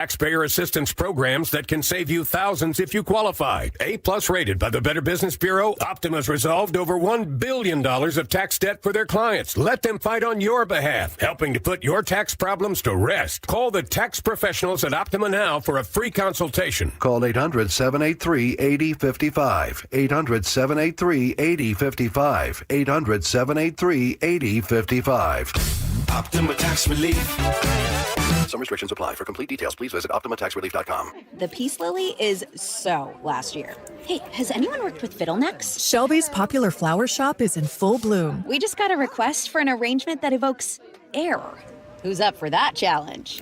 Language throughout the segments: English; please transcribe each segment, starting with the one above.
Taxpayer assistance programs that can save you thousands if you qualify. A-plus rated by the Better Business Bureau, Optima's resolved over $1 billion of tax debt for their clients. Let them fight on your behalf, helping to put your tax problems to rest. Call the tax professionals at Optima now for a free consultation. Call 800-783-8055. 800-783-8055. 800-783-8055. Optima Tax Relief. Some restrictions apply. For complete details, please visit OptimaTaxRelief.com. The Peace Lily is so last year. Hey, has anyone worked with fiddlenecks? Shelby's popular flower shop is in full bloom. We just got a request for an arrangement that evokes air. Who's up for that challenge?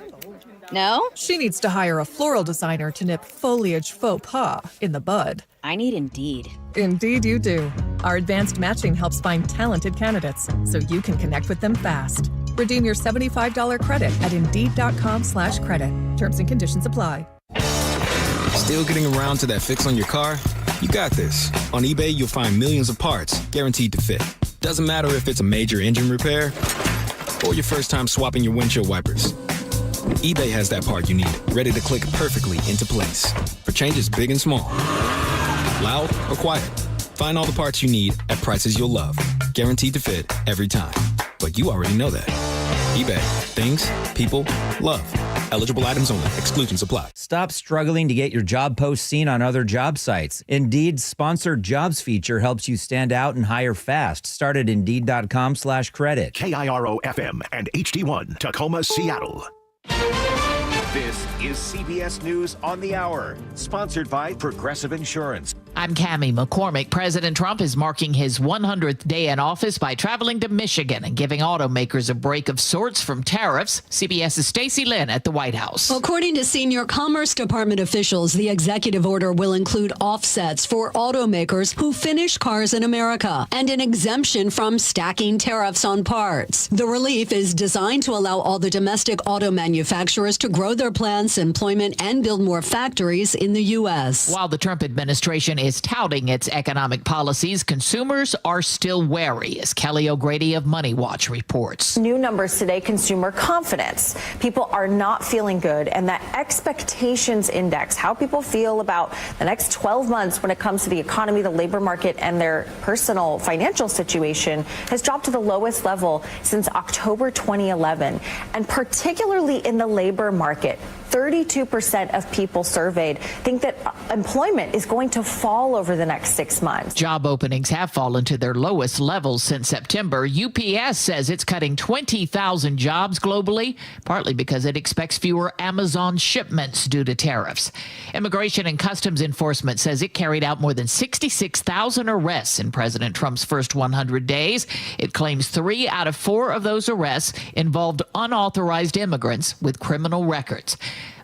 No? She needs to hire a floral designer to nip foliage faux pas in the bud. I need Indeed. Indeed you do. Our advanced matching helps find talented candidates so you can connect with them fast. Redeem your $75 credit at Indeed.com/credit. Terms and conditions apply. Still getting around to that fix on your car? You got this. On eBay, you'll find millions of parts guaranteed to fit. Doesn't matter if it's a major engine repair or your first time swapping your windshield wipers. eBay has that part you need, ready to click perfectly into place for changes big and small. Loud or quiet. Find all the parts you need at prices you'll love. Guaranteed to fit every time. But you already know that. eBay. Things, people, love. Eligible items only. Exclusions apply. Stop struggling to get your job post seen on other job sites. Indeed's sponsored jobs feature helps you stand out and hire fast. Start at Indeed.com/credit. KIRO FM and HD1, Tacoma, Seattle. This is CBS News on the Hour, sponsored by Progressive Insurance. I'm Cammie McCormick. President Trump is marking his 100th day in office by traveling to Michigan and giving automakers a break of sorts from tariffs. CBS's Stacey Lynn at the White House. According to senior Commerce Department officials, the executive order will include offsets for automakers who finish cars in America and an exemption from stacking tariffs on parts. The relief is designed to allow all the domestic auto manufacturers to grow their plants, employment, and build more factories in the U.S. While the Trump administration is touting its economic policies, consumers are still wary, as Kelly O'Grady of Money Watch reports. New numbers today, consumer confidence. People are not feeling good, and that expectations index, how people feel about the next 12 months when it comes to the economy, the labor market, and their personal financial situation, has dropped to the lowest level since October 2011. And particularly in the labor market, 32% of people surveyed think that employment is going to fall over the next 6 months. Job openings have fallen to their lowest levels since September. UPS says it's cutting 20,000 jobs globally, partly because it expects fewer Amazon shipments due to tariffs. Immigration and Customs Enforcement says it carried out more than 66,000 arrests in President Trump's first 100 days. It claims 3 out of 4 of those arrests involved unauthorized immigrants with criminal records.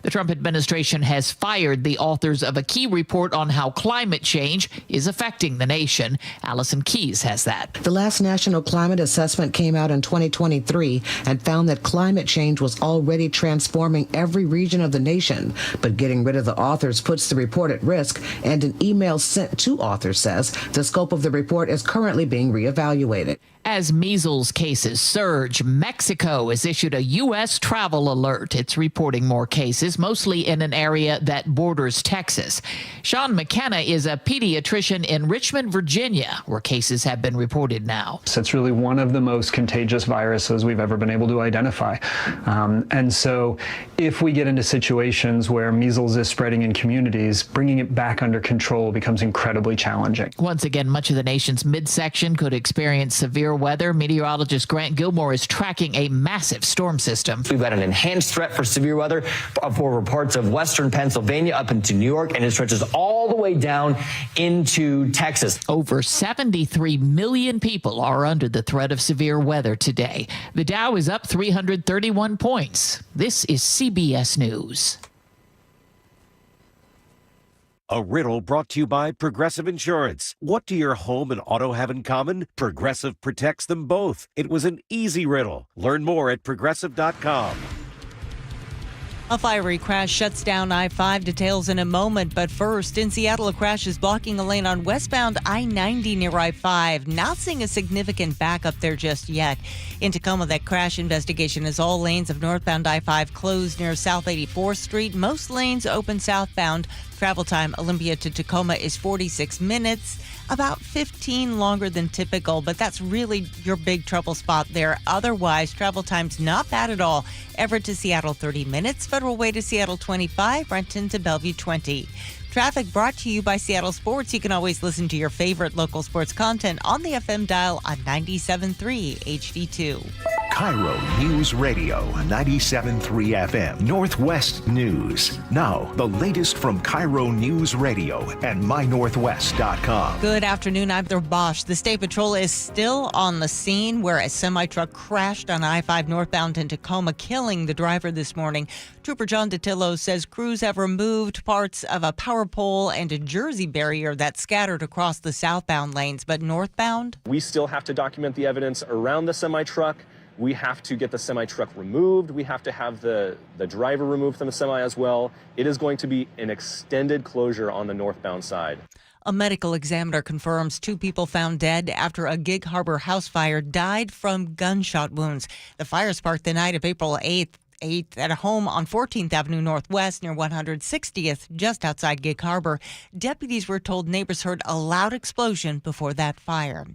The Trump administration has fired the authors of a key report on how climate change is affecting the nation. Allison Keyes has that. The last national climate assessment came out in 2023 and found that climate change was already transforming every region of the nation. But getting rid of the authors puts the report at risk, and an email sent to authors says the scope of the report is currently being reevaluated. As measles cases surge, Mexico has issued a U.S. travel alert. It's reporting more cases, mostly in an area that borders Texas. Sean McKenna is a pediatrician in Richmond, Virginia, where cases have been reported now. So it's really one of the most contagious viruses we've ever been able to identify. And so if we get into situations where measles is spreading in communities, bringing it back under control becomes incredibly challenging. Once again, much of the nation's midsection could experience severe weather. Meteorologist Grant Gilmore is tracking a massive storm system. We've got an enhanced threat for severe weather over parts of western Pennsylvania up into New York, and it stretches all the way down into Texas. Over 73 million people are under the threat of severe weather today. The Dow is up 331 points. This is CBS News. A riddle brought to you by Progressive Insurance. What do your home and auto have in common? Progressive protects them both. It was an easy riddle. Learn more at Progressive.com. A fiery crash shuts down I-5. Details in a moment. But first, in Seattle, a crash is blocking a lane on westbound I-90 near I-5. Not seeing a significant backup there just yet. In Tacoma, that crash investigation is all lanes of northbound I-5 closed near South 84th Street. Most lanes open southbound. Travel time Olympia to Tacoma is 46 minutes. About 15 longer than typical, but that's really your big trouble spot there. Otherwise, travel time's not bad at all. Everett to Seattle, 30 minutes. Federal Way to Seattle, 25. Renton to Bellevue, 20. Traffic brought to you by Seattle Sports. You can always listen to your favorite local sports content on the FM dial on 97.3 HD2. KIRO Newsradio 97.3 FM Northwest News. Now, the latest from KIRO Newsradio and mynorthwest.com. Good afternoon. I'm Heather Bosch. The State Patrol is still on the scene where a semi-truck crashed on I-5 northbound in Tacoma, killing the driver this morning. Trooper John DeTillo says crews have removed parts of a power pole and a Jersey barrier that scattered across the southbound lanes, but northbound? We still have to document the evidence around the semi-truck. We have to get the semi-truck removed. We have to have the driver removed from the semi as well. It is going to be an extended closure on the northbound side. A medical examiner confirms 2 people found dead after a Gig Harbor house fire died from gunshot wounds. The fire sparked the night of April 8th at a home on 14th Avenue Northwest near 160th, just outside Gig Harbor. Deputies were told neighbors heard a loud explosion before that fire.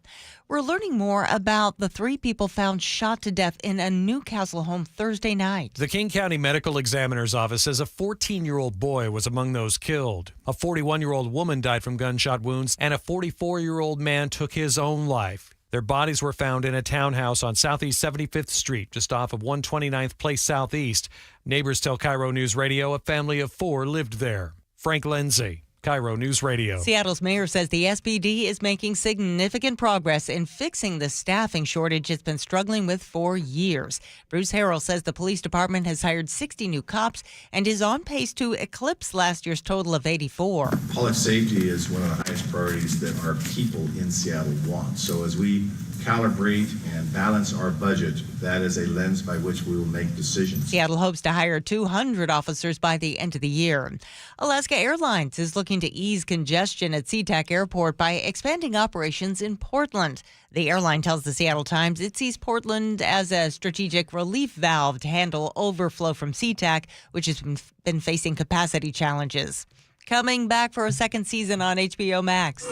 We're learning more about the 3 people found shot to death in a Newcastle home Thursday night. The King County Medical Examiner's Office says a 14-year-old boy was among those killed. A 41-year-old woman died from gunshot wounds, and a 44-year-old man took his own life. Their bodies were found in a townhouse on Southeast 75th Street, just off of 129th Place Southeast. Neighbors tell KIRO News Radio a family of 4 lived there. Frank Lindsay, KIRO News Radio. Seattle's mayor says the SPD is making significant progress in fixing the staffing shortage it's been struggling with for years. Bruce Harrell says the police department has hired 60 new cops and is on pace to eclipse last year's total of 84. Public safety is one of the highest priorities that our people in Seattle want. So as we calibrate and balance our budget, that is a lens by which we will make decisions. Seattle hopes to hire 200 officers by the end of the year. Alaska Airlines is looking to ease congestion at SeaTac Airport by expanding operations in Portland. The airline tells the Seattle Times it sees Portland as a strategic relief valve to handle overflow from SeaTac, which has been facing capacity challenges. Coming back for a second season on HBO Max.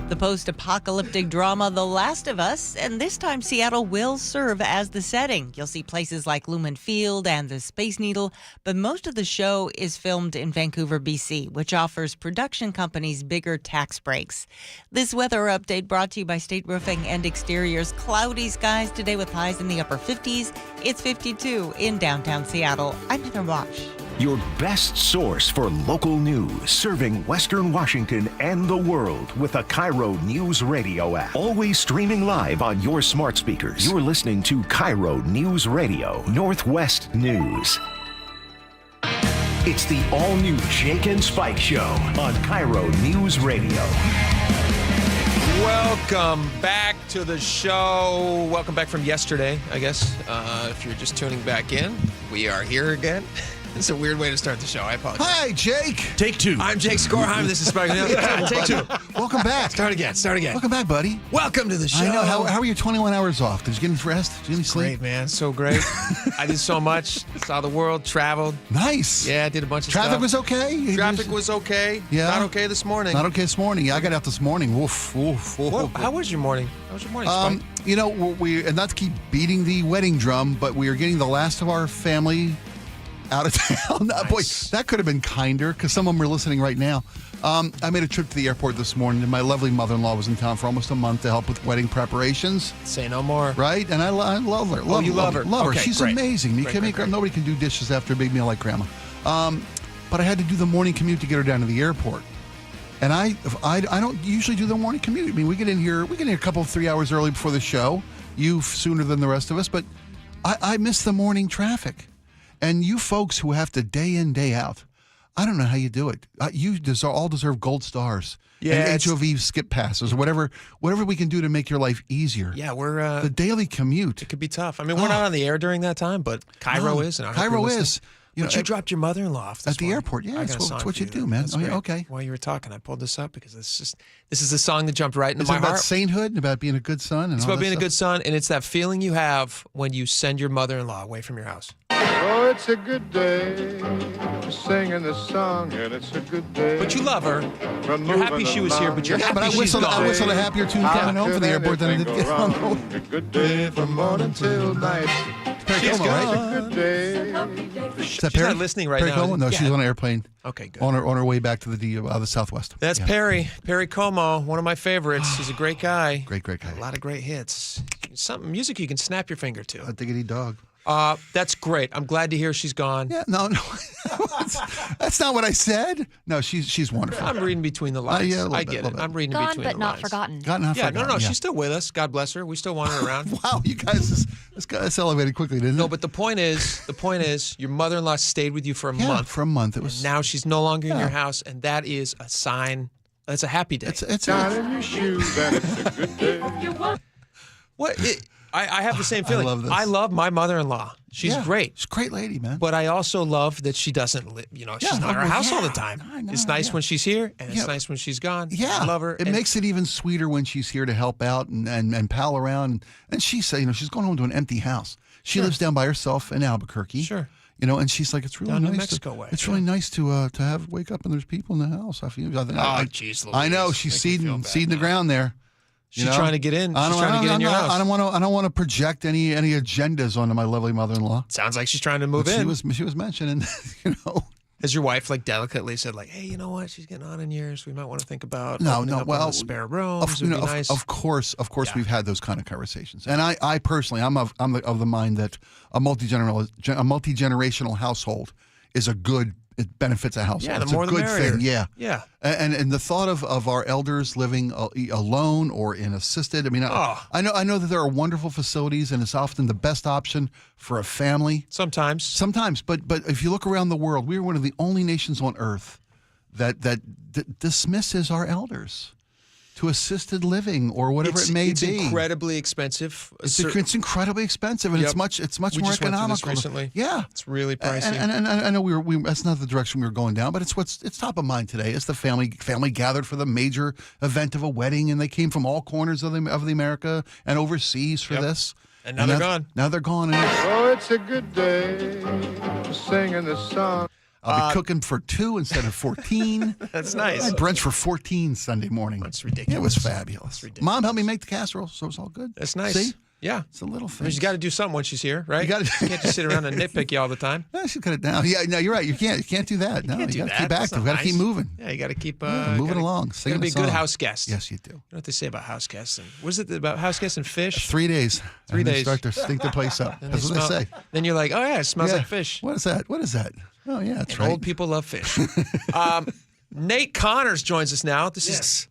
The post-apocalyptic drama The Last of Us, and this time Seattle will serve as the setting. You'll see places like Lumen Field and the Space Needle, but most of the show is filmed in Vancouver, BC, which offers production companies bigger tax breaks. This weather update brought to you by State Roofing and Exteriors. Cloudy skies today with highs in the upper 50s. It's 52 in downtown Seattle. I'm Heather Bosch. Your best source for local news, serving Western Washington and the world with the KIRO News Radio app. Always streaming live on your smart speakers. You're listening to KIRO News Radio, Northwest News. It's the all-new Jake and Spike Show on KIRO News Radio. Welcome back to the show. Welcome back from yesterday, I guess. If you're just tuning back in, we are here again. It's a weird way to start the show. I apologize. Hi, Jake. Take 2. I'm Jake Skorheim. This is Spike O'Neill. Take 2. Welcome back. Start again. Welcome back, buddy. Welcome to the show. I know. How were your 21 hours off? Did you get any rest? Did you get any sleep? Great, man. So great. I did so much. Saw the world. Traveled. Nice. Yeah, I did a bunch of stuff. Traffic was okay? Traffic was okay. Yeah. Not okay this morning. Not okay this morning. Yeah, I got out this morning. Woof, woof, woof. How was your morning? Spike? You know, and not to keep beating the wedding drum, but we are getting the last of our family out of town. Nice. Boy, that could have been kinder because some of them are listening right now. I made a trip to the airport this morning, and my lovely mother-in-law was in town for almost a month to help with wedding preparations. Say no more. Right? And I love her. Love her. Okay, She's great. amazing. Nobody can do dishes after a big meal like Grandma. But I had to do the morning commute to get her down to the airport. And I don't usually do the morning commute. I mean, we get in here a couple 3 hours early before the show. You sooner than the rest of us, but I miss the morning traffic. And you folks who have to day in, day out, I don't know how you do it. You all deserve gold stars. Yeah, and HOV skip passes or whatever we can do to make your life easier. Yeah, we're the daily commute. It could be tough. I mean, we're not on the air during that time, but KIRO is. And KIRO is. But you dropped your mother-in-law off at the airport. Yeah, that's what you do, man. Okay. While you were talking, I pulled this up because this is the song that jumped right into Is my it about heart. sainthood and about being a good son? It's about being a good son, and it's that feeling you have when you send your mother-in-law away from your house. Oh, it's a good day to singing this song, and it's a good day. But you love her. You're happy she was here, but you're happy she's gone. I whistled a happier tune coming home from the airport than I did getting on the road. A good day from morning till night. She's gone. A good day. Is that Perry? Not listening right Perry now. Como? No, Yeah. she's on an airplane. Okay, good. On her way back to the Southwest. That's Perry Como, one of my favorites. He's a great guy. Great guy. A lot of great hits. Some music you can snap your finger to. A diggity dog. That's great. I'm glad to hear she's gone. Yeah, no. That's not what I said. No, she's wonderful. I'm reading between the lines. I get it. I'm reading Gone between but the not lines. forgotten. Gone, not forgotten. No, yeah. she's still with us. God bless her. We still want her around. Wow, you guys, this elevated quickly, didn't it? No, but the point is, your mother-in-law stayed with you for a month. For a month. It was. And now she's no longer in your house, and that is a sign. That's a happy day. It's Down in your shoes, and it's a good day. What? I have the same feeling. I love this. I love my mother-in-law. She's great. She's a great lady, man. But I also love that she doesn't live, she's not in her house all the time. It's nice when she's here, and it's nice when she's gone. Yeah. I love her. It makes it even sweeter when she's here to help out and pal around. And she said, she's going home to an empty house. She lives down by herself in Albuquerque. Sure. And she's like, it's really Down nice. New Mexico way. It's really nice to wake up and there's people in the house. Jeez, Louise. I know she's seeding the ground there. She's trying to get in. She's trying to get in your house. I don't want to project any agendas onto my lovely mother-in-law. Sounds like she's trying to move in. She was mentioning, Has your wife delicately said hey, you know what? She's getting on in years. We might want to think about opening up one of the spare rooms. It would be nice. Of course, we've had those kind of conversations. And I personally, I'm of the mind that a multi-generational household is it benefits a household. Yeah, the it's more a the good merrier. thing. Yeah. Yeah. And the thought of our elders living alone or in assisted. I mean, I know that there are wonderful facilities, and it's often the best option for a family. Sometimes, but if you look around the world, we are one of the only nations on earth that dismisses our elders to assisted living or whatever it may be. It's incredibly expensive. It's incredibly expensive, and it's much more economical. Went through this recently. Yeah, it's really pricey. And I know we that's not the direction we were going down, but it's top of mind today. It's the family gathered for the major event of a wedding, and they came from all corners of the America and overseas for this. And now they're gone. Now they're gone. Oh, it's a good day to singing this song. I'll be cooking for 2 instead of 14. That's nice. I had brunch for 14 Sunday morning. That's ridiculous. It was fabulous. Mom helped me make the casserole, so it's all good. That's nice. See? Yeah. It's a little thing. But you got to do something when she's here, right? You can't just sit around and nitpick you all the time. Yeah, she's got it down. Yeah, no, you're right. You can't do that. You can't do got to that. keep That's active. not Got to keep nice. moving. Yeah, you got to keep moving along. You got to be a good house guest. Yes, you do. You know what they say about house guests? And what is it about house guests and fish? 3 days. 3 and days. They start to stink the place up. That's what they say. Then you're like, oh yeah, it smells like fish. What is that? What is that? Oh yeah, that's right. Old people love fish. Nate Connors joins us now. This is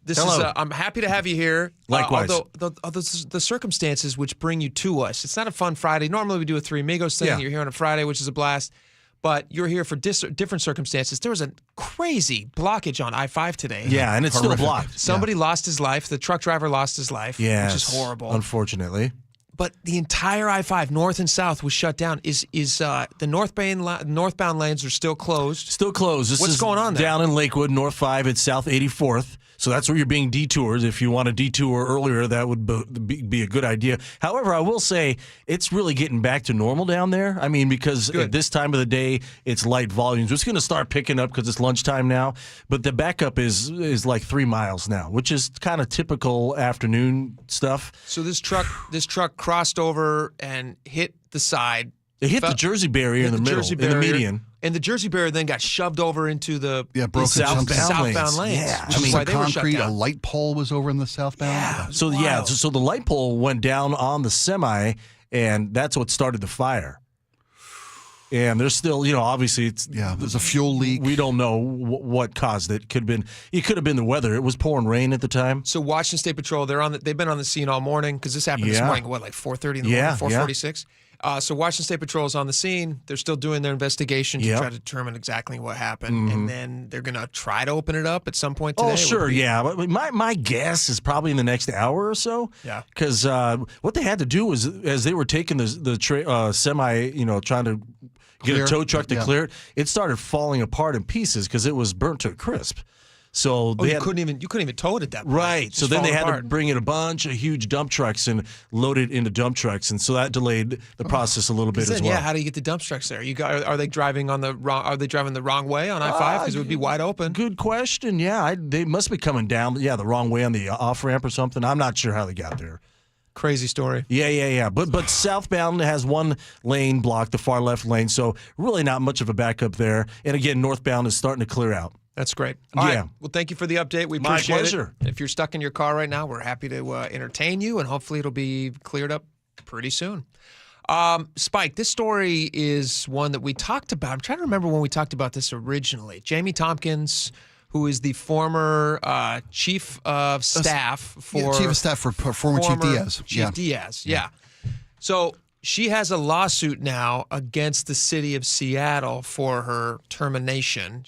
I'm happy to have you here. Likewise. Although the circumstances which bring you to us, it's not a fun Friday. Normally we do a Three Amigos thing. Yeah. You're here on a Friday, which is a blast. But you're here for different circumstances. There was a crazy blockage on I-5 today. Yeah, and it's still blocked. Somebody lost his life. The truck driver lost his life, which is horrible. Unfortunately. But the entire I-5, north and south, was shut down. Is the northbound lanes are still closed? Still closed. What's going on there? Down in Lakewood, North 5, it's South 84th. So that's where you're being detoured. If you want to detour earlier, that would be a good idea. However, I will say it's really getting back to normal down there. I mean, because at this time of the day, it's light volumes. It's going to start picking up because it's lunchtime now. But the backup is like 3 miles now, which is kind of typical afternoon stuff. So this truck crossed over and hit the side. It hit the Jersey barrier in the middle, in the median. And the Jersey barrier then got shoved over into the southbound lanes. Yeah, Which is why they were shut concrete. down. A light pole was over in the southbound. Yeah. So the light pole went down on the semi, and that's what started the fire. And there's still, obviously there's a fuel leak. We don't know what caused it. It could have been the weather. It was pouring rain at the time. So Washington State Patrol, they've been on the scene all morning because this happened this morning. What, like 4:30 in the morning, 4:46. So Washington State Patrol is on the scene. They're still doing their investigation to try to determine exactly what happened. And then they're going to try to open it up at some point today. Oh, sure, yeah. But my guess is probably in the next hour or so. Yeah. Because what they had to do was, as they were taking the semi, trying to get a tow truck to clear it, it started falling apart in pieces because it was burnt to a crisp. So you couldn't even tow it at that point. Right. So then they had to bring in a bunch of huge dump trucks and load it into dump trucks, and so that delayed the process a little bit as well. Yeah, how do you get the dump trucks there? Are they driving on the wrong? Are they driving the wrong way on I-5 because it would be wide open? Good question. Yeah, they must be coming down. Yeah, the wrong way on the off ramp or something. I'm not sure how they got there. Crazy story. Yeah. But southbound has one lane blocked, the far left lane, so really not much of a backup there. And again, northbound is starting to clear out. That's great. All right. Well, thank you for the update. We appreciate My pleasure. it. If you're stuck in your car right now, we're happy to entertain you, and hopefully it'll be cleared up pretty soon. Spike, this story is one that we talked about. I'm trying to remember when we talked about this originally. Jamie Tompkins, who is the former chief of staff for chief of staff for former Chief Diaz. Chief Diaz, yeah. So she has a lawsuit now against the city of Seattle for her termination.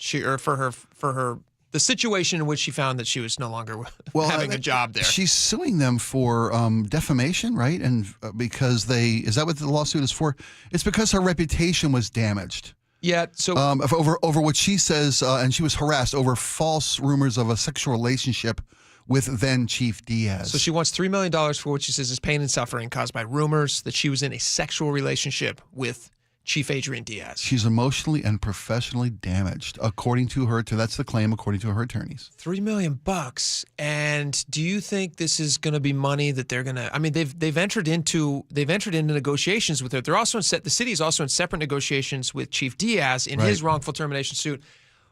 For the situation in which she found that she was no longer having a job there. She's suing them for defamation, right? And because is that what the lawsuit is for? It's because her reputation was damaged. Yeah. So over what she says, and she was harassed over false rumors of a sexual relationship with then Chief Diaz. So she wants $3 million for what she says is pain and suffering caused by rumors that she was in a sexual relationship with Chief Adrian Diaz. She's emotionally and professionally damaged, according to her. That's the claim, according to her attorneys. $3 million. And do you think this is going to be money that they're going to? I mean, they've entered into negotiations with her. They're also the city is also in separate negotiations with Chief Diaz in his wrongful termination suit,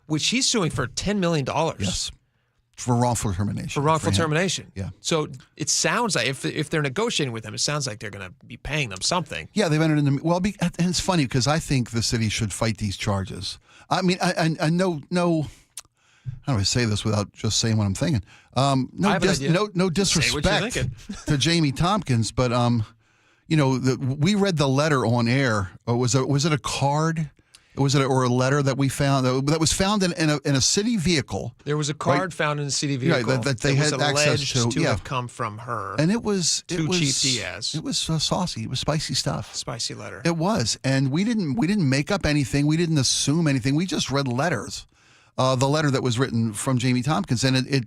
which he's suing for $10 million. Yes. For wrongful termination. For wrongful termination. Yeah. So it sounds like if they're negotiating with him, it sounds like they're going to be paying them something. Yeah, they've entered into. Well, and it's funny because I think the city should fight these charges. I mean, I know. How do I say this without just saying what I'm thinking? No disrespect to Jamie Tompkins, but we read the letter on air. Was it a card? Or a letter that we found that was found in a city vehicle? There was a card found in a city vehicle that they had access to. Have come from her, and it was Chief Diaz. It was saucy. It was spicy stuff. Spicy letter. It was, and we didn't make up anything. We didn't assume anything. We just read letters. The letter that was written from Jamie Tompkins, and it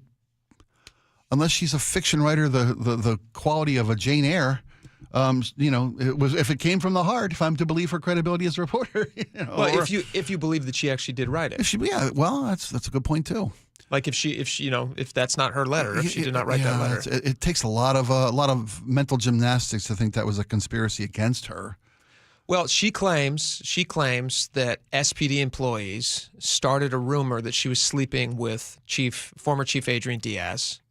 unless she's a fiction writer, the quality of a Jane Eyre. It was if it came from the heart. If I'm to believe her credibility as a reporter, Well, if you believe that she actually did write it, that's a good point too. Like if that's not her letter, if she did not write that letter, it takes a lot of mental gymnastics to think that was a conspiracy against her. Well, she claims that SPD employees started a rumor that she was sleeping with former Chief Adrian Diaz.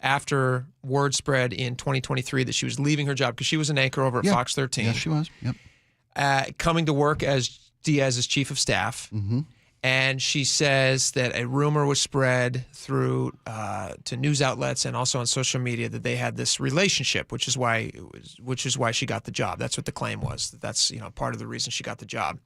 After word spread in 2023 that she was leaving her job because she was an anchor over at Fox 13. Yes, she was. Yep. Coming to work as Diaz's chief of staff. Mm-hmm. And she says that a rumor was spread through to news outlets and also on social media that they had this relationship, which is why she got the job. That's what the claim was. That's part of the reason she got the job.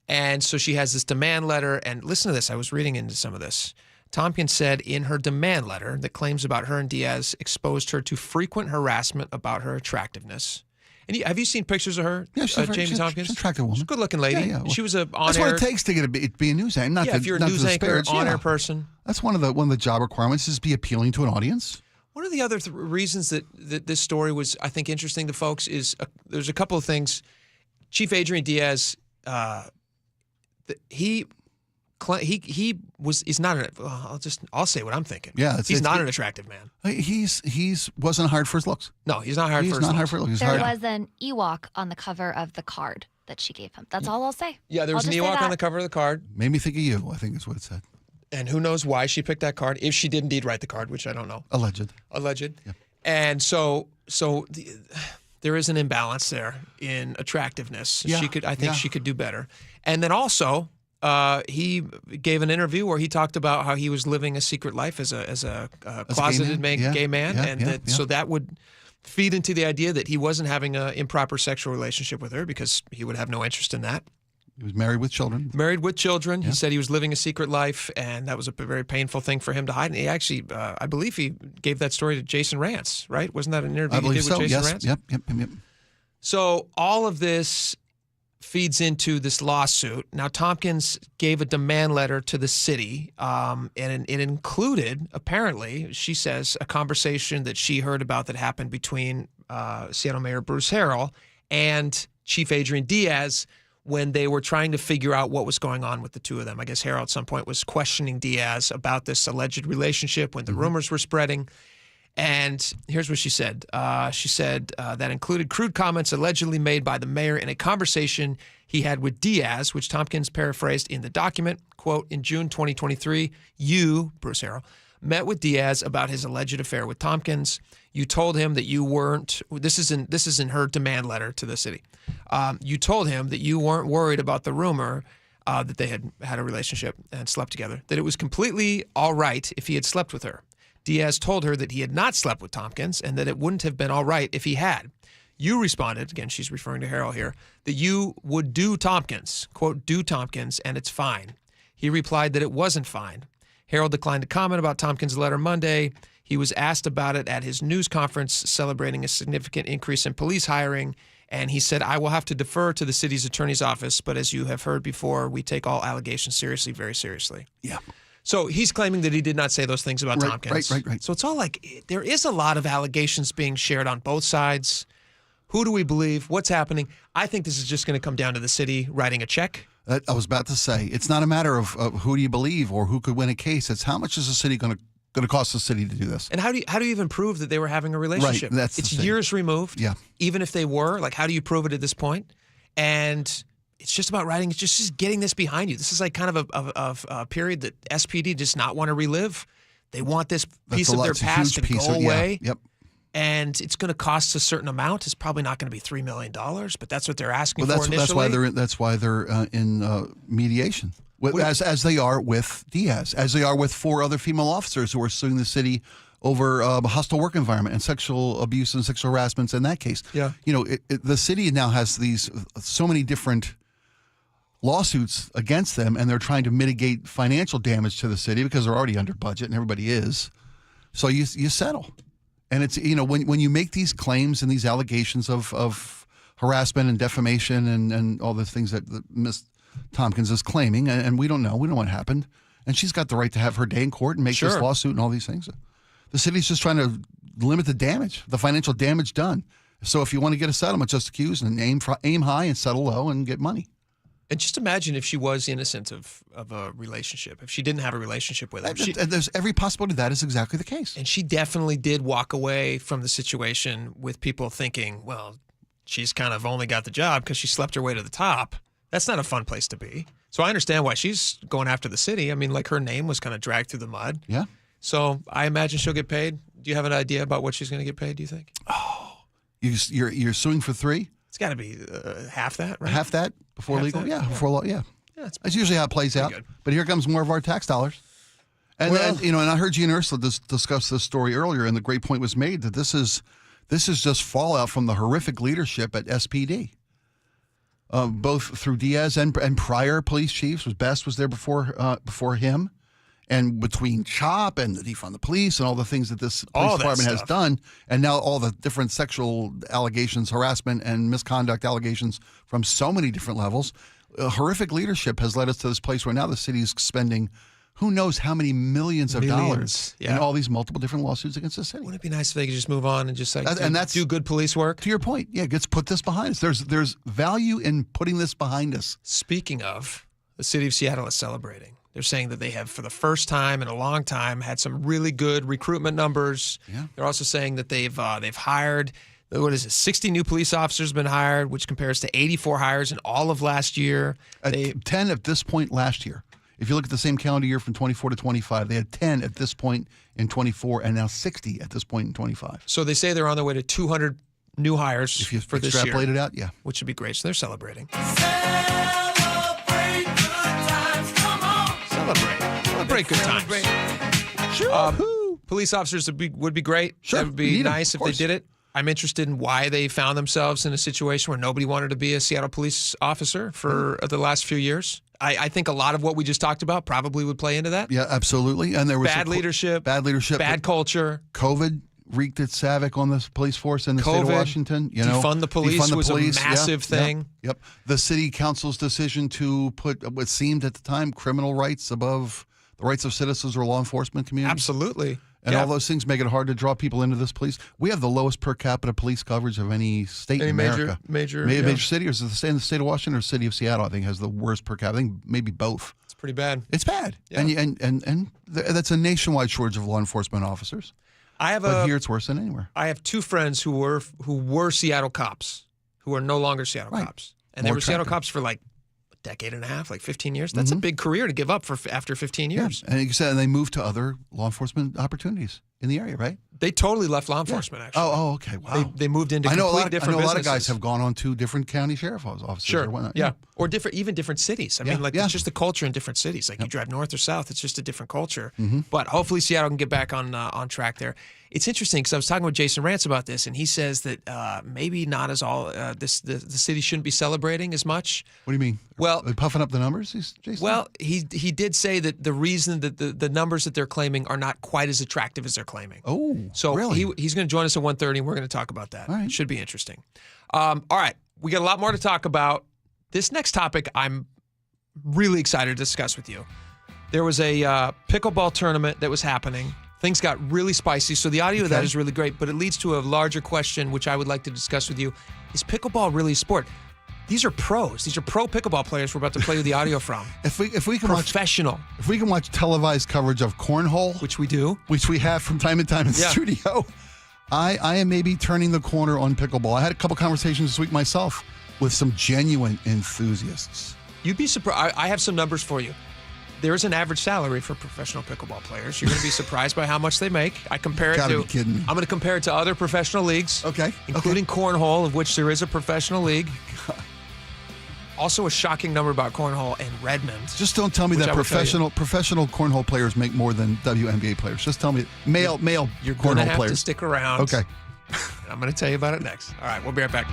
And so she has this demand letter. And listen to this. I was reading into some of this. Tompkins said in her demand letter that claims about her and Diaz exposed her to frequent harassment about her attractiveness. And have you seen pictures of her, Jamie Tompkins? She's an attractive woman. She's a good-looking lady. Yeah. She was on-air. That's what it takes to be a news anchor. If you're a news anchor, on-air person. That's one of the job requirements is be appealing to an audience. One of the other reasons that this story was, I think, interesting to folks is there's a couple of things. Chief Adrian Diaz, is not I'll say what I'm thinking. Yeah, he's not an attractive man. He's wasn't hired for his looks. No, he's not hired for his looks. There was an Ewok on the cover of the card that she gave him. That's all I'll say. Yeah, there was an Ewok on the cover of the card. Made me think of you, I think is what it said. And who knows why she picked that card, if she did indeed write the card, which I don't know. Alleged. Yeah. And so there is an imbalance there in attractiativeness. Yeah. I think she could do better. And then also, he gave an interview where he talked about how he was living a secret life as a closeted gay man, so that would feed into the idea that he wasn't having an improper sexual relationship with her because he would have no interest in that. He was married with children. Married with children. Yeah. He said he was living a secret life, and that was a very painful thing for him to hide. And he actually, I believe he gave that story to Jason Rantz, right? Wasn't that an interview I believe he did with so. Jason Yes. Rantz? Yep. So all of this feeds into this lawsuit. Now, Tompkins gave a demand letter to the city, and it included, apparently, she says, a conversation that she heard about that happened between Seattle Mayor Bruce Harrell and Chief Adrian Diaz when they were trying to figure out what was going on with the two of them. I guess Harrell at some point was questioning Diaz about this alleged relationship when the rumors were spreading. And here's what she said. She said that included crude comments allegedly made by the mayor in a conversation he had with Diaz, which Tompkins paraphrased in the document. Quote, in June 2023, you, Bruce Harrell, met with Diaz about his alleged affair with Tompkins. You told him that you weren't, this is in her demand letter to the city. You told him that you weren't worried about the rumor that they had a relationship and slept together, that it was completely all right if he had slept with her. Diaz told her that he had not slept with Tompkins and that it wouldn't have been all right if he had. You responded, again, she's referring to Harrell here, that you would do Tompkins, quote, do Tompkins, and it's fine. He replied that it wasn't fine. Harrell declined to comment about Tompkins' letter Monday. He was asked about it at his news conference celebrating a significant increase in police hiring, and he said, I will have to defer to the city's attorney's office, but as you have heard before, we take all allegations seriously, very seriously. Yeah. So he's claiming that he did not say those things about Tompkins. Right. So it's all like there is a lot of allegations being shared on both sides. Who do we believe? What's happening? I think this is just going to come down to the city writing a check. I was about to say, it's not a matter of who do you believe or who could win a case. It's how much is the city going to cost the city to do this? And how do you even prove that they were having a relationship? Right, that's the it's thing. years removed. Yeah. Even if they were, like, how do you prove it at this point? And it's just about writing. It's just getting this behind you. This is like kind of a period that SPD does not want to relive. They want this piece of their past to go away. Yeah. Yep. And it's going to cost a certain amount. It's probably not going to be $3 million, but that's what they're asking for initially. That's why they're in mediation, as they are with Diaz, as they are with 4 other female officers who are suing the city over a hostile work environment and sexual abuse and sexual harassments in that case. Yeah. You know, the city now has so many different lawsuits against them, and they're trying to mitigate financial damage to the city because they're already under budget, and everybody is. So you settle. And it's, you know, when you make these claims and these allegations of harassment and defamation and all the things that Ms. Tompkins is claiming, and we don't know what happened, and she's got the right to have her day in court and make this lawsuit and all these things. The city's just trying to limit the damage, the financial damage done. So if you want to get a settlement, just accuse and aim high and settle low and get money. And just imagine if she was innocent of a relationship, if she didn't have a relationship with him. And there's every possibility that is exactly the case. And she definitely did walk away from the situation with people thinking, well, she's kind of only got the job because she slept her way to the top. That's not a fun place to be. So I understand why she's going after the city. I mean, like, her name was kind of dragged through the mud. Yeah. So I imagine she'll get paid. Do you have an idea about what she's going to get paid, do you think? Oh, you're suing for 3? It's got to be half that, right? Half that before legal? That? Yeah, before law, yeah. That's usually how it plays out. good. But here comes more of our tax dollars. And and I heard Gene Ursula discuss this story earlier, and the great point was made that this is just fallout from the horrific leadership at SPD. Both through Diaz and prior police chiefs. Best was there before him. And between CHOP and the defund the police and all the things that this police department has done, and now all the different sexual allegations, harassment and misconduct allegations from so many different levels, horrific leadership has led us to this place where now the city is spending who knows how many millions of dollars in all these multiple different lawsuits against the city. Wouldn't it be nice if they could just move on and just like that's do good police work? To your point, let's put this behind us. There's value in putting this behind us. Speaking of, the city of Seattle is celebrating. They're saying that they have, for the first time in a long time, had some really good recruitment numbers. Yeah. They're also saying that they've hired, 60 new police officers have been hired, which compares to 84 hires in all of last year. 10 at this point last year. If you look at the same calendar year from 24 to 25, they had 10 at this point in 24 and now 60 at this point in 25. So they say they're on their way to 200 new hires if you for this year. extrapolate it out, yeah. Which would be great. So they're celebrating. Celebrate good times. Sure. Police officers would be great. Sure. That would be nice if they did it. I'm interested in why they found themselves in a situation where nobody wanted to be a Seattle police officer for the last few years. I think a lot of what we just talked about probably would play into that. Yeah, absolutely. And there was bad leadership, bad culture. COVID wreaked its havoc on the police force in the state of Washington. Defund the police was a massive thing. Yep. The city council's decision to put what seemed at the time criminal rights above the rights of citizens or law enforcement community. Absolutely. And all those things make it hard to draw people into this police. We have the lowest per capita police coverage of any state in America. Major city, or is it in the state of Washington or city of Seattle? I think has the worst per capita. I think maybe both. It's pretty bad. It's bad. Yeah. And that's a nationwide shortage of law enforcement officers. But here it's worse than anywhere. I have two friends who were Seattle cops, who are no longer Seattle cops, and they were Seattle cops for like a decade and a half, like 15 years. That's a big career to give up after 15 years. Yeah. And you said they moved to other law enforcement opportunities in the area, right? They totally left law enforcement. Actually, okay, wow. They moved into different businesses. I know a lot of guys have gone on to different county sheriff offices. Sure, or whatnot. Or even different cities. I mean, it's just the culture in different cities. Like you drive north or south, it's just a different culture. But hopefully Seattle can get back on track there. It's interesting because I was talking with Jason Rantz about this, and he says that maybe not as all the city shouldn't be celebrating as much. What do you mean? Well, are they puffing up the numbers, Jason? Well, he did say that the reason that the numbers that they're claiming are not quite as attractive as they're claiming. Oh, so really? He's going to join us at 1:30, and we're going to talk about that. All right. Should be interesting. All right, we got a lot more to talk about. This next topic, I'm really excited to discuss with you. There was a pickleball tournament that was happening. Things got really spicy, so the audio of that is really great, but it leads to a larger question, which I would like to discuss with you. Is pickleball really a sport? These are pros. These are pro pickleball players we're about to play you the audio from. If we can professional. If we can watch televised coverage of cornhole, which we do, which we have from time to time in the studio, I am maybe turning the corner on pickleball. I had a couple conversations this week myself with some genuine enthusiasts. You'd be surprised. I have some numbers for you. There's an average salary for professional pickleball players. You're going to be surprised by how much they make. I compare it Gotta be kidding me. I'm going to compare it to other professional leagues. Okay. Including cornhole, of which there is a professional league. Also a shocking number about cornhole in Redmond. Just don't tell me that professional cornhole players make more than WNBA players. Just tell me male You're cornhole going to have players. to stick around. Okay. I'm going to tell you about it next. All right, we'll be right back.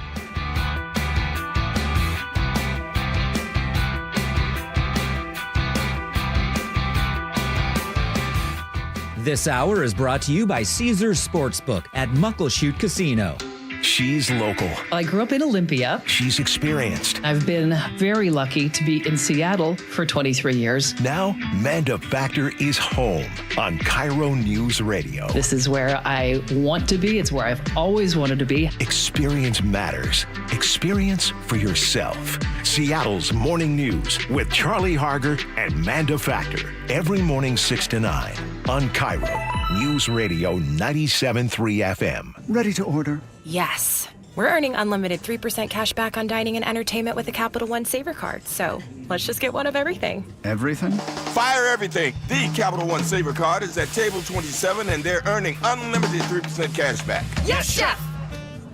This hour is brought to you by Caesars Sportsbook at Muckleshoot Casino. She's local. I grew up in Olympia. She's experienced. I've been very lucky to be in Seattle for 23 years. Now, Manda Factor is home on KIRO Newsradio. This is where I want to be. It's where I've always wanted to be. Experience matters. Experience for yourself. Seattle's Morning News with Charlie Harger and Manda Factor. Every morning 6 to 9 on KIRO News Radio 97.3 FM. Ready to order? Yes. We're earning unlimited 3% cash back on dining and entertainment with the Capital One Saver Card. So let's just get one of everything. Everything? Fire everything. The Capital One Saver Card is at table 27 and they're earning unlimited 3% cash back. Yes, Chef!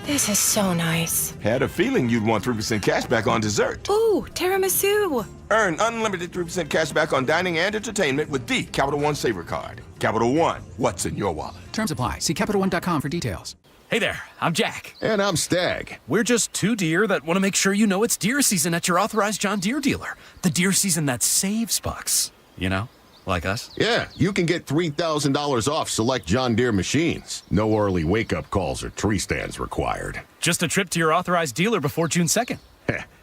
This is so nice. Had a feeling you'd want 3% cash back on dessert. Ooh, tiramisu. Earn unlimited 3% cash back on dining and entertainment with the Capital One Saver Card. Capital One, what's in your wallet? Terms apply. See CapitalOne.com for details. Hey there, I'm Jack. And I'm Stag. We're just two deer that want to make sure you know it's deer season at your authorized John Deere dealer. The deer season that saves bucks. You know, like us. Yeah, you can get $3,000 off select John Deere machines. No early wake-up calls or tree stands required. Just a trip to your authorized dealer before June 2nd.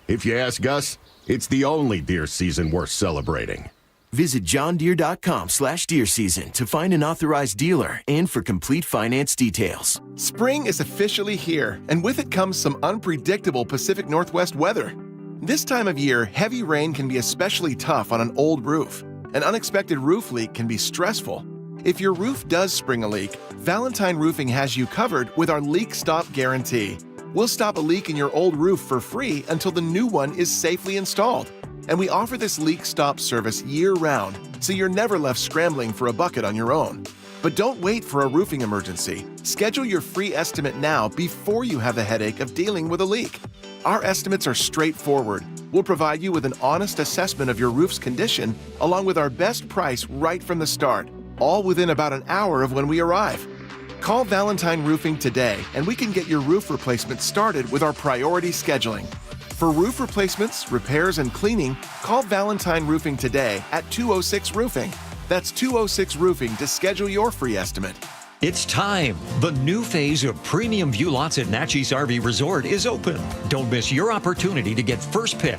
If you ask us, it's the only deer season worth celebrating. Visit johndeere.com/deer season to find an authorized dealer and for complete finance details. Spring is officially here, and with it comes some unpredictable Pacific Northwest weather. This time of year, heavy rain can be especially tough on an old roof. An unexpected roof leak can be stressful. If your roof does spring a leak, Valentine Roofing has you covered with our Leak Stop Guarantee. We'll stop a leak in your old roof for free until the new one is safely installed. And we offer this leak stop service year-round, so you're never left scrambling for a bucket on your own. But don't wait for a roofing emergency. Schedule your free estimate now before you have the headache of dealing with a leak. Our estimates are straightforward. We'll provide you with an honest assessment of your roof's condition, along with our best price right from the start, all within about an hour of when we arrive. Call Valentine Roofing today, and we can get your roof replacement started with our priority scheduling. For roof replacements, repairs, and cleaning, call Valentine Roofing today at 206 Roofing. That's 206 Roofing to schedule your free estimate. It's time. The new phase of premium view lots at Natchez RV Resort is open. Don't miss your opportunity to get first pick.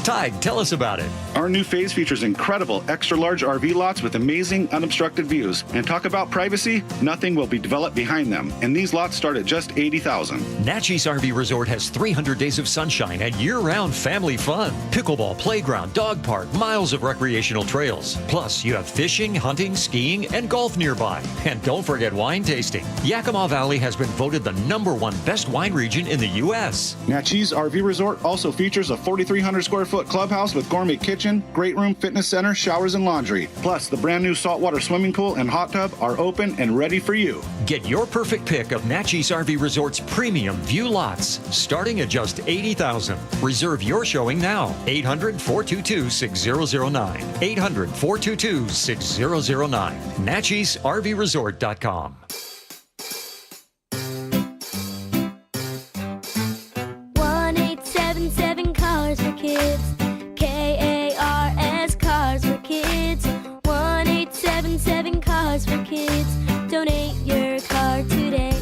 Ty, tell us about it. Our new phase features incredible extra-large RV lots with amazing unobstructed views. And talk about privacy, nothing will be developed behind them. And these lots start at just $80,000. Natchez RV Resort has 300 days of sunshine and year-round family fun. Pickleball, playground, dog park, miles of recreational trails. Plus, you have fishing, hunting, skiing, and golf nearby. And don't forget wine tasting. Yakima Valley has been voted the #1 best wine region in the U.S. Natchez RV Resort also features a 4,300 square foot clubhouse with gourmet kitchen, great room, fitness center, showers, and laundry. Plus, the brand new saltwater swimming pool and hot tub are open and ready for you. Get your perfect pick of Natchez RV Resort's premium view lots, starting at just $80,000. Reserve your showing now. 800-422-6009. 800-422-6009. NatchezRVResort.com. 1-877 Cars for Kids. KARS Cars for Kids. 1-877 Cars for Kids. Donate your car today.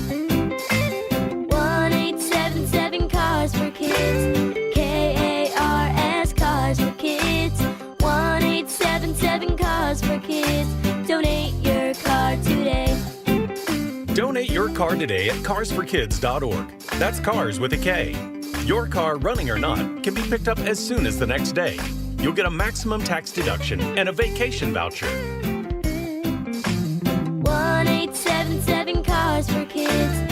1-877 Cars for Kids. KARS Cars for Kids. 1-877 Cars for Kids. Donate your car today. Donate your car today at carsforkids.org. That's cars with a K. Your car, running or not, can be picked up as soon as the next day. You'll get a maximum tax deduction and a vacation voucher. 1-877 Cars for Kids.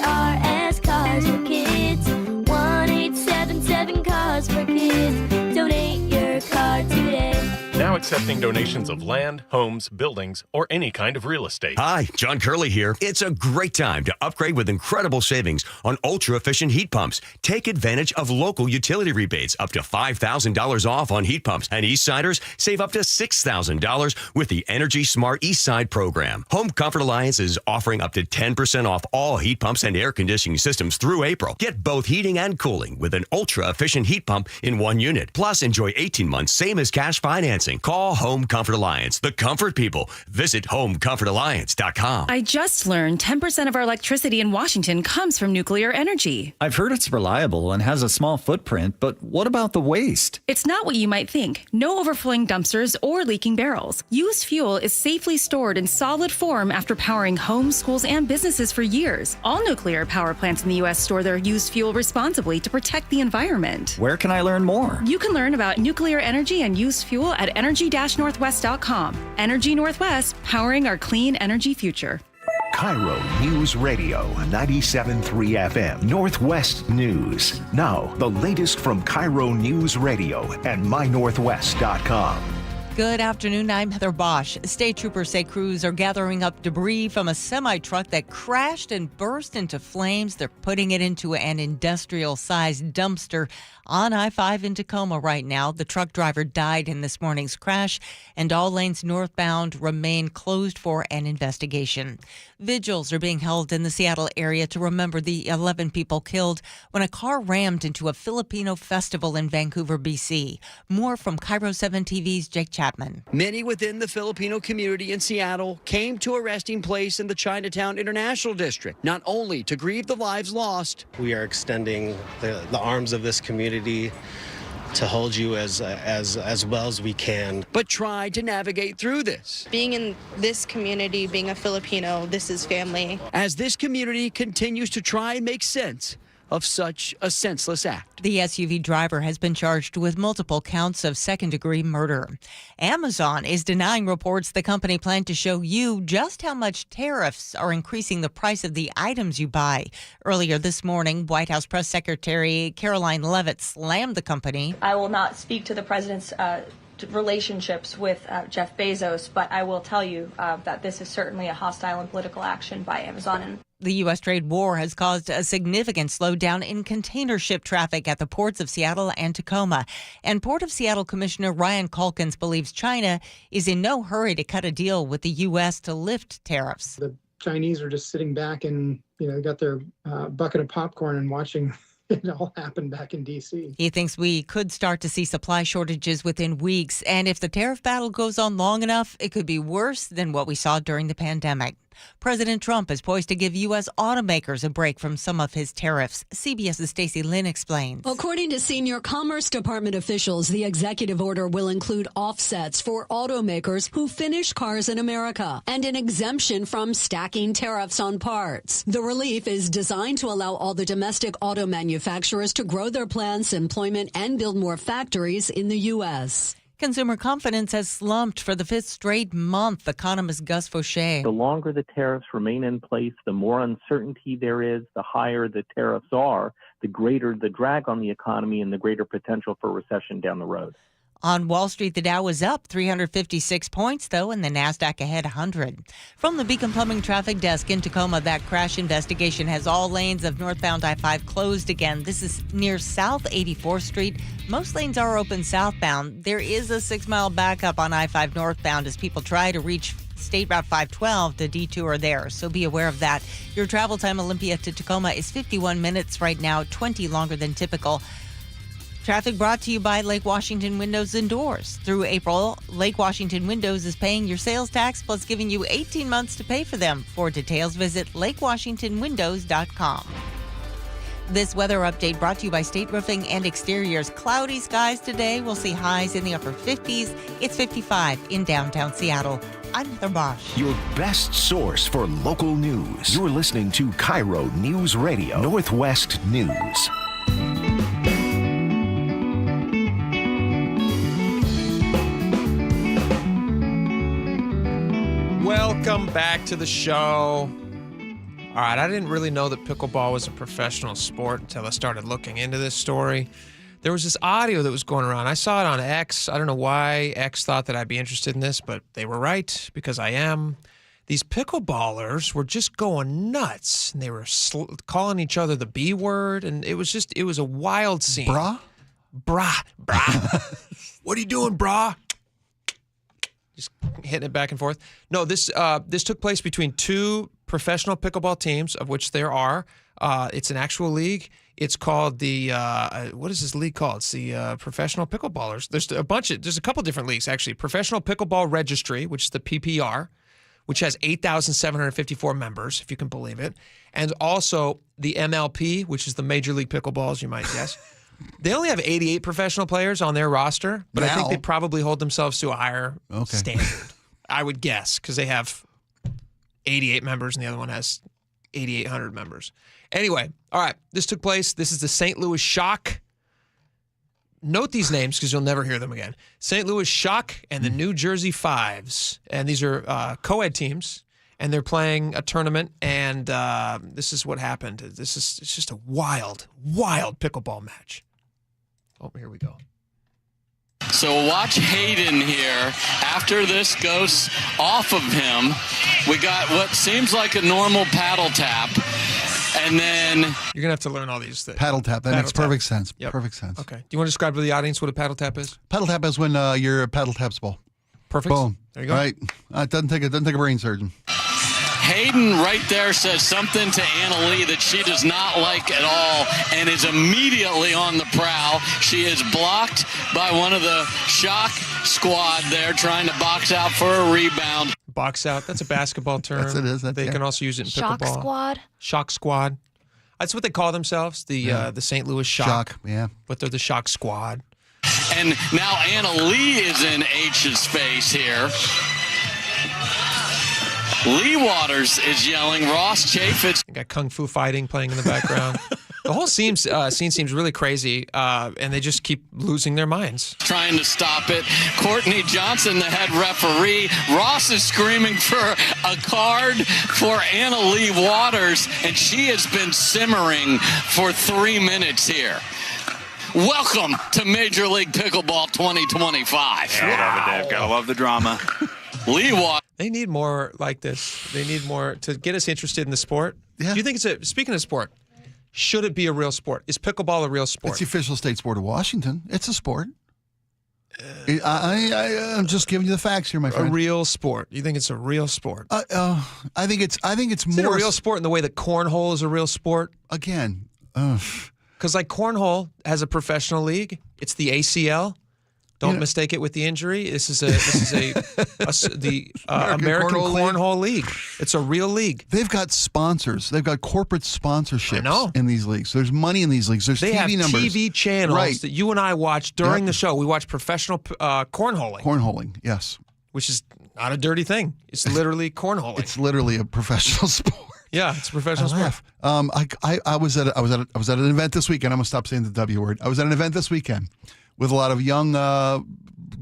KARS Cars for Kids. 1-877 Cars for Kids. Donate your car today. Now accepting donations of land, homes, buildings, or any kind of real estate. Hi, John Curley here. It's a great time to upgrade with incredible savings on ultra-efficient heat pumps. Take advantage of local utility rebates up to $5,000 off on heat pumps. And Eastsiders save up to $6,000 with the Energy Smart Eastside program. Home Comfort Alliance is offering up to 10% off all heat pumps and air conditioning systems through April. Get both heating and cooling with an ultra-efficient heat pump in one unit. Plus, enjoy 18 months, same as cash financing. Call Home Comfort Alliance, the comfort people. Visit homecomfortalliance.com. I just learned 10% of our electricity in Washington comes from nuclear energy. I've heard it's reliable and has a small footprint, but what about the waste? It's not what you might think. No overflowing dumpsters or leaking barrels. Used fuel is safely stored in solid form after powering homes, schools, and businesses for years. All nuclear power plants in the U.S. store their used fuel responsibly to protect the environment. Where can I learn more? You can learn about nuclear energy and used fuel at energy-northwest.com. Energy Northwest, powering our clean energy future. KIRO News Radio 97.3 FM Northwest News. Now, the latest from KIRO News Radio and mynorthwest.com. Good afternoon. I'm Heather Bosch. State troopers say crews are gathering up debris from a semi-truck that crashed and burst into flames. They're putting it into an industrial-sized dumpster on I-5 in Tacoma right now. The truck driver died in this morning's crash, and all lanes northbound remain closed for an investigation. Vigils are being held in the Seattle area to remember the 11 people killed when a car rammed into a Filipino festival in Vancouver, BC. More from KIRO 7 TV's Jake Chapman. Many within the Filipino community in Seattle came to a resting place in the Chinatown International District, not only to grieve the lives lost. We are extending the arms of this community to hold you as well as we can. But try to navigate through this. Being in this community, being a Filipino, this is family. As this community continues to try and make sense of such a senseless act. The SUV driver has been charged with multiple counts of second-degree murder. Amazon is denying reports the company planned to show you just how much tariffs are increasing the price of the items you buy. Earlier this morning, White House Press Secretary Caroline Leavitt slammed the company. I will not speak to the president's relationships with Jeff Bezos, but I will tell you that this is certainly a hostile and political action by Amazon. The U.S. trade war has caused a significant slowdown in container ship traffic at the ports of Seattle and Tacoma. And Port of Seattle Commissioner Ryan Calkins believes China is in no hurry to cut a deal with the U.S. to lift tariffs. The Chinese are just sitting back and, they got their bucket of popcorn and watching it all happen back in D.C. He thinks we could start to see supply shortages within weeks. And if the tariff battle goes on long enough, it could be worse than what we saw during the pandemic. President Trump is poised to give U.S. automakers a break from some of his tariffs. CBS's Stacey Lynn explains. According to senior Commerce Department officials, the executive order will include offsets for automakers who finish cars in America and an exemption from stacking tariffs on parts. The relief is designed to allow all the domestic auto manufacturers to grow their plants, employment, and build more factories in the U.S. Consumer confidence has slumped for the fifth straight month, economist Gus Fauché. The longer the tariffs remain in place, the more uncertainty there is, the higher the tariffs are, the greater the drag on the economy and the greater potential for recession down the road. On Wall Street, the Dow was up 356 points, though, and the Nasdaq ahead 100. From the Beacon Plumbing Traffic Desk in Tacoma, that crash investigation has all lanes of northbound I-5 closed again. This is near South 84th Street. Most lanes are open southbound. There is a 6-mile backup on I-5 northbound as people try to reach State Route 512 to detour there, so be aware of that. Your travel time, Olympia to Tacoma, is 51 minutes right now, 20 longer than typical. Traffic brought to you by Lake Washington Windows and Doors. Through April, Lake Washington Windows is paying your sales tax plus giving you 18 months to pay for them. For details, visit lakewashingtonwindows.com. This weather update brought to you by State Roofing and Exteriors. Cloudy skies today. We'll see highs in the upper 50s. It's 55 in downtown Seattle. I'm Heather Bosch. Your best source for local news. You're listening to KIRO News Radio, Northwest News. Welcome back to the show. All right, I didn't really know that pickleball was a professional sport until I started looking into this story. There was this audio that was going around. I saw it on X. I don't know why X thought that I'd be interested in this, but they were right, because I am. These pickleballers were just going nuts, and they were calling each other the B word, and it was a wild scene. Brah? Brah. What are you doing, brah? Just hitting it back and forth. No, this took place between two professional pickleball teams, of which there are. It's an actual league. It's called the what is this league called? It's the Professional Pickleballers. There's a couple different leagues actually. Professional Pickleball Registry, which is the PPR, which has 8,754 members, if you can believe it, and also the MLP, which is the Major League Pickleball, as you might guess. They only have 88 professional players on their roster, but I think they probably hold themselves to a higher standard, I would guess, because they have 88 members and the other one has 8,800 members. Anyway, all right, this took place. This is the St. Louis Shock. Note these names because you'll never hear them again. St. Louis Shock and the New Jersey Fives. And these are co-ed teams, and they're playing a tournament, and this is what happened. It's just a wild, wild pickleball match. Oh, here we go. So watch Hayden here. After this goes off of him, we got what seems like a normal paddle tap. And then you're going to have to learn all these things. Paddle tap. That makes perfect sense. Yep. Perfect sense. Okay. Do you want to describe to the audience what a paddle tap is? Paddle tap is when your paddle taps ball. Perfect. Boom. There you go. All right. It doesn't take a brain surgeon. Hayden right there says something to Anna Lee that she does not like at all and is immediately on the prowl. She is blocked by one of the Shock squad there trying to box out for a rebound. Box out. That's a basketball term. Yes, it is. They can also use it in Shock pickleball. squad? Shock squad. That's what they call themselves, the St. Louis Shock. Shock, yeah. But they're the Shock squad. And now Anna Lee is in H's face here. Lee Waters is yelling. Ross Chaffetz. Got Kung Fu fighting playing in the background. The whole scene seems really crazy, and they just keep losing their minds. Trying to stop it. Courtney Johnson, the head referee. Ross is screaming for a card for Anna Lee Waters, and she has been simmering for 3 minutes here. Welcome to Major League Pickleball 2025. Yeah, whatever, Dave. Gotta love the drama. Lee Waters. They need more like this. They need more to get us interested in the sport. Yeah. Do you think speaking of sport, should it be a real sport? Is pickleball a real sport? It's the official state sport of Washington. It's a sport. I'm just giving you the facts here, my friend. A real sport. You think it's a real sport? I think it's Is more it a real sport in the way that cornhole is a real sport? Again, because like cornhole has a professional league. It's the ACL. Don't mistake it with the injury. This is the American Cornhole League. It's a real league. They've got sponsors. They've got corporate sponsorships in these leagues. There's money in these leagues. There's They TV have numbers. TV channels that you and I watch during the show. We watch professional cornholing. Cornholing, yes. Which is not a dirty thing. It's literally cornholing. It's literally a professional sport. Yeah, it's a professional sport. I was at an event this weekend. I'm gonna stop saying the W word. I was at an event this weekend with a lot of young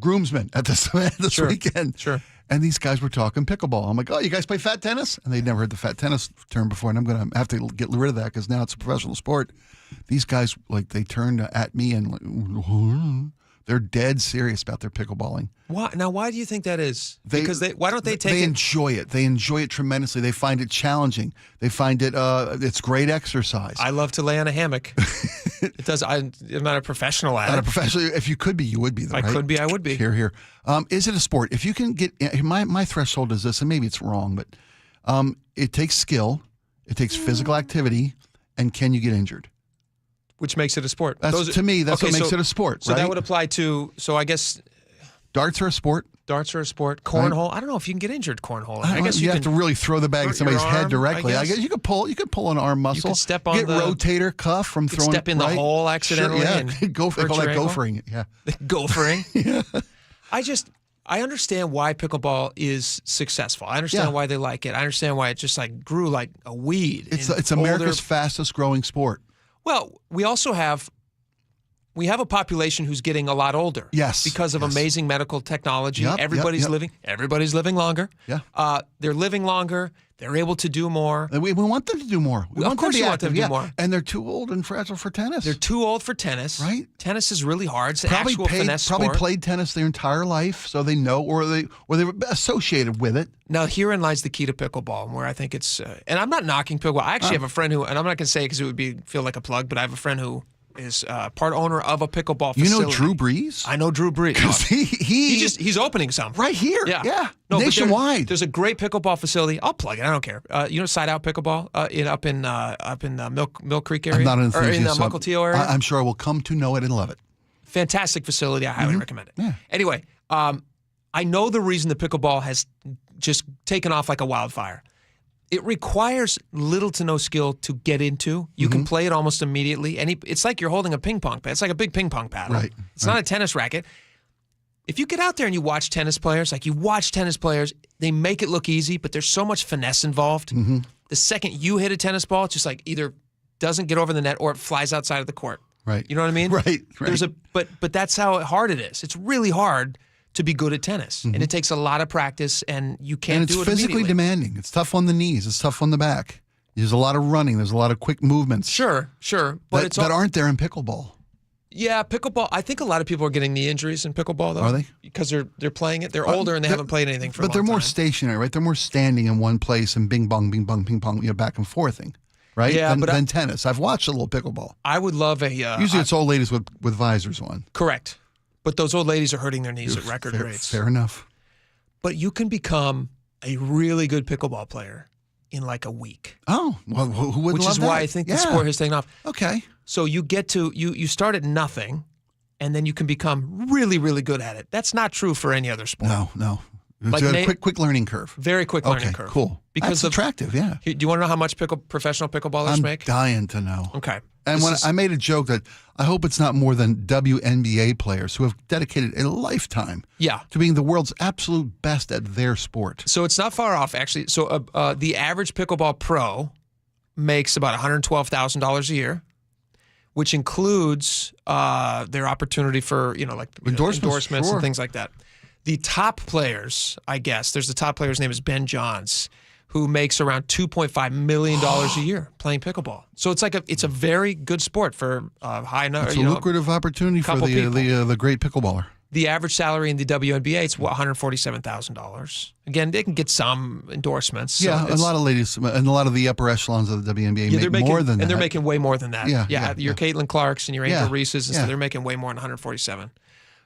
groomsmen at this event this weekend. Sure. And these guys were talking pickleball. I'm like, oh, you guys play fat tennis? And they'd never heard the fat tennis term before. And I'm going to have to get rid of that because now it's a professional sport. These guys, like, they turned at me and like, they're dead serious about their pickleballing. Why? Now, why do you think that is? Why don't they take They it? enjoy it. They enjoy it tremendously. They find it challenging. They find it, it's great exercise. I love to lay on a hammock. It does. I'm not a professional at it. Not a professional. If you could be, you would be. Though, If I could be, I would be. Here. Is it a sport? If you can get, my threshold is this, and maybe it's wrong, but it takes skill, it takes physical activity, and can you get injured? Which makes it a sport. To me, that's what makes it a sport. So right? that would apply to. So I guess darts are a sport. Darts are a sport. Cornhole. I don't know if you can get injured cornhole. I guess you have to really throw the bag at somebody's head directly. I guess you could pull an arm muscle. You could step on get rotator cuff from throwing. Step in the hole accidentally. Sure, and go for that gophering. Yeah, gophering. Yeah. I understand why pickleball is successful. I understand why they like it. I understand why it just like grew like a weed. It's America's fastest growing sport. Well, we also have a population who's getting a lot older. Yes. Because of amazing medical technology. Everybody's living longer. Yeah. They're living longer. They're able to do more. We want them to do more. Of course you want them to do more. And they're too old and fragile for tennis. They're too old for tennis. Right. Tennis is really hard. It's an actual finesse sport. Probably played tennis their entire life, so they know, or they're associated with it. Now, herein lies the key to pickleball, and where I think it's, and I'm not knocking pickleball. I actually have a friend who, and I'm not going to say because it would feel like a plug, but I have a friend who is part owner of a pickleball facility. You know Drew Brees? I know Drew Brees. Because he's opening some. Right here. Yeah. No, nationwide. There's a great pickleball facility. I'll plug it. I don't care. You know Side Out Pickleball up in Mill Creek area? I'm not an enthusiast. Or in the Mukilteo area? I'm sure I will come to know it and love it. Fantastic facility. I highly recommend it. Yeah. Anyway, I know the reason the pickleball has just taken off like a wildfire. It requires little to no skill to get into. You can play it almost immediately. It's like you're holding a ping pong pad. It's like a big ping pong paddle. Right. It's not a tennis racket. If you get out there and you watch tennis players, they make it look easy, but there's so much finesse involved. The second you hit a tennis ball, it's just like either doesn't get over the net or it flies outside of the court. Right. You know what I mean? Right. But that's how hard it is. It's really hard to be good at tennis, and it takes a lot of practice, and you can't do it And it's physically demanding. It's tough on the knees. It's tough on the back. There's a lot of running. There's a lot of quick movements. Sure. But that aren't there in pickleball. Yeah, pickleball. I think a lot of people are getting knee injuries in pickleball, though. Are they? Because they're playing it. They're older and they haven't played anything for a long But they're more time. stationary, right? They're more standing in one place and bing bong, ping pong, back and forthing, right? Yeah, than tennis. I've watched a little pickleball. I would love a. Usually it's old ladies with visors on. Correct. But those old ladies are hurting their knees at record rates. Fair enough. But you can become a really good pickleball player in like a week. Oh, well, who wouldn't Which love is that? why I think the sport has taken off. Okay. So you get to, you start at nothing, and then you can become really, really good at it. That's not true for any other sport. No. It's Like a quick learning curve. Very quick learning curve. Cool. Because That's attractive, yeah. Do you want to know how much professional pickleballers make? I'm dying to know. Okay. And I made a joke that I hope it's not more than WNBA players who have dedicated a lifetime to being the world's absolute best at their sport. So it's not far off, actually. So the average pickleball pro makes about $112,000 a year, which includes their opportunity for endorsements and things like that. The top players, I guess, there's the top player's name is Ben Johns, who makes around $2.5 million a year playing pickleball. So it's a very good sport for high number. It's a lucrative opportunity for the great pickleballer. The average salary in the WNBA is $147,000. Again, they can get some endorsements. So a lot of ladies and a lot of the upper echelons of the WNBA make more than that. And they're making way more than that. Yeah, your Caitlin Clarks and your Angel Reese's, and so Yeah. they're making way more than $147,000.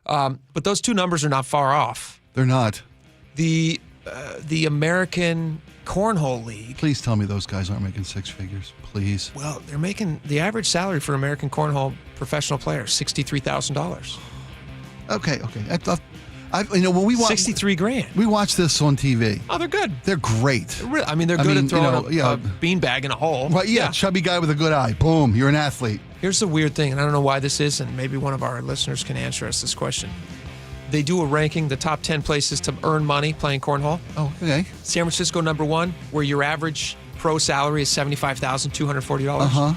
But those two numbers are not far off. They're not. The American Cornhole League. Please tell me those guys aren't making six figures. Please. Well, they're making the average salary for American Cornhole professional players $63,000. Okay. When we watch $63,000, we watch this on TV. Oh, they're good. They're great. They're good at throwing a beanbag in a hole. Right? Yeah, chubby guy with a good eye. Boom, you're an athlete. Here's the weird thing, and I don't know why this is, and maybe one of our listeners can answer us this question. They do a ranking, the top 10 places to earn money playing cornhole. Oh, okay. San Francisco, number 1, where your average pro salary is $75,240.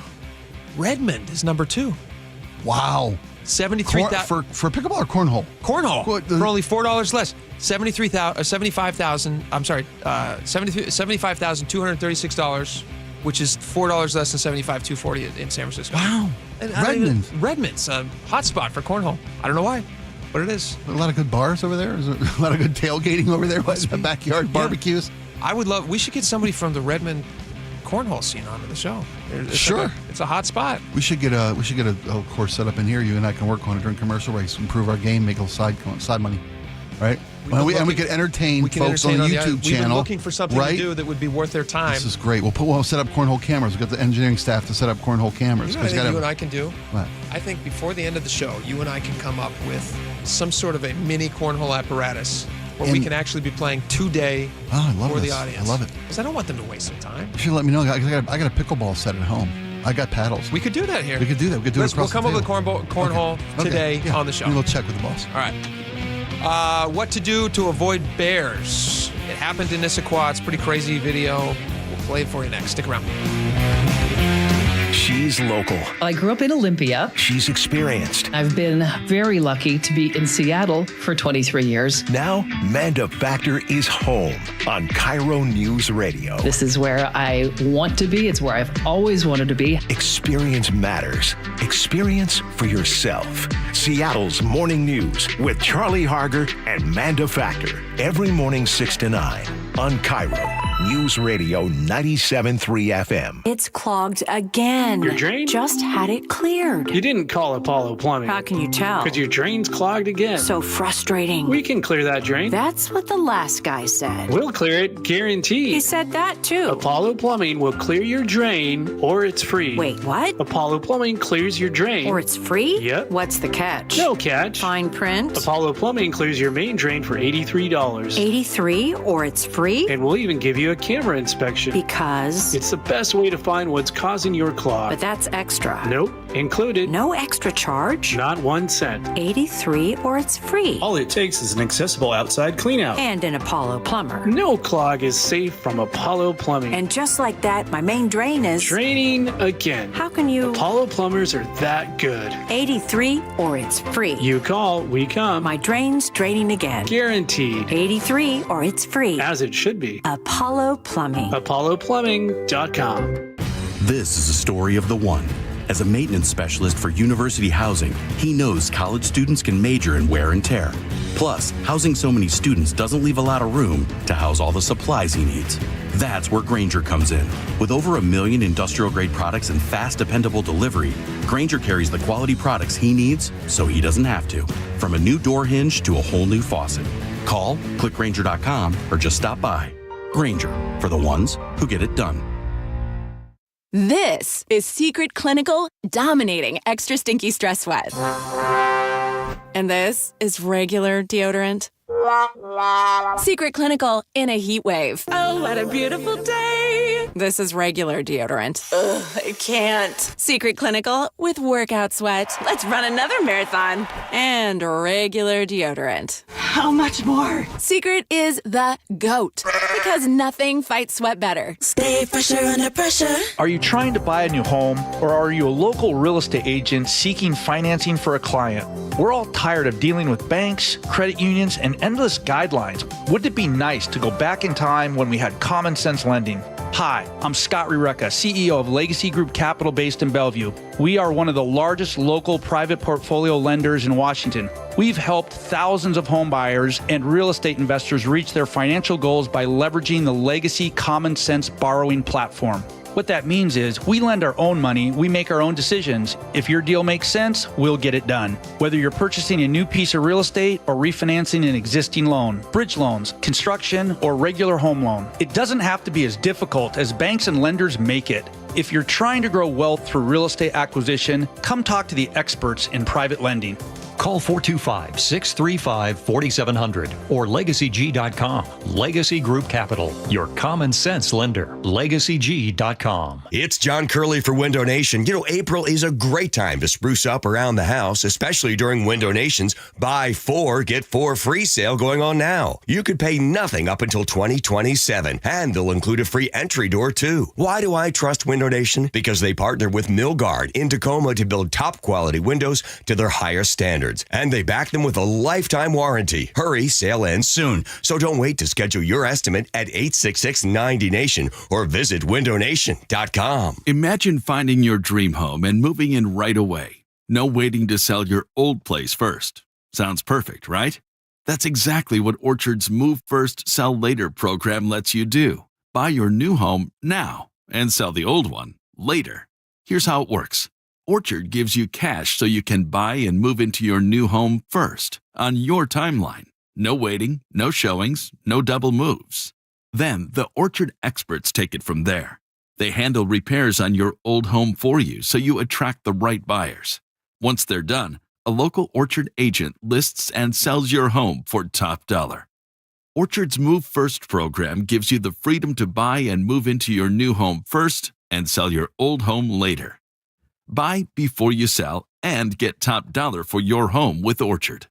Redmond is number 2. Wow. $73,000 for pickleball or cornhole? Cornhole for only $4 less. $75,236, which is $4 less than $75,240 in San Francisco. Wow. Redmond's a hot spot for cornhole. I don't know why, but it is. A lot of good bars over there. Is there a lot of good tailgating over there? What's the backyard barbecues? We should get somebody from the Redmond cornhole scene onto the show. Sure. It's a hot spot. We should get a course set up in here. You and I can work on it during commercial breaks, improve our game, make a side money, right? And we could entertain folks on the YouTube channel. We've been looking for something to do that would be worth their time. This is great. We'll set up cornhole cameras. We've got the engineering staff to set up cornhole cameras. You know what you and I can do? What? I think before the end of the show, you and I can come up with some sort of a mini cornhole apparatus where we can actually be playing today for the audience. I love it. Because I don't want them to waste their time. You should let me know. I got a pickleball set at home. I got paddles. We could do that here. We could do that. We could do it across We'll come up with cornhole today on the show. We'll check with the boss. All right. What to do to avoid bears. It happened in Issaquah. It's a pretty crazy video. We'll play it for you next. Stick around. She's local. I grew up in Olympia. She's experienced. I've been very lucky to be in Seattle for 23 years. Now, Manda Factor is home on KIRO News Radio. This is where I want to be. It's where I've always wanted to be. Experience matters. Experience for yourself. Seattle's Morning News with Charlie Harger and Manda Factor. Every morning 6 to 9 on KIRO News Radio 97.3 FM. It's clogged again. Your drain? Just had it cleared. You didn't call Apollo Plumbing. How can you tell? Because your drain's clogged again. So frustrating. We can clear that drain. That's what the last guy said. We'll clear it, guaranteed. He said that too. Apollo Plumbing will clear your drain or it's free. Wait, what? Apollo Plumbing clears your drain. Or it's free? Yep. What's the catch? No catch. Fine print? Apollo Plumbing clears your main drain for $83. $83 or it's free? And we'll even give you a camera inspection. Because? It's the best way to find what's causing your clog. But that's extra. Nope. Included. No extra charge? Not 1 cent. $83 or it's free. All it takes is an accessible outside cleanout. And an Apollo plumber. No clog is safe from Apollo Plumbing. And just like that, my main drain is... draining again. How can you... Apollo plumbers are that good. $83 or it's free. You call, we come. My drain's draining again. Guaranteed. $83 or it's free. As it should be. Apollo Plumbing. ApolloPlumbing.com. This is a story of the one. As a maintenance specialist for university housing, he knows college students can major in wear and tear. Plus, housing so many students doesn't leave a lot of room to house all the supplies he needs. That's where Grainger comes in. With over 1 million industrial-grade products and fast, dependable delivery, Grainger carries the quality products he needs so he doesn't have to. From a new door hinge to a whole new faucet. Call, click Grainger.com, or just stop by. Grainger, for the ones who get it done. This is Secret Clinical dominating extra stinky stress sweat. And this is regular deodorant. Secret Clinical in a heat wave. Oh, what a beautiful day. This is regular deodorant. Ugh, I can't. Secret Clinical with workout sweat. Let's run another marathon. And regular deodorant. How much more? Secret is the GOAT. Because nothing fights sweat better. Stay fresher under pressure. Are you trying to buy a new home, or are you a local real estate agent seeking financing for a client? We're all tired of dealing with banks, credit unions, and endless guidelines. Wouldn't it be nice to go back in time when we had common sense lending? Hi, I'm Scott Rireka, CEO of Legacy Group Capital based in Bellevue. We are one of the largest local private portfolio lenders in Washington. We've helped thousands of home buyers and real estate investors reach their financial goals by leveraging the Legacy Common Sense borrowing platform. What that means is we lend our own money, we make our own decisions. If your deal makes sense, we'll get it done. Whether you're purchasing a new piece of real estate or refinancing an existing loan, bridge loans, construction, or regular home loan, it doesn't have to be as difficult as banks and lenders make it. If you're trying to grow wealth through real estate acquisition, come talk to the experts in private lending. Call 425-635-4700 or LegacyG.com. Legacy Group Capital, your common sense lender. LegacyG.com. It's John Curley for Window Nation. You know, April is a great time to spruce up around the house, especially during Window Nation's Buy 4, Get 4 free sale going on now. You could pay nothing up until 2027, and they'll include a free entry door, too. Why do I trust Window Nation? Because they partner with Milgard in Tacoma to build top-quality windows to their highest standards. And they back them with a lifetime warranty. Hurry, sale ends soon. So don't wait to schedule your estimate at 866-90Nation or visit windownation.com. Imagine finding your dream home and moving in right away. No waiting to sell your old place first. Sounds perfect, right? That's exactly what Orchard's Move First, Sell Later program lets you do. Buy your new home now and sell the old one later. Here's how it works. Orchard gives you cash so you can buy and move into your new home first, on your timeline. No waiting, no showings, no double moves. Then the Orchard experts take it from there. They handle repairs on your old home for you so you attract the right buyers. Once they're done, a local Orchard agent lists and sells your home for top dollar. Orchard's Move First program gives you the freedom to buy and move into your new home first and sell your old home later. Buy before you sell and get top dollar for your home with Orchard.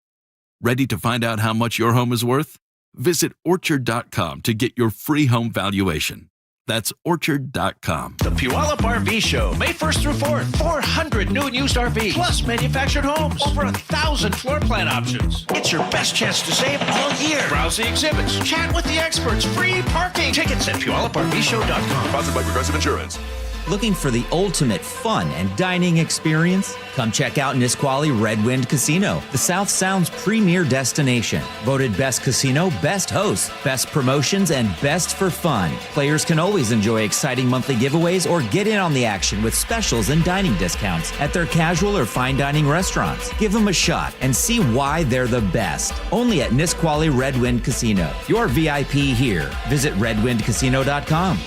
Ready to find out how much your home is worth? Visit Orchard.com to get your free home valuation. That's Orchard.com. The Puyallup RV Show, May 1st through 4th. 400 new and used RVs, plus manufactured homes. Over 1,000 floor plan options. It's your best chance to save all year. Browse the exhibits, chat with the experts, free parking. Tickets at PuyallupRVShow.com. Sponsored by Progressive Insurance. Looking for the ultimate fun and dining experience? Come check out Nisqually Red Wind Casino, the South Sound's premier destination. Voted best casino, best hosts, best promotions, and best for fun. Players can always enjoy exciting monthly giveaways or get in on the action with specials and dining discounts at their casual or fine dining restaurants. Give them a shot and see why they're the best. Only at Nisqually Red Wind Casino. Your VIP here. Visit redwindcasino.com.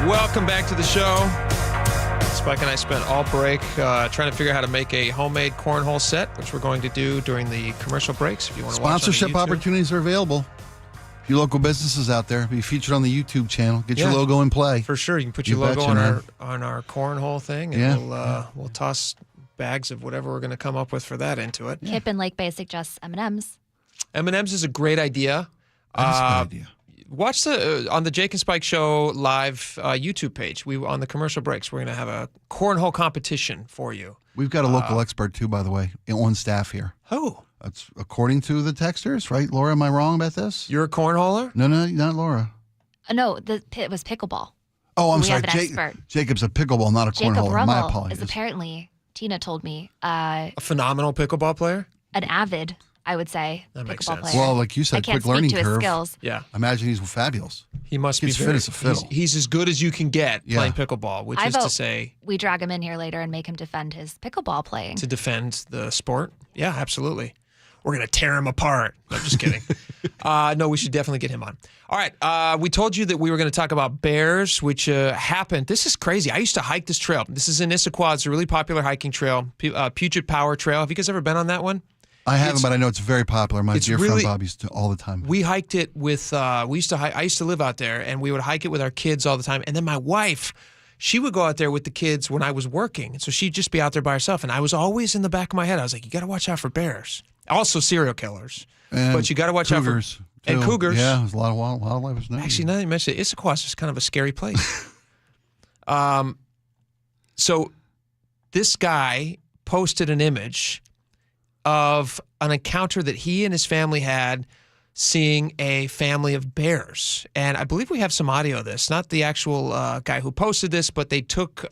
Welcome back to the show. Spike and I spent all break trying to figure out how to make a homemade cornhole set, which we're going to do during the commercial breaks. If you want to watch sponsorship opportunities are available. If your local businesses out there, be featured on the YouTube channel. Get your logo in play. For sure, you can put your logo on our cornhole thing, and we'll toss bags of whatever we're going to come up with for that into it. Kip and Lake Bay suggests M&Ms. M&Ms is a great idea. That is a good idea. Watch the on the Jake and Spike Show live YouTube page. We on the commercial breaks. We're going to have a cornhole competition for you. We've got a local expert too, by the way, on staff here. Who? That's according to the texters, right? Laura, am I wrong about this? You're a cornholer? No, not Laura. No, it was pickleball. Oh, I'm sorry. We have an expert. Jacob's a pickleball, not a cornholer. Jacob My Rummel apologies. is apparently, Tina told me, a phenomenal pickleball player. An avid, I would say, that makes pickleball sense. player. Well, like you said, I can't quick learning speak to his curve. skills. Yeah. Imagine he's fabulous. He must be fit as a fiddle. He's as good as you can get playing pickleball, which I is vote to say, we drag him in here later and make him defend his pickleball playing. to defend the sport. Yeah, absolutely. We're going to tear him apart. No, just kidding. No, we should definitely get him on. All right. We told you that we were going to talk about bears, which happened. This is crazy. I used to hike this trail. This is in Issaquah. It's a really popular hiking trail, Puget Power Trail. Have you guys ever been on that one? I haven't, but I know it's very popular. My dear friend Bob used to all the time. We hiked it with, I used to live out there, and we would hike it with our kids all the time. And then my wife, she would go out there with the kids when I was working. And so she'd just be out there by herself. And I was always in the back of my head, I was like, you got to watch out for bears. Also serial killers. And but you got to watch out for and cougars. Yeah, there's a lot of wildlife. Actually, now that you mention it, Issaquah is just kind of a scary place. So this guy posted an image of an encounter that he and his family had seeing a family of bears. And I believe we have some audio of this. Not the actual guy who posted this, but they took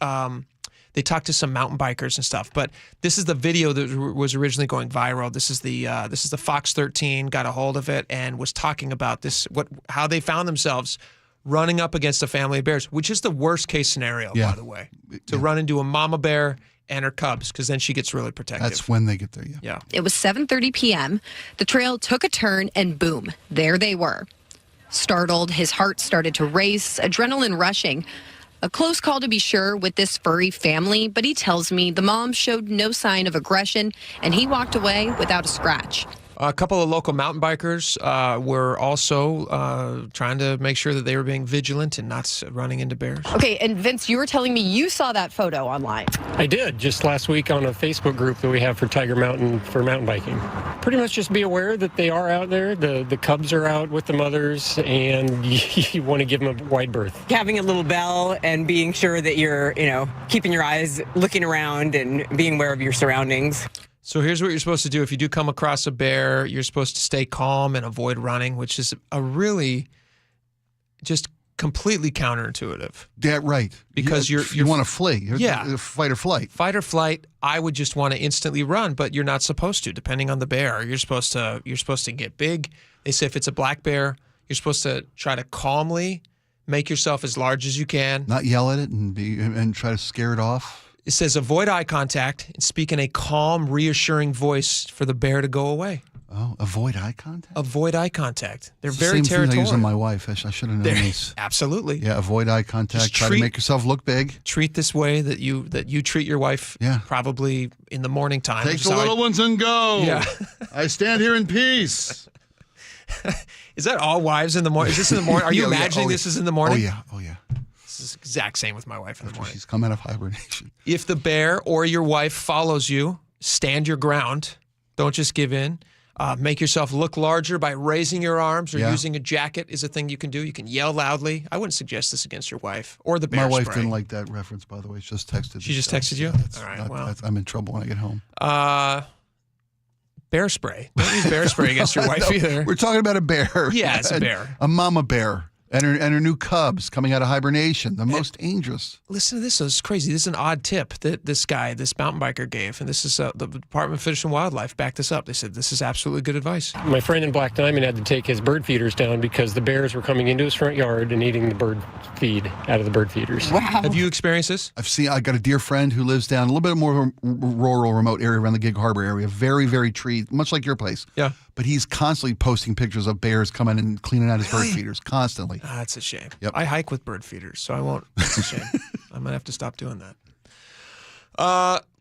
They talked to some mountain bikers and stuff. But this is the video that was originally going viral. This is the Fox 13 got a hold of it and was talking about this, how they found themselves running up against a family of bears, which is the worst case scenario, by the way, to run into a mama bear and her cubs, because then she gets really protective. That's when they get there, yeah. It was 7:30 p.m. The trail took a turn and boom, there they were. Startled, his heart started to race, adrenaline rushing. A close call to be sure with this furry family, but he tells me the mom showed no sign of aggression and he walked away without a scratch. A couple of local mountain bikers were also trying to make sure that they were being vigilant and not running into bears. Okay, and Vince, you were telling me you saw that photo online. I did, just last week on a Facebook group that we have for Tiger Mountain for mountain biking. Pretty much just be aware that they are out there. The cubs are out with the mothers, and you want to give them a wide berth. Having a little bell and being sure that you're, keeping your eyes looking around and being aware of your surroundings. So here's what you're supposed to do. If you do come across a bear, you're supposed to stay calm and avoid running, which is a really just completely counterintuitive. Yeah, right. Because you want to flee. Yeah. Fight or flight. Fight or flight, I would just want to instantly run, but you're not supposed to, depending on the bear. You're supposed to get big. They say if it's a black bear, you're supposed to try to calmly make yourself as large as you can. Not yell at it and try to scare it off. It says avoid eye contact and speak in a calm, reassuring voice for the bear to go away. Oh, avoid eye contact? Avoid eye contact. They're it's very the same territorial. thing I use on my wife. I should have known this. Absolutely. Yeah, avoid eye contact. Try to make yourself look big. Treat this way that you treat your wife. Yeah. Probably in the morning time. Take the little ones and go. Yeah. I stand here in peace. Is that all wives in the morning? Is this in the morning? Are you imagining this is in the morning? Oh yeah. This is the exact same with my wife in the morning. She's come out of hibernation. If the bear or your wife follows you, stand your ground. Don't just give in. Make yourself look larger by raising your arms or using a jacket is a thing you can do. You can yell loudly. I wouldn't suggest this against your wife or the bear My wife spray. didn't like that reference, by the way. She just texted. She just texted you? All right, well. I'm in trouble when I get home. Bear spray. Don't use bear spray against your wife either. We're talking about a bear. Yeah, it's a bear. A mama bear. And her new cubs coming out of hibernation, the most dangerous. Listen to this. It's crazy. This is an odd tip that this mountain biker gave. And this is the Department of Fish and Wildlife backed this up. They said this is absolutely good advice. My friend in Black Diamond had to take his bird feeders down because the bears were coming into his front yard and eating the bird feed out of the bird feeders. Wow. Have you experienced this? I got a dear friend who lives down a little bit more rural, remote area around the Gig Harbor area. Very, very tree, much like your place. Yeah. But he's constantly posting pictures of bears coming and cleaning out his bird feeders, constantly. That's a shame. Yep. I hike with bird feeders, so I won't. That's a shame. I might have to stop doing that.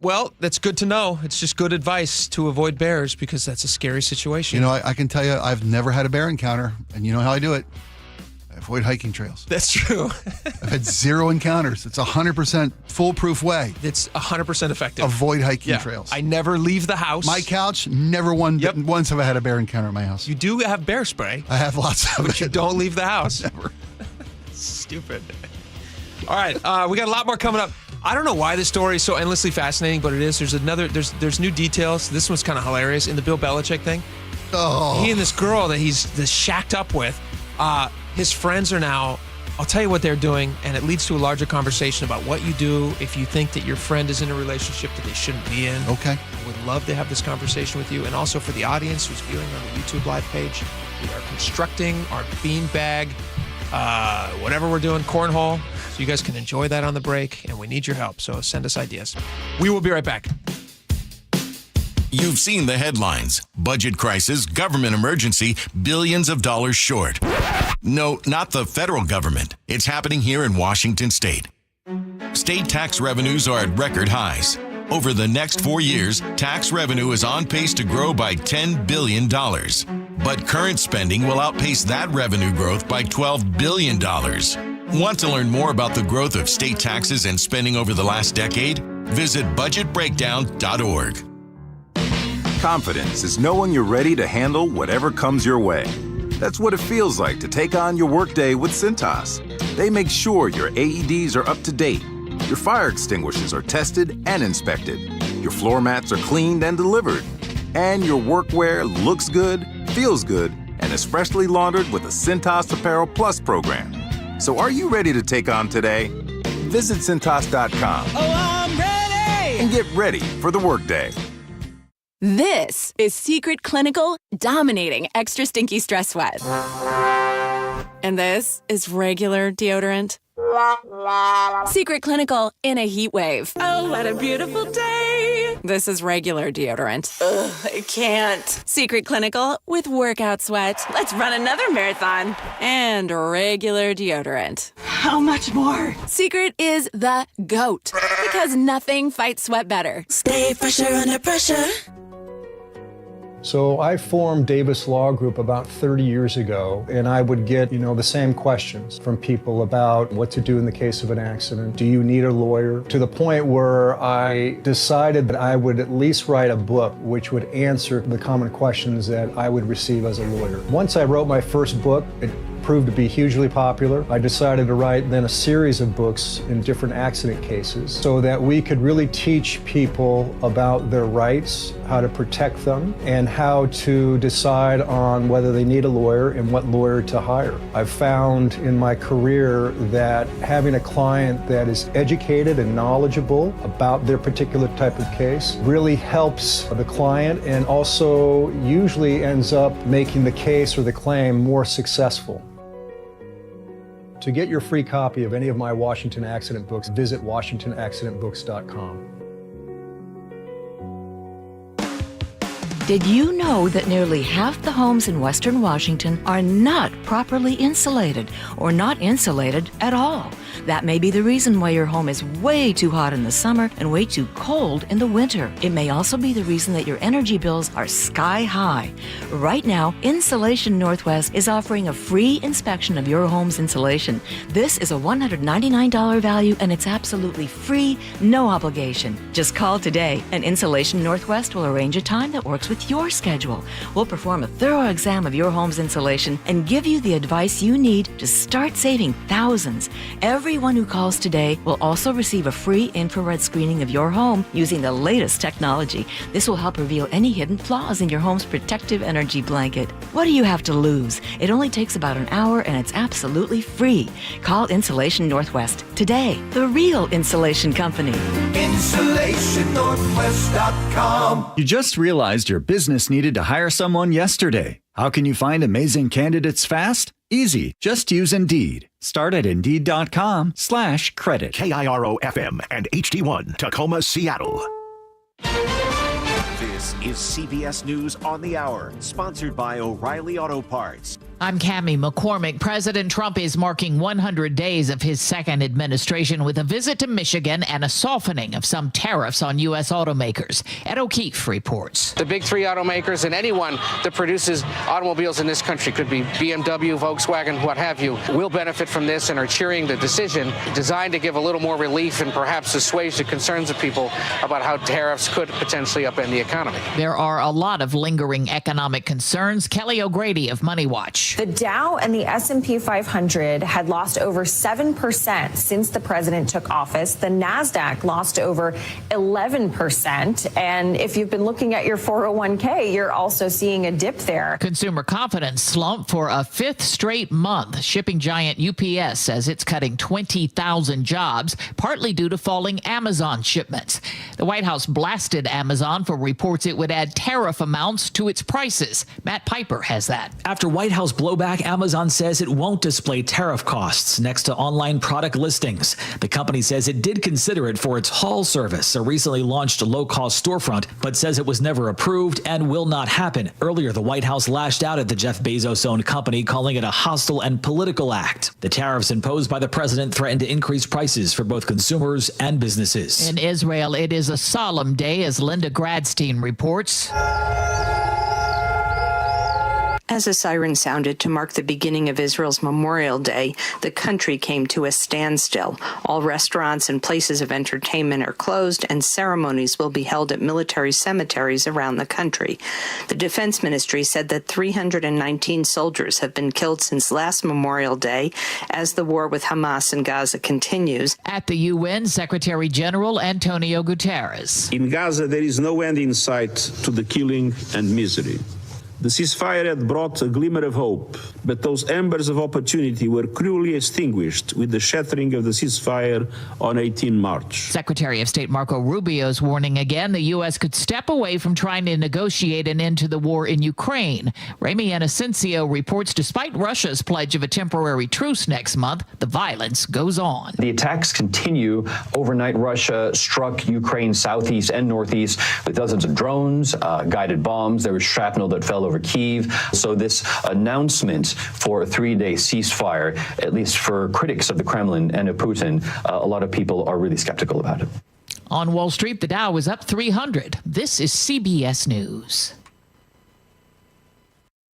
Well, that's good to know. It's just good advice to avoid bears because that's a scary situation. You know, I can tell you I've never had a bear encounter, and you know how I do it. I avoid hiking trails. That's true. I've had 0 encounters. It's 100% foolproof way. It's 100% effective. Avoid hiking trails. I never leave the house. My couch, never once have I had a bear encounter in my house. You do have bear spray. I have lots of it. But you don't leave the house. Never. Stupid. All right, we got a lot more coming up. I don't know why this story is so endlessly fascinating, but it is. There's new details. This one's kind of hilarious in the Bill Belichick thing. Oh. He and this girl that he's shacked up with, his friends are now, I'll tell you what they're doing, and it leads to a larger conversation about what you do if you think that your friend is in a relationship that they shouldn't be in. Okay. I would love to have this conversation with you. And also for the audience who's viewing on the YouTube live page, we are constructing our beanbag, whatever we're doing, cornhole, so you guys can enjoy that on the break, and we need your help, so send us ideas. We will be right back. You've seen the headlines. Budget crisis, government emergency, billions of dollars short. No, not the federal government. It's happening here in Washington state. State tax revenues are at record highs. Over the next 4 years, tax revenue is on pace to grow by $10 billion. But current spending will outpace that revenue growth by $12 billion. Want to learn more about the growth of state taxes and spending over the last decade? Visit budgetbreakdown.org. Confidence is knowing you're ready to handle whatever comes your way. That's what it feels like to take on your workday with Cintas. They make sure your AEDs are up to date, your fire extinguishers are tested and inspected, your floor mats are cleaned and delivered, and your workwear looks good, feels good, and is freshly laundered with the Cintas Apparel Plus program. So are you ready to take on today? Visit Cintas.com. Oh, I'm ready. and get ready for the workday. This is Secret Clinical Dominating Extra Stinky Stress Sweat. And this is regular deodorant. Secret Clinical in a heat wave. Oh, what a beautiful day. This is regular deodorant. Ugh, I can't. Secret Clinical with workout sweat. Let's run another marathon. And regular deodorant. How much more? Secret is the GOAT. Because nothing fights sweat better. Stay fresher under pressure. So I formed Davis Law Group about 30 years ago, and I would get, the same questions from people about what to do in the case of an accident. Do you need a lawyer? To the point where I decided that I would at least write a book which would answer the common questions that I would receive as a lawyer. Once I wrote my first book, it proved to be hugely popular. I decided to write then a series of books in different accident cases so that we could really teach people about their rights, how to protect them, and how to decide on whether they need a lawyer and what lawyer to hire. I've found in my career that having a client that is educated and knowledgeable about their particular type of case really helps the client and also usually ends up making the case or the claim more successful. To get your free copy of any of my Washington accident books, visit WashingtonAccidentBooks.com. Did you know that nearly half the homes in Western Washington are not properly insulated or not insulated at all? That may be the reason why your home is way too hot in the summer and way too cold in the winter. It may also be the reason that your energy bills are sky high. Right now, Insulation Northwest is offering a free inspection of your home's insulation. This is a $199 value and it's absolutely free, no obligation. Just call today and Insulation Northwest will arrange a time that works with your schedule. We'll perform a thorough exam of your home's insulation and give you the advice you need to start saving thousands. Everyone who calls today will also receive a free infrared screening of your home using the latest technology. This will help reveal any hidden flaws in your home's protective energy blanket. What do you have to lose? It only takes about an hour and it's absolutely free. Call Insulation Northwest today, the real insulation company. InsulationNorthwest.com. You just realized your business needed to hire someone yesterday. How can you find amazing candidates fast? Easy. Just use Indeed. Start at Indeed.com/credit. KIRO FM and HD1, Tacoma, Seattle. This is CBS News on the Hour, sponsored by O'Reilly Auto Parts. I'm Cammie McCormick. President Trump is marking 100 days of his second administration with a visit to Michigan and a softening of some tariffs on U.S. automakers. Ed O'Keefe reports. The big three automakers and anyone that produces automobiles in this country, could be BMW, Volkswagen, what have you, will benefit from this and are cheering the decision designed to give a little more relief and perhaps assuage the concerns of people about how tariffs could potentially upend the economy. There are a lot of lingering economic concerns. Kelly O'Grady of Money Watch. The Dow and the S&P 500 had lost over 7% since the president took office. The NASDAQ lost over 11%. And if you've been looking at your 401k, you're also seeing a dip there. Consumer confidence slumped for a fifth straight month. Shipping giant UPS says it's cutting 20,000 jobs, partly due to falling Amazon shipments. The White House blasted Amazon for reports it would add tariff amounts to its prices. Matt Piper has that. After White House blowback, Amazon says it won't display tariff costs next to online product listings. The company says it did consider it for its haul service, a recently launched low-cost storefront, but says it was never approved and will not happen. Earlier, the White House lashed out at the Jeff Bezos-owned company, calling it a hostile and political act. The tariffs imposed by the president threaten to increase prices for both consumers and businesses. In Israel, it is a solemn day, as Linda Gradstein reports. As a siren sounded to mark the beginning of Israel's Memorial Day, the country came to a standstill. All restaurants and places of entertainment are closed, and ceremonies will be held at military cemeteries around the country. The Defense Ministry said that 319 soldiers have been killed since last Memorial Day as the war with Hamas in Gaza continues. At the UN, Secretary General Antonio Guterres. In Gaza, there is no end in sight to the killing and misery. The ceasefire had brought a glimmer of hope, but those embers of opportunity were cruelly extinguished with the shattering of the ceasefire on 18 March. Secretary of State Marco Rubio's warning again the U.S. could step away from trying to negotiate an end to the war in Ukraine. Remy Inocencio reports despite Russia's pledge of a temporary truce next month, the violence goes on. The attacks continue. Overnight, Russia struck Ukraine's southeast and northeast with dozens of drones, guided bombs. There was shrapnel that fell over Kyiv. So this announcement for a 3-day ceasefire, at least for critics of the Kremlin and of Putin, a lot of people are really skeptical about it. On Wall Street, the Dow is up 300. This is CBS News.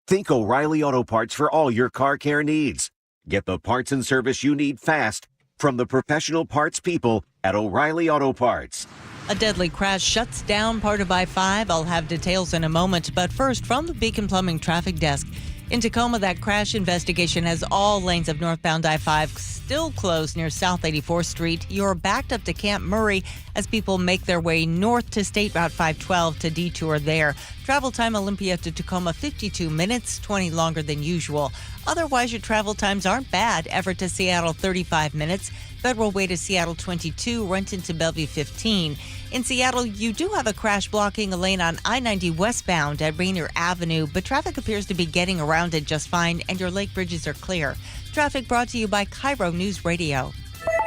Think O'Reilly Auto Parts for all your car care needs. Get the parts and service you need fast from the professional parts people at O'Reilly Auto Parts. A deadly crash shuts down part of I-5. I'll have details in a moment, but first from the Beacon Plumbing Traffic Desk. In Tacoma, that crash investigation has all lanes of northbound I-5 still closed near South 84th Street. You're backed up to Camp Murray as people make their way north to State Route 512 to detour there. Travel time Olympia to Tacoma, 52 minutes, 20 longer than usual. Otherwise, your travel times aren't bad. Everett to Seattle, 35 minutes. Federal Way to Seattle, 22. Renton to Bellevue, 15. In Seattle, you do have a crash blocking a lane on I-90 westbound at Rainier Avenue, but traffic appears to be getting around it just fine, and your lake bridges are clear. Traffic brought to you by KIRO Newsradio.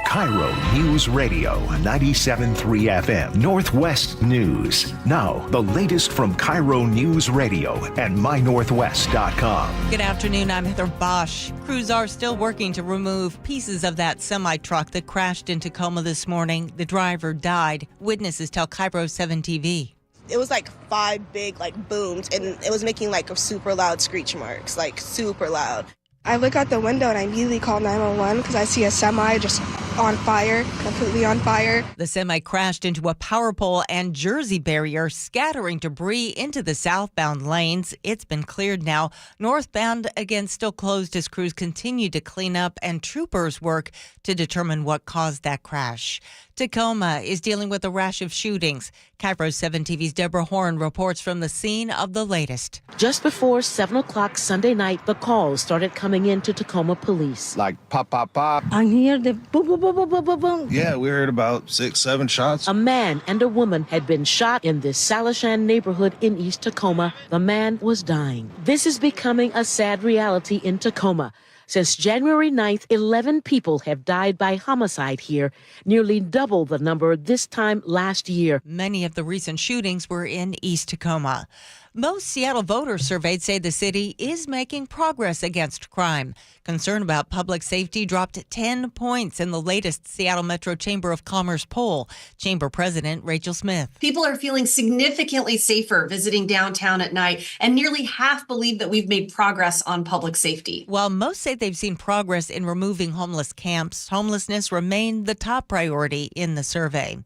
KIRO News Radio, 97.3 FM, Northwest News. Now, the latest from KIRO News Radio and mynorthwest.com. Good afternoon, I'm Heather Bosch. Crews are still working to remove pieces of that semi-truck that crashed in Tacoma this morning. The driver died. Witnesses tell KIRO 7 TV. It was like 5 big booms, and it was making super loud screech marks, super loud. I look out the window and I immediately call 911 because I see a semi just on fire, completely on fire. The semi crashed into a power pole and Jersey barrier, scattering debris into the southbound lanes. It's been cleared now. Northbound, again, still closed as crews continue to clean up and troopers work to determine what caused that crash. Tacoma is dealing with a rash of shootings. KIRO 7 TV's Deborah Horn reports from the scene of the latest. Just before 7 o'clock Sunday night, the calls started coming in to Tacoma police. Like pop, pop, pop. I hear the boom, boom, boom, boom, boom, boom, boom. Yeah, we heard about 6, 7 shots. A man and a woman had been shot in this Salishan neighborhood in East Tacoma. The man was dying. This is becoming a sad reality in Tacoma. Since January 9th, 11 people have died by homicide here, nearly double the number this time last year. Many of the recent shootings were in East Tacoma. Most Seattle voters surveyed say the city is making progress against crime. Concern about public safety dropped 10 points in the latest Seattle Metro Chamber of Commerce poll. Chamber President Rachel Smith. People are feeling significantly safer visiting downtown at night, and nearly half believe that we've made progress on public safety. While most say they've seen progress in removing homeless camps, homelessness remained the top priority in the survey.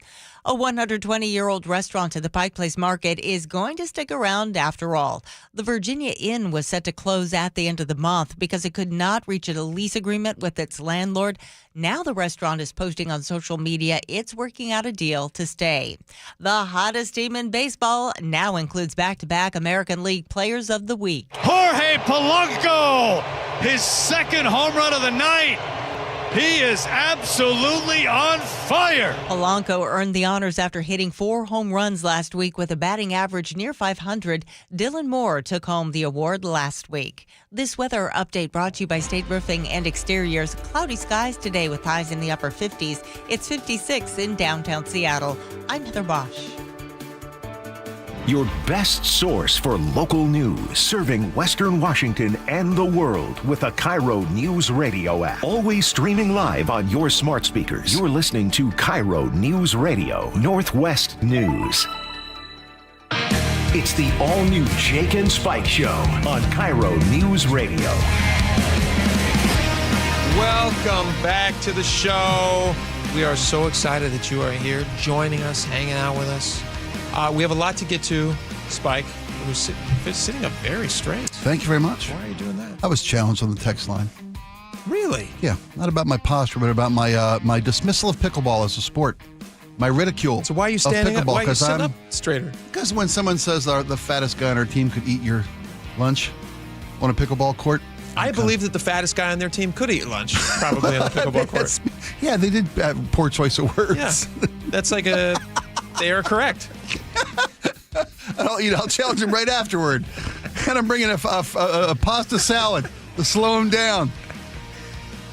A 120-year-old restaurant at the Pike Place Market is going to stick around after all. The Virginia Inn was set to close at the end of the month because it could not reach a lease agreement with its landlord. Now the restaurant is posting on social media it's working out a deal to stay. The hottest team in baseball now includes back-to-back American League Players of the Week. Jorge Polanco, his second home run of the night. He is absolutely on fire. Polanco earned the honors after hitting 4 home runs last week with a batting average near 500. Dylan Moore took home the award last week. This weather update brought to you by State Roofing and Exteriors. Cloudy skies today with highs in the upper 50s. It's 56 in downtown Seattle. I'm Heather Bosch. Your best source for local news, serving Western Washington and the world with a KIRO Newsradio app. Always streaming live on your smart speakers. You're listening to KIRO Newsradio, Northwest News. It's the all-new Jake and Spike Show on KIRO Newsradio. Welcome back to the show. We are so excited that you are here, joining us, hanging out with us. We have a lot to get to. Spike, who's sitting up very straight. Thank you very much. Why are you doing that? I was challenged on the text line. Really? Yeah, not about my posture, but about my dismissal of pickleball as a sport. My ridicule. So why are you standing of pickleball, up? Why are you sitting up straighter? Because when someone says the fattest guy on our team could eat your lunch on a pickleball court. I believe that the fattest guy on their team could eat lunch, probably on the pickleball court. Yeah, they did poor choice of words. Yeah, that's like they are correct. I'll challenge him right afterward. And I'm bringing a pasta salad to slow him down.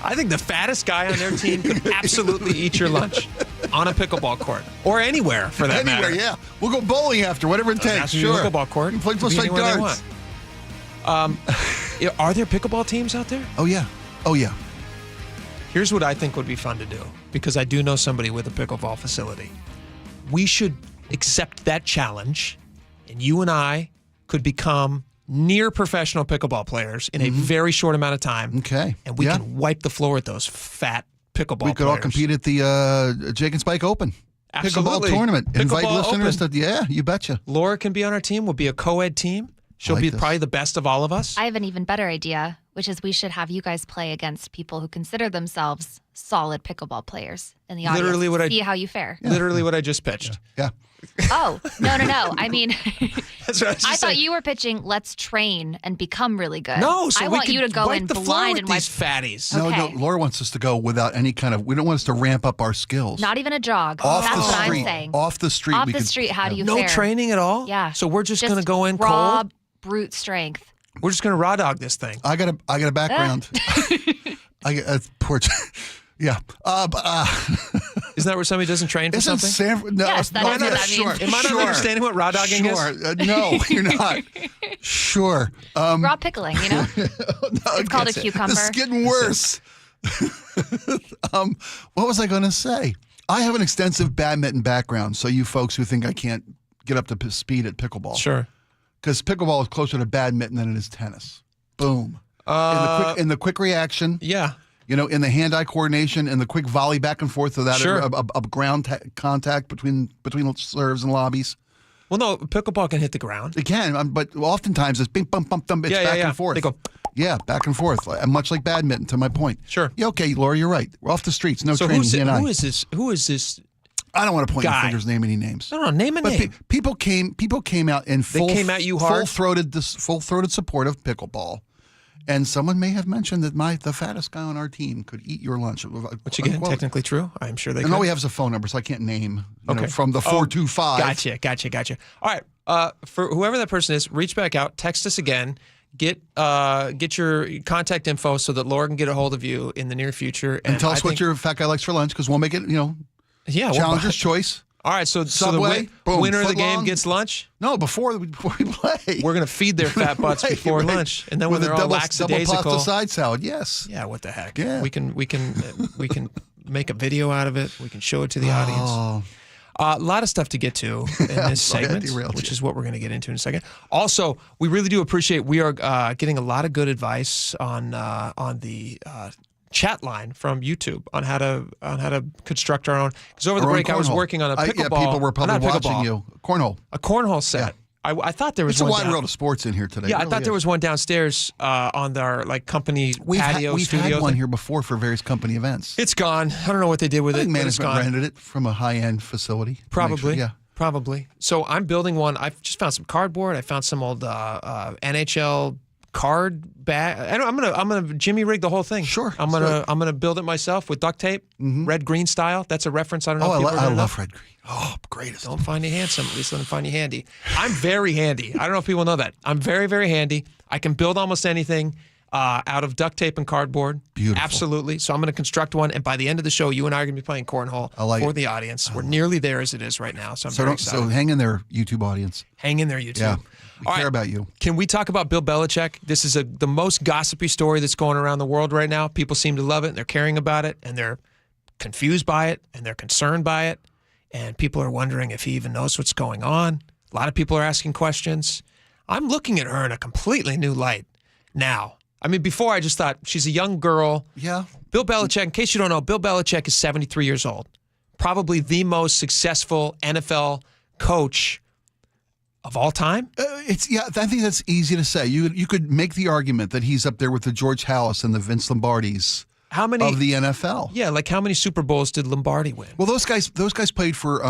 I think the fattest guy on their team could absolutely eat your lunch on a pickleball court or anywhere for that matter. Anywhere, yeah. We'll go bowling after, whatever it takes. Sure. Pickleball court. You can play darts. Are there pickleball teams out there? Oh, yeah. Oh, yeah. Here's what I think would be fun to do, because I do know somebody with a pickleball facility. We should accept that challenge, and you and I could become near professional pickleball players in a very short amount of time. Okay. And we can wipe the floor with those fat pickleball players. We could all compete at the Jake and Spike Open. Absolutely. Pickleball tournament. Invite Pickleball listeners Open. yeah, you betcha. Laura can be on our team. We'll be a co-ed team. She'll be probably the best of all of us. I have an even better idea, which is we should have you guys play against people who consider themselves solid pickleball players in the audience. Literally see how you fare. Yeah. Literally what I just pitched. Yeah. Oh, no. I mean, that's what I thought you were pitching, let's train and become really good. No, so I we want you to go in blind and wipe. These fatties. Okay. No, Laura wants us to go without any kind of, we don't want us to ramp up our skills. Not even a jog. Off That's the what street. I'm saying. Off the street. Off the street, how do you no fare? Training at all? Yeah. So we're just going to go in raw, cold? brute strength. We're just going to raw dog this thing. I got a background. Poor. Yeah. Isn't that where somebody doesn't train for something? No, yes, that's what that means. Am I not understanding what raw dogging is? No, you're not. Sure. Raw pickling, you know? It's called a cucumber. It's getting worse. What was I going to say? I have an extensive badminton background, so you folks who think I can't get up to speed at pickleball. Sure. Because pickleball is closer to badminton than it is tennis. Boom. In the quick reaction. Yeah. You know, in the hand-eye coordination and the quick volley back and forth without a ground contact between serves and lobbies. Well, no, pickleball can hit the ground. It can, but oftentimes it's bing, bump, bump, bump. It's back and forth. They go. Yeah, back and forth, much like badminton. To my point. Sure. Yeah, okay, Laura, you're right. We're off the streets. No so training. Who is this? Who is this? I don't want to point your fingers, name any names. No, name a name. People came out in full. They came at you hard. Full-throated support of pickleball. And someone may have mentioned that the fattest guy on our team could eat your lunch. Which again, technically true. I'm sure they could. And all we have is a phone number, so I can't name from the 425. Gotcha. All right. For whoever that person is, reach back out, text us again, get your contact info so that Laura can get a hold of you in the near future. And tell us what your fat guy likes for lunch, because we'll make it, challenger's choice. All right, so Subway, the winner of the game gets lunch? No, before we play. We're going to feed their fat butts before lunch. And then when they're all lackadaisical. Double pasta side salad, yes. Yeah, what the heck? Yeah. We can make a video out of it. We can show it to the audience. A lot of stuff to get to in this segment, which is what we're going to get into in a second. Also, we really do appreciate, we are getting a lot of good advice on the chat line from YouTube on how to construct our own. Because over the break, I was working on a pickleball. Yeah, people were probably watching you. A cornhole set. Yeah. I thought there was one. It's a wide world of sports in here today. Yeah, I thought there was one downstairs on our company patio studio. We've had one here before for various company events. It's gone. I don't know what they did with it. Management rented it from a high-end facility. Probably. Yeah. Probably. So I'm building one. I've just found some cardboard. I found some old NHL card bag. I'm gonna Jimmy rig the whole thing. Sure. I'm gonna build it myself with duct tape, red green style. That's a reference. I don't know. I love red green. Oh, greatest. Don't find you handsome. At least let them find you handy. I'm very handy. I don't know if people know that. I'm very, very handy. I can build almost anything out of duct tape and cardboard. Beautiful. Absolutely. So I'm going to construct one, and by the end of the show, you and I are going to be playing cornhole for the audience. We're nearly there as it is right now, so I'm very excited. So hang in there, YouTube audience. Hang in there, YouTube. Yeah. We care about you. Can we talk about Bill Belichick? This is the most gossipy story that's going around the world right now. People seem to love it, and they're caring about it, and they're confused by it, and they're concerned by it, and people are wondering if he even knows what's going on. A lot of people are asking questions. I'm looking at her in a completely new light now. I mean, before I just thought she's a young girl. Yeah. Bill Belichick, in case you don't know, Bill Belichick is 73 years old. Probably the most successful NFL coach of all time? I think that's easy to say. You could make the argument that he's up there with the George Halas and the Vince Lombardis. How many of the NFL. Yeah, like how many Super Bowls did Lombardi win? Well, those guys played for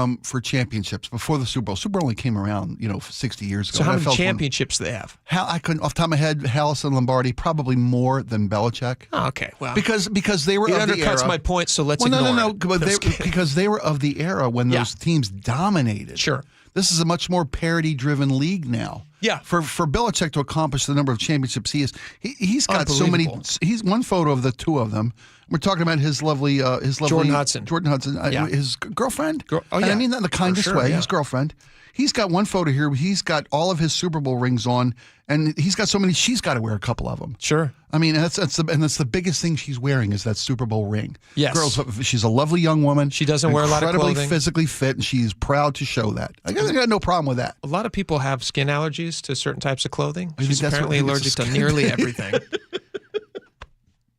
championships before the Super Bowl. Super Bowl only came around, 60 years ago. So how many NFL's championships do they have? I couldn't, off the top of my head, Hallis and Lombardi, probably more than Belichick. Oh, okay, well. Because they were it of the era. It undercuts my point, so let's ignore No, it. but because they were of the era when those teams dominated. Sure. This is a much more parity-driven league now. Yeah. For Belichick to accomplish the number of championships he's got so many. He's one photo of the two of them. We're talking about his lovely Jordan Hudson. His girlfriend. And I mean that in the kindest way. His girlfriend. He's got one photo here. He's got all of his Super Bowl rings on, and he's got so many. She's got to wear a couple of them. Sure. I mean, that's the biggest thing she's wearing is that Super Bowl ring. Yes. She's a lovely young woman. She doesn't wear a lot of clothing. Incredibly physically fit, and she's proud to show that. I got no problem with that. A lot of people have skin allergies to certain types of clothing. She's apparently allergic to nearly everything.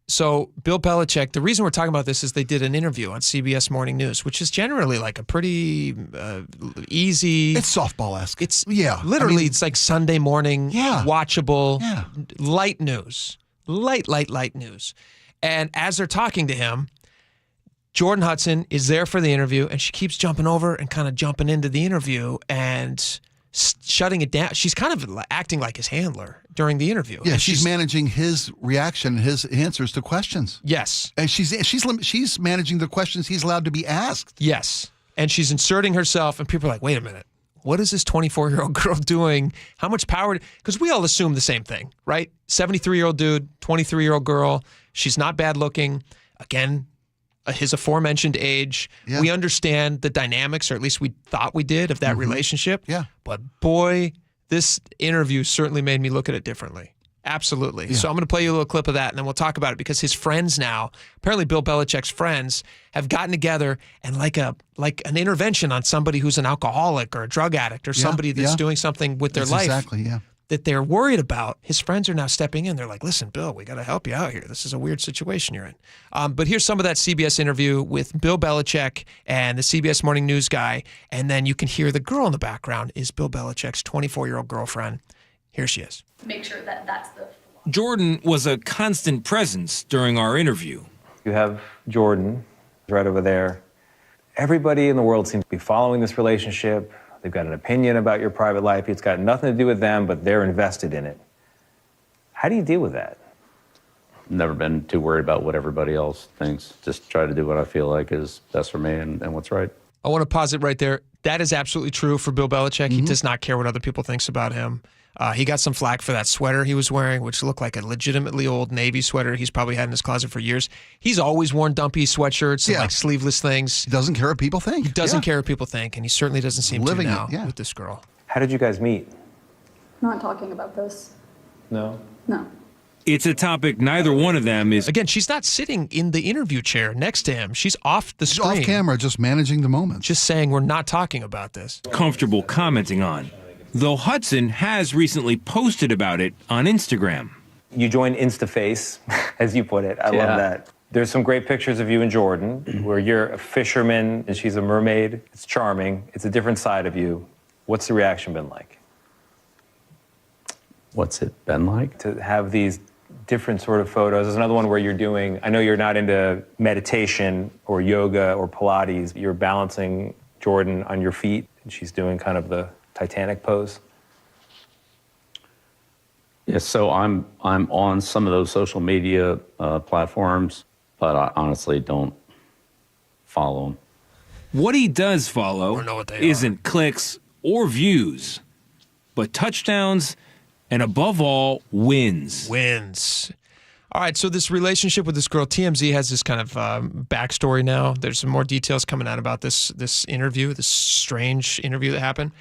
So Bill Belichick, the reason we're talking about this is they did an interview on CBS Morning News, which is generally like a pretty easy. It's softball-esque. It's literally it's like Sunday morning, watchable, light news, light news. And as they're talking to him, Jordan Hudson is there for the interview, and she keeps jumping over and kind of jumping into the interview and shutting it down. She's kind of acting like his handler during the interview. Yeah, she's managing his reaction, his answers to questions. Yes. And she's managing the questions he's allowed to be asked. Yes. And she's inserting herself, and people are like, wait a minute. What is this 24-year-old girl doing? How much power? Because we all assume the same thing, right? 73-year-old dude, 23-year-old girl. She's not bad looking. Again, his aforementioned age. Yeah. We understand the dynamics, or at least we thought we did, of that relationship. Yeah. But boy, this interview certainly made me look at it differently. Absolutely. Yeah. So I'm going to play you a little clip of that, and then we'll talk about it, because his friends now, apparently Bill Belichick's friends, have gotten together and like an intervention on somebody who's an alcoholic or a drug addict or somebody that's doing something with their life. Exactly, yeah. That they're worried about. His friends are now stepping in. They're like, listen, Bill, we got to help you out here. This is a weird situation you're in. But here's some of that CBS interview with Bill Belichick and the CBS Morning News guy. And then you can hear the girl in the background is Bill Belichick's 24-year-old girlfriend. Here she is. Make sure that's the... Jordan was a constant presence during our interview. You have Jordan right over there. Everybody in the world seems to be following this relationship. They've got an opinion about your private life. It's got nothing to do with them, but they're invested in it. How do you deal with that? Never been too worried about what everybody else thinks. Just try to do what I feel like is best for me and what's right. I want to pause it right there. That is absolutely true for Bill Belichick. He does not care what other people think about him. He got some flack for that sweater he was wearing, which looked like a legitimately old Navy sweater he's probably had in his closet for years. He's always worn dumpy sweatshirts and like sleeveless things. He doesn't care what people think. He doesn't care what people think, and he certainly doesn't seem living to now it, with this girl. How did you guys meet? Not talking about this. No? No. It's a topic neither one of them is... Again, she's not sitting in the interview chair next to him. She's off the screen. Off camera, just managing the moment. Just saying we're not talking about this. ...comfortable commenting on. Though Hudson has recently posted about it on Instagram. You joined InstaFace, as you put it. I love that. There's some great pictures of you and Jordan, where you're a fisherman and she's a mermaid. It's charming. It's a different side of you. What's the reaction been like? What's it been like? To have these different sort of photos. There's another one where you're doing, I know you're not into meditation or yoga or Pilates. You're balancing Jordan on your feet, and she's doing kind of the Titanic pose. Yeah, so I'm on some of those social media platforms, but I honestly don't follow them. What he does follow isn't clicks or views, but touchdowns and, above all, wins. Wins. All right, so this relationship with this girl, TMZ has this kind of backstory now. There's some more details coming out about this interview, this strange interview that happened.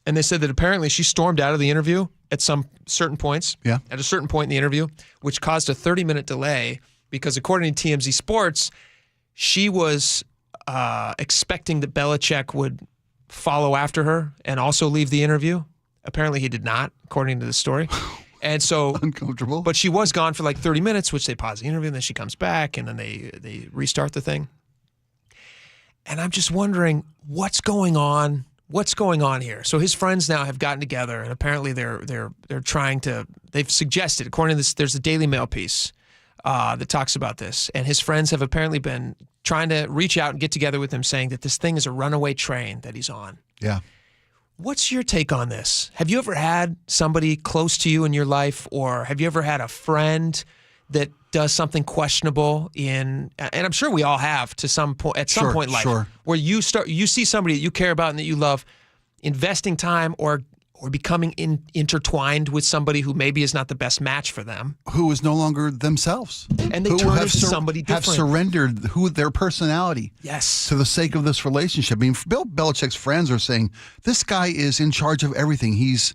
And they said that apparently she stormed out of the interview at some certain points. Yeah. At a certain point in the interview, which caused a 30-minute delay because, according to TMZ Sports, she was expecting that Belichick would follow after her and also leave the interview. Apparently he did not, according to the story. And so uncomfortable. But she was gone for like 30 minutes, which they pause the interview, and then she comes back, and then they restart the thing. And I'm just wondering what's going on. What's going on here? So his friends now have gotten together, and apparently they're trying to. They've suggested, according to this, there's a Daily Mail piece that talks about this, and his friends have apparently been trying to reach out and get together with him, saying that this thing is a runaway train that he's on. Yeah. What's your take on this? Have you ever had somebody close to you in your life, or have you ever had a friend that does something questionable and I'm sure we all have to some point at some point in life where you see somebody that you care about and that you love investing time or becoming intertwined with somebody who maybe is not the best match for them, who is no longer themselves, and they turn into somebody different, have surrendered their personality, yes, to the sake of this relationship. I mean, Bill Belichick's friends are saying this guy is in charge of everything. He's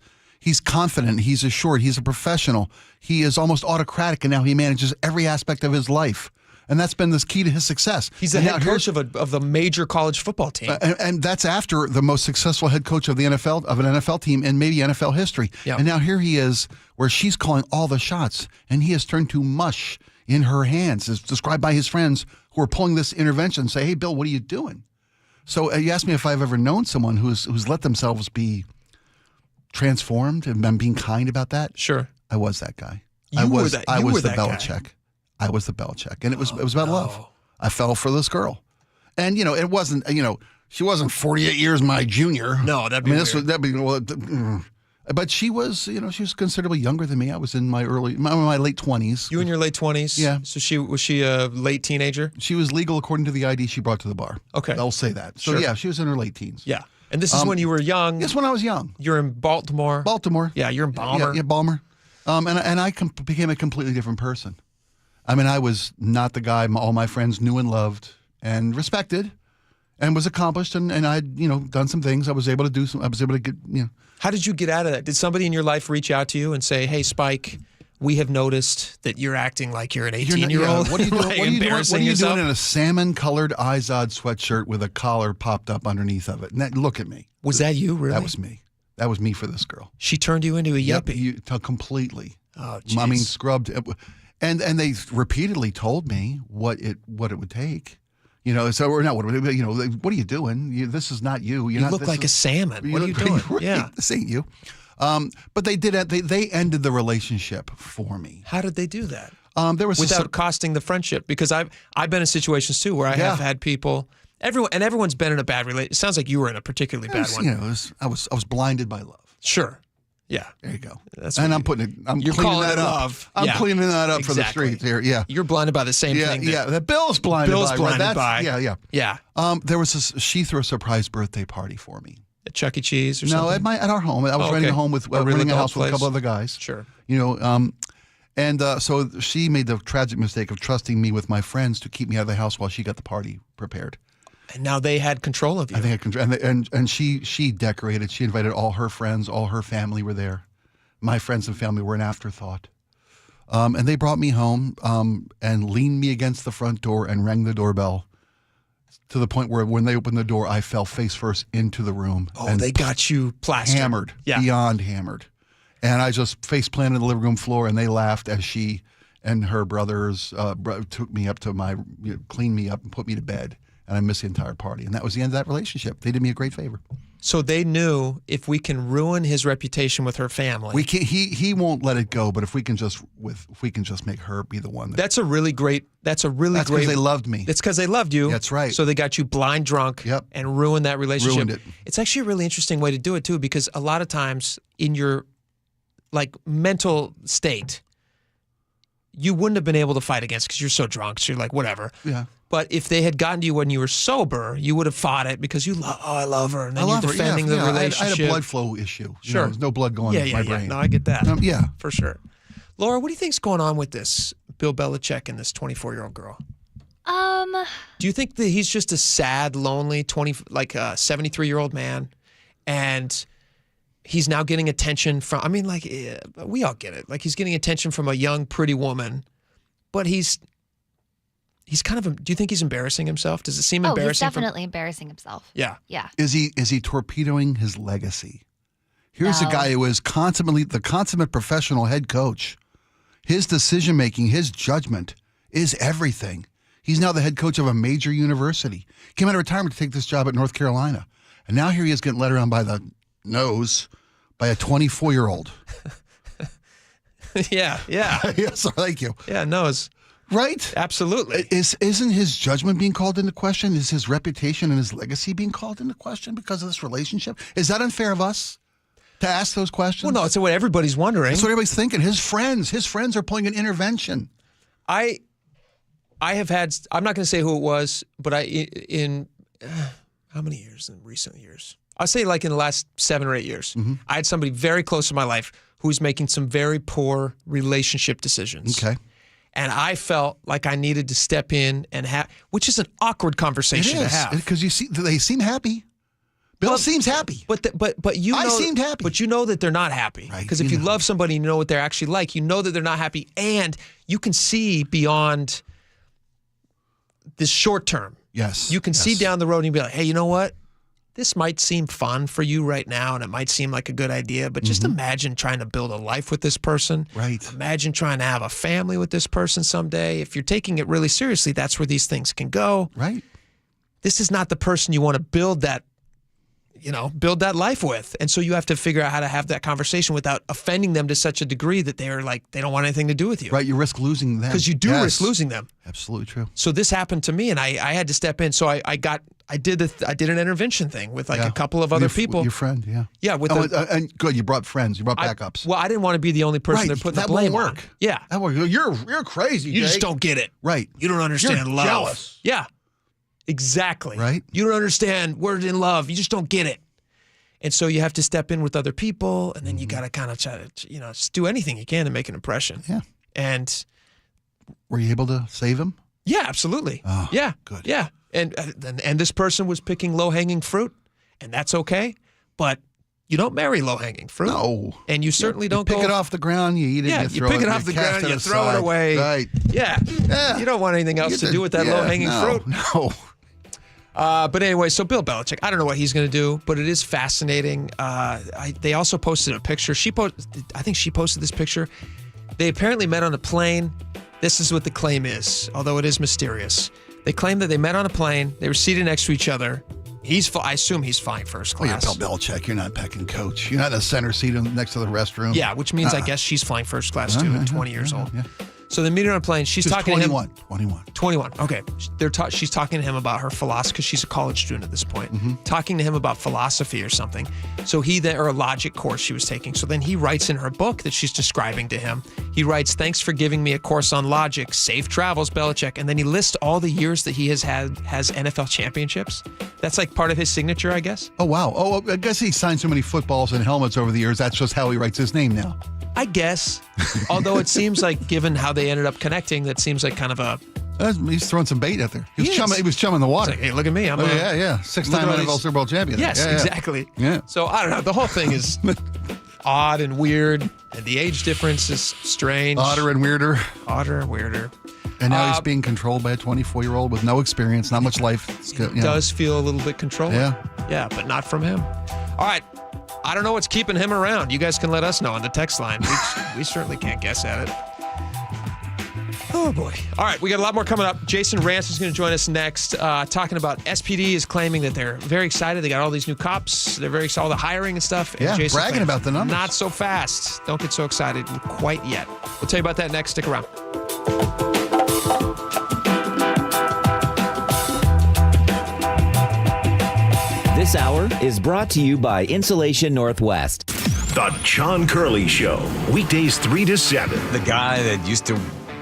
confident, he's assured, he's a professional, he is almost autocratic, and now he manages every aspect of his life. And that's been the key to his success. He's the head coach of the major college football team, and that's after the most successful head coach of the NFL, of an NFL team in maybe NFL history. Yep. And now here he is, where she's calling all the shots, and he has turned to mush in her hands, as described by his friends who are pulling this intervention and say, "Hey, Bill, what are you doing?" So you asked me if I've ever known someone who's let themselves be transformed, and I'm being kind about that. Sure, I was that guy. I was the Belichick. I was the Belichick, and it was about love. I fell for this girl, and it wasn't she wasn't 48 years my junior. No, that'd be weird. But she was she was considerably younger than me. I was in my late 20s. You in your late 20s? Yeah. So was she a late teenager? She was legal according to the ID she brought to the bar. Okay, I'll say that. So sure. yeah, she was in her late teens. Yeah. And this is when you were young. Yes, when I was young. You're in Baltimore. Yeah, you're in Balmer. Yeah, Balmer. And I became a completely different person. I mean, I was not the guy all my friends knew and loved and respected, and was accomplished, and I'd done some things. I was able to do some. I was able to get How did you get out of that? Did somebody in your life reach out to you and say, "Hey, Spike, we have noticed that you're acting like you're an 18-year-old. What are you doing? Like What are you doing in a salmon-colored Izod sweatshirt with a collar popped up underneath of it? And look at me. Was that you, really? That was me. That was me for this girl. She turned you into a yuppie. Completely. Oh, geez. I mean, scrubbed. And they repeatedly told me what it would take. So or not what what are you doing? This is not you. You look like a salmon. What are you doing? Right. Yeah, this ain't you. But they did. They ended the relationship for me. How did they do that? There was without costing the friendship, because I've been in situations too where I have had people. Everyone's been in a bad relationship. It sounds like you were in a particularly bad one. I was blinded by love. Sure. Yeah. There you go. And I'm putting it. You're cleaning calling that it up. love. I'm Yeah. cleaning that up for the Exactly. streets here. Yeah. You're blinded by the same thing. That Bill's blinded Bill's by. blinded Right? by. Yeah. Yeah. There was she threw a surprise birthday party for me. At Chuck E. Cheese or No, something? at our home. I was renting a home with renting a house with a couple other guys. Sure. So she made the tragic mistake of trusting me with my friends to keep me out of the house while she got the party prepared. And now they had control of you. I think I control. And she decorated. She invited all her friends. All her family were there. My friends and family were an afterthought. And they brought me home and leaned me against the front door and rang the doorbell, to the point where when they opened the door, I fell face first into the room. Oh, and they got you plastered. Hammered. Yeah. Beyond hammered. And I just face planted on the living room floor, and they laughed as she and her brothers took me up to cleaned me up and put me to bed. And I missed the entire party. And that was the end of that relationship. They did me a great favor. So they knew if we can ruin his reputation with her family, we can. He won't let it go. But if we can just make her be the one. That's really great. That's because they loved me. It's because they loved you. That's right. So they got you blind drunk. Yep. And ruined that relationship. Ruined it. It's actually a really interesting way to do it too, because a lot of times in your mental state, you wouldn't have been able to fight against because you're so drunk. So you're like, whatever. Yeah. But if they had gotten to you when you were sober, you would have fought it because I love her, and then you're defending the relationship. I had a blood flow issue. Sure. There's no blood going in my brain. No, I get that. Yeah. For sure. Laura, what do you think's going on with this Bill Belichick and this 24-year-old girl? Do you think that he's just a sad, lonely 73-year-old man, and he's now getting attention from? We all get it. Like, he's getting attention from a young, pretty woman, but he's kind of. Do you think he's embarrassing himself? Does it seem embarrassing? He's definitely embarrassing himself. Yeah. Yeah. Is he torpedoing his legacy? Here's a guy who is the consummate professional head coach. His decision making, his judgment is everything. He's now the head coach of a major university. Came out of retirement to take this job at North Carolina, and now here he is getting led around by the nose by a 24-year-old. Yeah. Yes, thank you. Yeah, nose. Right? Absolutely. Isn't his judgment being called into question? Is his reputation and his legacy being called into question because of this relationship? Is that unfair of us to ask those questions? Well, no, it's what everybody's wondering. That's what everybody's thinking. His friends are pulling an intervention. I have had, I'm not going to say who it was, but in how many years in recent years? I'll say like in the last 7 or 8 years, I had somebody very close to my life who was making some very poor relationship decisions. Okay. And I felt like I needed to step in and have, which is an awkward conversation to have. Because you see, they seem happy. Bill seems happy. But you know, I seemed happy. But you know that they're not happy. Because if you love somebody and you know what they're actually like, you know that they're not happy. And you can see beyond this short term. Yes. You can see down the road and you be like, hey, you know what? This might seem fun for you right now and it might seem like a good idea, but just imagine trying to build a life with this person. Right. Imagine trying to have a family with this person someday. If you're taking it really seriously, that's where these things can go. Right. This is not the person you want to build that life with. And so you have to figure out how to have that conversation without offending them to such a degree that they're like, they don't want anything to do with you. Right. You risk losing them. Because you do risk losing them. Absolutely true. So this happened to me and I had to step in. So I did an intervention thing with like a couple of other people. Your friend, yeah. Yeah. And good, you brought friends. You brought backups. Well, I didn't want to be the only person they're putting the blame on. Yeah. That won't work. You're crazy, You just Jake. don't get it. Right. You don't understand You're love. jealous. Yeah. Exactly. Right. You don't understand we're in love. You just don't get it. And so you have to step in with other people, and then you got to kind of try to, just do anything you can to make an impression. Yeah. And were you able to save him? Yeah, absolutely. Oh, yeah. good. Yeah. And this person was picking low-hanging fruit, and that's okay. But you don't marry low-hanging fruit. No. And you certainly don't pick it off the ground, you eat it, Yeah, you throw it. pick it off the ground, you throw it away. Right. Yeah. You don't want anything else to do with that low-hanging fruit. No. But anyway, so Bill Belichick, I don't know what he's going to do, but it is fascinating. They also posted a picture. I think she posted this picture. They apparently met on a plane. This is what the claim is, although it is mysterious. They claim that they met on a plane. They were seated next to each other. I assume he's flying first class. Well, you're Bill Belichick. You're not pecking coach. You're not in the center seat next to the restroom. Yeah, which means I guess she's flying first class too at 20 years old. Yeah. So they meet on a plane. She's talking 21, to him. 21. Okay. She's talking to him about her philosophy because she's a college student at this point. Talking to him about philosophy or something. So or a logic course she was taking. So then he writes in her book that she's describing to him. He writes, "Thanks for giving me a course on logic. Safe travels, Belichick." And then he lists all the years that he has NFL championships. That's like part of his signature, I guess. Oh, wow. Oh, I guess he signed so many footballs and helmets over the years. That's just how he writes his name now. I guess. Although it seems like, given how they ended up connecting, that seems like kind of a... He's throwing some bait out there. He was chumming the water. Like, hey, look at me. Yeah. 6-time NFL Super Bowl champion. Yes, exactly. Yeah. So, I don't know. The whole thing is odd and weird, and the age difference is strange. Odder and weirder. And now he's being controlled by a 24-year-old with no experience, not much life. It does feel a little bit controlling. Yeah, but not from him. All right. I don't know what's keeping him around. You guys can let us know on the text line. We certainly can't guess at it. Oh, boy. All right, we got a lot more coming up. Jason Rance is going to join us next, talking about SPD is claiming that they're very excited. They got all these new cops. They're very excited, all the hiring and stuff. Yeah, and Jason bragging about the numbers. Not so fast. Don't get so excited quite yet. We'll tell you about that next. Stick around. This hour is brought to you by Insulation Northwest. The John Curley Show, weekdays 3 to 7. The guy that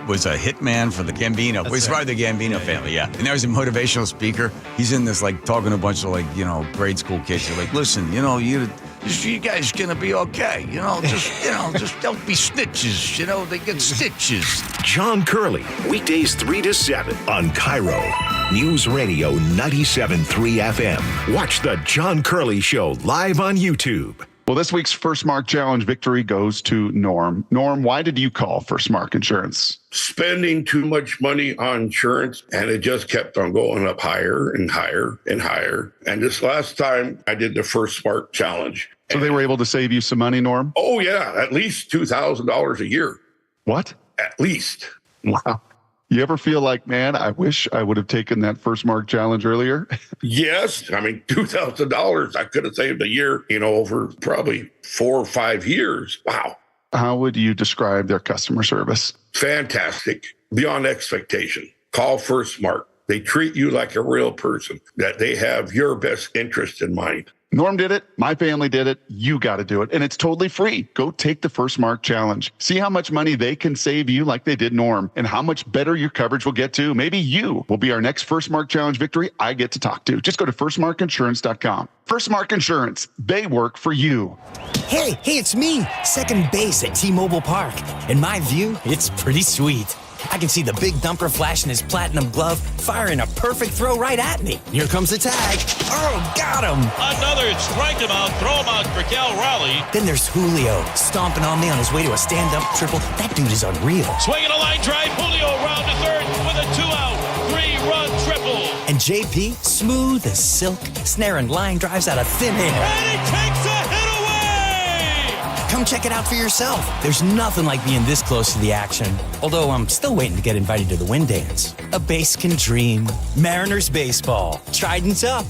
was a hitman for the Gambino. He's part of the Gambino family, yeah. And now he's a motivational speaker. He's in this, talking to a bunch of, grade school kids. They're like, listen, you guys gonna be okay. Just don't be snitches. They get stitches. John Curley, weekdays 3 to 7 on KIRO Newsradio 97.3 FM. Watch the John Curley Show live on YouTube. Well, this week's First Mark Challenge victory goes to Norm. Norm, why did you call First Mark Insurance? Spending too much money on insurance, and it just kept on going up higher and higher and higher. And this last time I did the First Mark Challenge. So they were able to save you some money, Norm? Oh, yeah, at least $2,000 a year. What? At least. Wow. You ever feel like, man, I wish I would have taken that First Mark Challenge earlier? Yes. I mean, $2,000 I could have saved a year, over probably 4 or 5 years. Wow. How would you describe their customer service? Fantastic. beyond expectation. Call First Mark. They treat you like a real person, that they have your best interest in mind. Norm did it. My family did it. You got to do it. And it's totally free. Go take the First Mark Challenge. See how much money they can save you like they did Norm, and how much better your coverage will get to. Maybe you will be our next First Mark Challenge victory I get to talk to. Just go to firstmarkinsurance.com. First Mark Insurance. They work for you. Hey, it's me, second base at T-Mobile Park. In my view, it's pretty sweet. I can see the big dumper flashing his platinum glove, firing a perfect throw right at me. Here comes the tag. Oh, got him. Another strike him out, throw him out for Cal Raleigh. Then there's Julio, stomping on me on his way to a stand-up triple. That dude is unreal. Swinging a line drive, Julio round to third with a 2-out, 3-run triple. And JP, smooth as silk, snaring line drives out of thin air. And he takes a hit away. Come check it out for yourself. There's nothing like being this close to the action. Although I'm still waiting to get invited to the wind dance. A base can dream. Mariners baseball. Trident's up.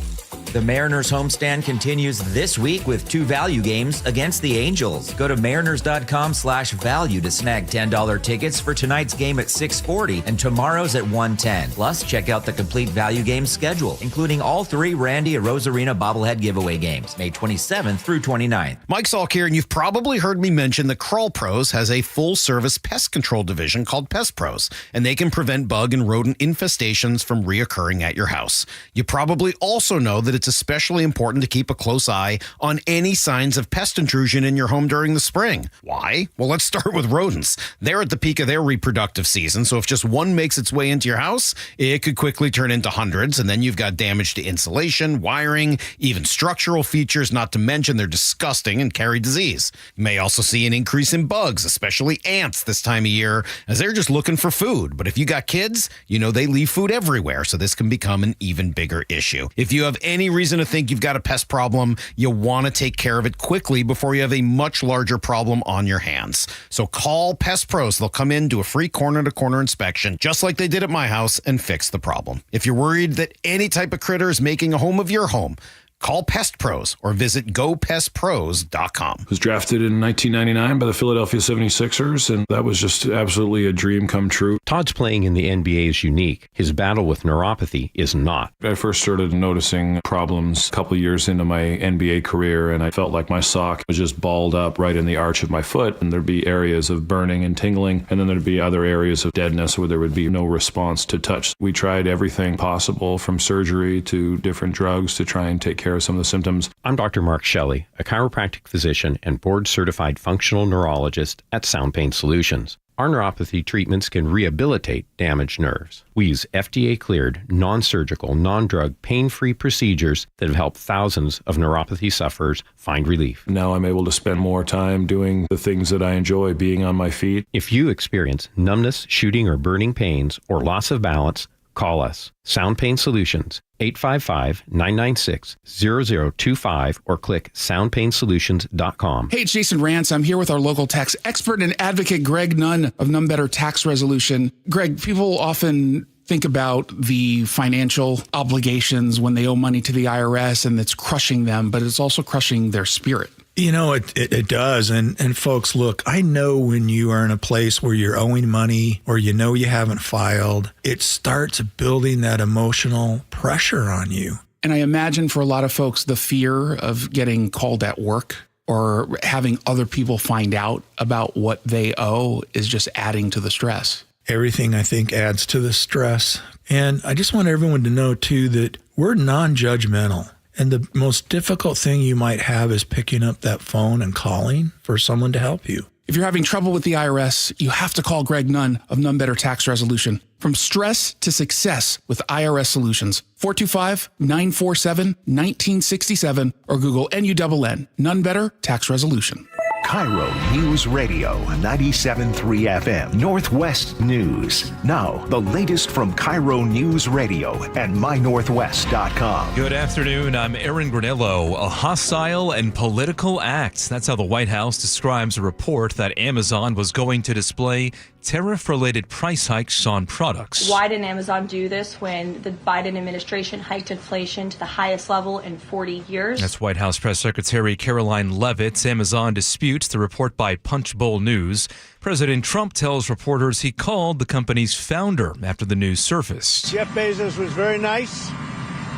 The Mariners homestand continues this week with 2 value games against the Angels. Go to mariners.com/value to snag $10 tickets for tonight's game at 6:40 and tomorrow's at 1:10. Plus, check out the complete value game schedule, including all 3 Randy Arozarena bobblehead giveaway games, May 27th through 29th. Mike Salk here, and you've probably heard me mention that Crawl Pros has a full-service pest control division called Pest Pros, and they can prevent bug and rodent infestations from reoccurring at your house. You probably also know that it's especially important to keep a close eye on any signs of pest intrusion in your home during the spring. Why? Well, let's start with rodents. They're at the peak of their reproductive season, so if just one makes its way into your house, it could quickly turn into hundreds, and then you've got damage to insulation, wiring, even structural features, not to mention they're disgusting and carry disease. You may also see an increase in bugs, especially ants this time of year, as they're just looking for food. But if you got kids, you know they leave food everywhere, so this can become an even bigger issue. If you have any reason to think you've got a pest problem, you want to take care of it quickly before you have a much larger problem on your hands. So call Pest Pros. They'll come in, do a free corner-to-corner inspection, just like they did at my house, and fix the problem. If you're worried that any type of critter is making a home of your home, call Pest Pros or visit gopestpros.com. Was drafted in 1999 by the Philadelphia 76ers, and that was just absolutely a dream come true. Todd's playing in the NBA is unique. His battle with neuropathy is not. I first started noticing problems a couple years into my NBA career, and I felt like my sock was just balled up right in the arch of my foot, and there'd be areas of burning and tingling, and then there'd be other areas of deadness where there would be no response to touch. We tried everything possible, from surgery to different drugs, to try and take care of some of the symptoms. I'm Dr. Mark Shelley, a chiropractic physician and board-certified functional neurologist at Sound Pain Solutions. Our neuropathy treatments can rehabilitate damaged nerves. We use FDA-cleared, non-surgical, non-drug, pain-free procedures that have helped thousands of neuropathy sufferers find relief. Now I'm able to spend more time doing the things that I enjoy, being on my feet. If you experience numbness, shooting, or burning pains, or loss of balance, call us. Sound Pain Solutions, 855-996-0025, or click soundpainsolutions.com. Hey, it's Jason Rance. I'm here with our local tax expert and advocate, Greg Nunn of None Better Tax Resolution. Greg, people often think about the financial obligations when they owe money to the IRS, and it's crushing them, but it's also crushing their spirit. You know, it does. And folks, look, I know when you are in a place where you're owing money or you know you haven't filed, it starts building that emotional pressure on you. And I imagine for a lot of folks, the fear of getting called at work or having other people find out about what they owe is just adding to the stress. Everything, I think, adds to the stress. And I just want everyone to know, too, that we're non-judgmental. And the most difficult thing you might have is picking up that phone and calling for someone to help you. If you're having trouble with the IRS, you have to call Greg Nunn of None Better Tax Resolution. From stress to success with IRS Solutions. 425-947-1967 or Google NUNN. None Better Tax Resolution. KIRO Newsradio 97.3 FM, Northwest News. Now, the latest from KIRO Newsradio and mynorthwest.com. Good afternoon. I'm Aaron Granillo. A hostile and political act. That's how the White House describes a report that Amazon was going to display tariff-related price hikes on products. Why didn't Amazon do this when the Biden administration hiked inflation to the highest level in 40 years? That's White House Press Secretary Caroline Leavitt. Amazon disputes the report by Punchbowl News. President Trump tells reporters he called the company's founder after the news surfaced. Jeff Bezos was very nice.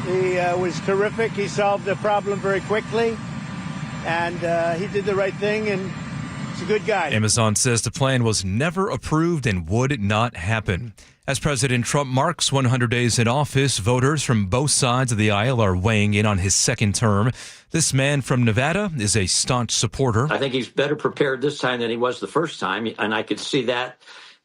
He was terrific. He solved the problem very quickly. And he did the right thing, and he's a good guy. Amazon says the plan was never approved and would not happen. As President Trump marks 100 days in office, voters from both sides of the aisle are weighing in on his second term. This man from Nevada is a staunch supporter. I think he's better prepared this time than he was the first time, and I could see that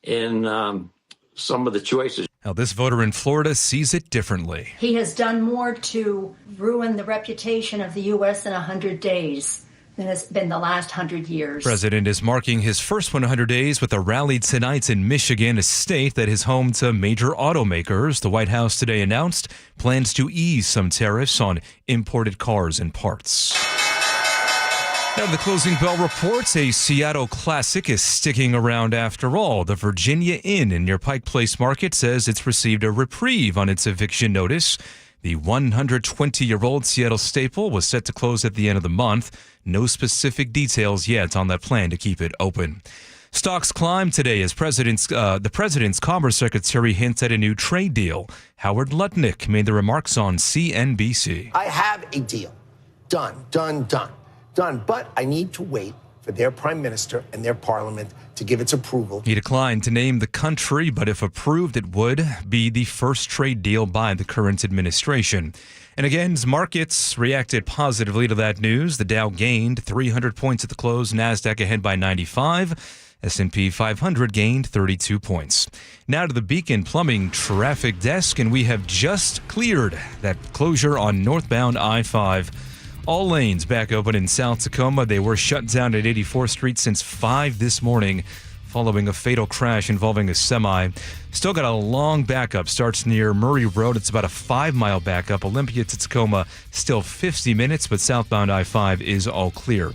in some of the choices. Now, this voter in Florida sees it differently. He has done more to ruin the reputation of the U.S. in 100 days than has been the last 100 years. President is marking his first 100 days with a rally tonight in Michigan, a state that is home to major automakers. The White House today announced plans to ease some tariffs on imported cars and parts. Now, the closing bell reports a Seattle classic is sticking around after all. The Virginia Inn near Pike Place Market says it's received a reprieve on its eviction notice. The 120-year-old Seattle staple was set to close at the end of the month. No specific details yet on that plan to keep it open. Stocks climbed today as the president's Commerce Secretary hints at a new trade deal. Howard Lutnick made the remarks on CNBC. I have a deal. Done. But I need to wait for their prime minister and their parliament to give its approval. He declined to name the country, but if approved, it would be the first trade deal by the current administration. And again, markets reacted positively to that news. The Dow gained 300 points at the close, NASDAQ ahead by 95. S&P 500 gained 32 points. Now to the Beacon Plumbing traffic desk, and we have just cleared that closure on northbound I-5. All lanes back open in South Tacoma. They were shut down at 84th Street since 5 this morning following a fatal crash involving a semi. Still got a long backup. Starts near Murray Road. It's about a 5-mile backup. Olympia to Tacoma, still 50 minutes, but southbound I-5 is all clear.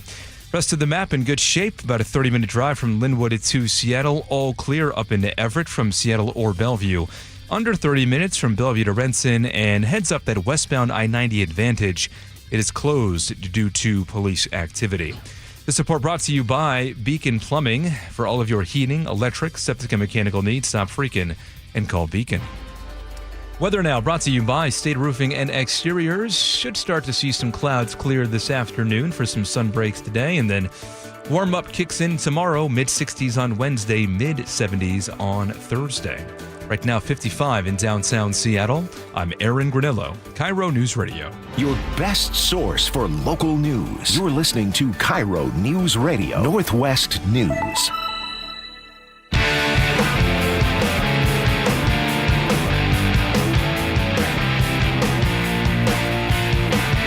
Rest of the map in good shape. About a 30-minute drive from Linwood to Seattle. All clear up into Everett from Seattle or Bellevue. Under 30 minutes from Bellevue to Renton, and heads up that westbound I-90 Advantage. It is closed due to police activity. This report brought to you by Beacon Plumbing. For all of your heating, electric, septic, and mechanical needs, stop freaking and call Beacon. Weather now brought to you by State Roofing and Exteriors. Should start to see some clouds clear this afternoon for some sun breaks today, and then warm up kicks in tomorrow, mid-60s on Wednesday, mid-70s on Thursday. Right now, 55 in downtown Seattle. I'm Aaron Granillo, KIRO News Radio. Your best source for local news. You're listening to KIRO News Radio, Northwest News.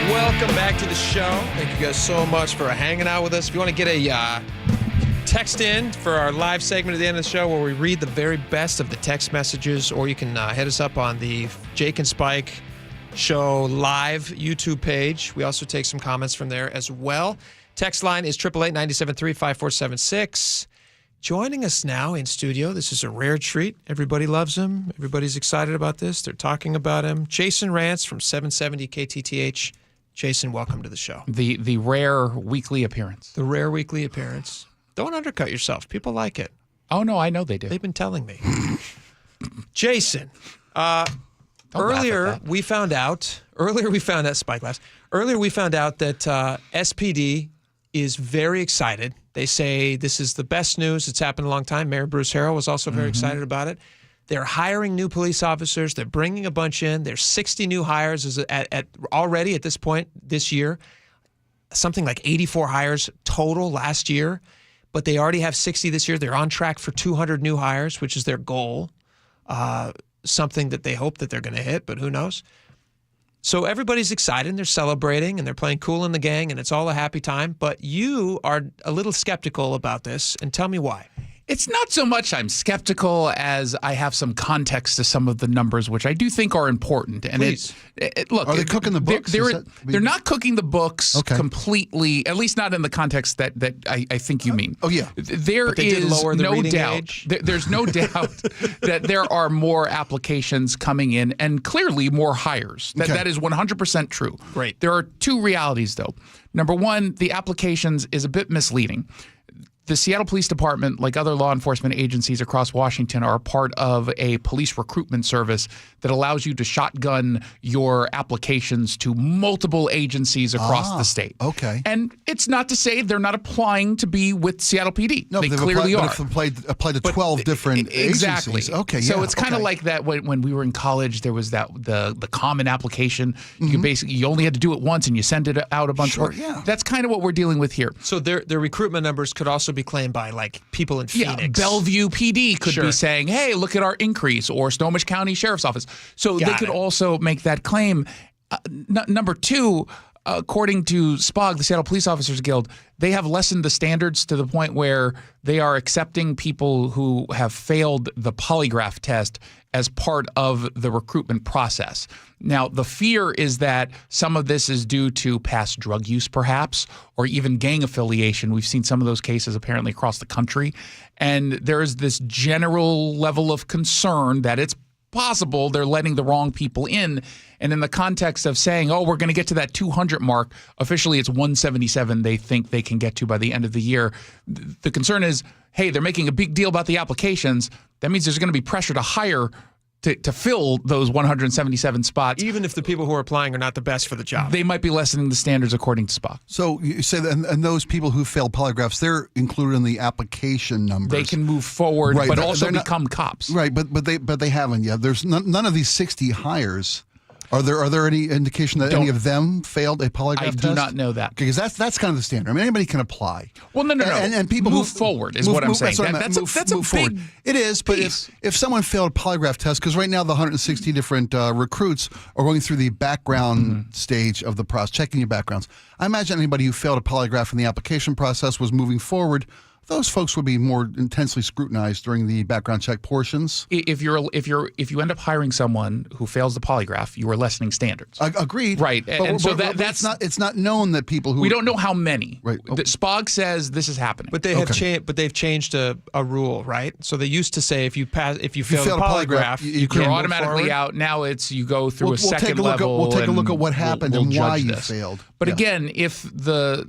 Welcome back to the show. Thank you guys so much for hanging out with us. If you want to get a text in for our live segment at the end of the show where we read the very best of the text messages, or you can hit us up on the Jake and Spike Show live YouTube page. We also take some comments from there as well. Text line is 888-973-5476. Joining us now in studio, this is a rare treat. Everybody loves him. Everybody's excited about this. They're talking about him. Jason Rantz from 770 KTTH. Jason, welcome to the show. The rare weekly appearance. The rare weekly appearance. Don't undercut yourself. People like it. Oh, no, I know they do. They've been telling me. Jason, earlier we found out, Spike Laughs, earlier we found out that SPD is very excited. They say this is the best news that's happened in a long time. Mayor Bruce Harrell was also very excited about it. They're hiring new police officers. They're bringing a bunch in. There's 60 new hires already at this point this year. Something like 84 hires total last year. But they already have 60 this year. They're on track for 200 new hires, which is their goal. Something that they hope that they're going to hit, but who knows? So everybody's excited, and they're celebrating, and they're playing Kool in the Gang, and it's all a happy time. But you are a little skeptical about this, and tell me why. It's not so much I'm skeptical as I have some context to some of the numbers, which I do think are important. And look, are they cooking the books? They're not cooking the books completely, at least not in the context that I think you mean. Oh, yeah. There is no doubt. There's no doubt that there are more applications coming in and clearly more hires. That is 100% true. Great. There are two realities, though. Number one, the applications is a bit misleading. The Seattle Police Department, like other law enforcement agencies across Washington, are a part of a police recruitment service that allows you to shotgun your applications to multiple agencies across the state. Okay. And it's not to say they're not applying to be with Seattle PD. No, they clearly are. They've applied to 12 different exactly. agencies. Okay, so it's kind of like that when we were in college, there was the common application. You only had to do it once and you send it out a bunch more. Yeah. That's kind of what we're dealing with here. So their recruitment numbers could also be claimed by like people in Phoenix. Yeah, Bellevue PD could be saying, hey, look at our increase, or Snohomish County Sheriff's Office. So they could also make that claim. Number two, according to SPOG, the Seattle Police Officers Guild, they have lessened the standards to the point where they are accepting people who have failed the polygraph test as part of the recruitment process. Now, the fear is that some of this is due to past drug use, perhaps, or even gang affiliation. We've seen some of those cases apparently across the country. And there is this general level of concern that it's possible they're letting the wrong people in. And in the context of saying, oh, we're going to get to that 200 mark, officially it's 177 they think they can get to by the end of the year. The concern is, hey, they're making a big deal about the applications. That means there's going to be pressure to hire to fill those 177 spots. Even if the people who are applying are not the best for the job. They might be lessening the standards according to SPOC. So you say that, and those people who failed polygraphs, they're included in the application numbers. They can move forward, but also become cops. Right, but they haven't yet. There's none of these 60 hires. Are there any indication that any of them failed a polygraph test? I do not know that. Because that's kind of the standard. I mean, anybody can apply. Well, no. And people move forward is what I'm saying. That's a big It is, but if someone failed a polygraph test, because right now the 160 different recruits are going through the background stage of the process, checking your backgrounds. I imagine anybody who failed a polygraph in the application process was moving forward. Those folks would be more intensely scrutinized during the background check portions. If you end up hiring someone who fails the polygraph, you are lessening standards. Agreed. Right, but it's not known that people who we don't know how many. Right. The SPOG says this is happening, but they have they've changed a rule, right? So they used to say if you fail the polygraph, you're automatically out. Now it's you go through a second level. We'll take a look at what happened and why you failed. But again, if the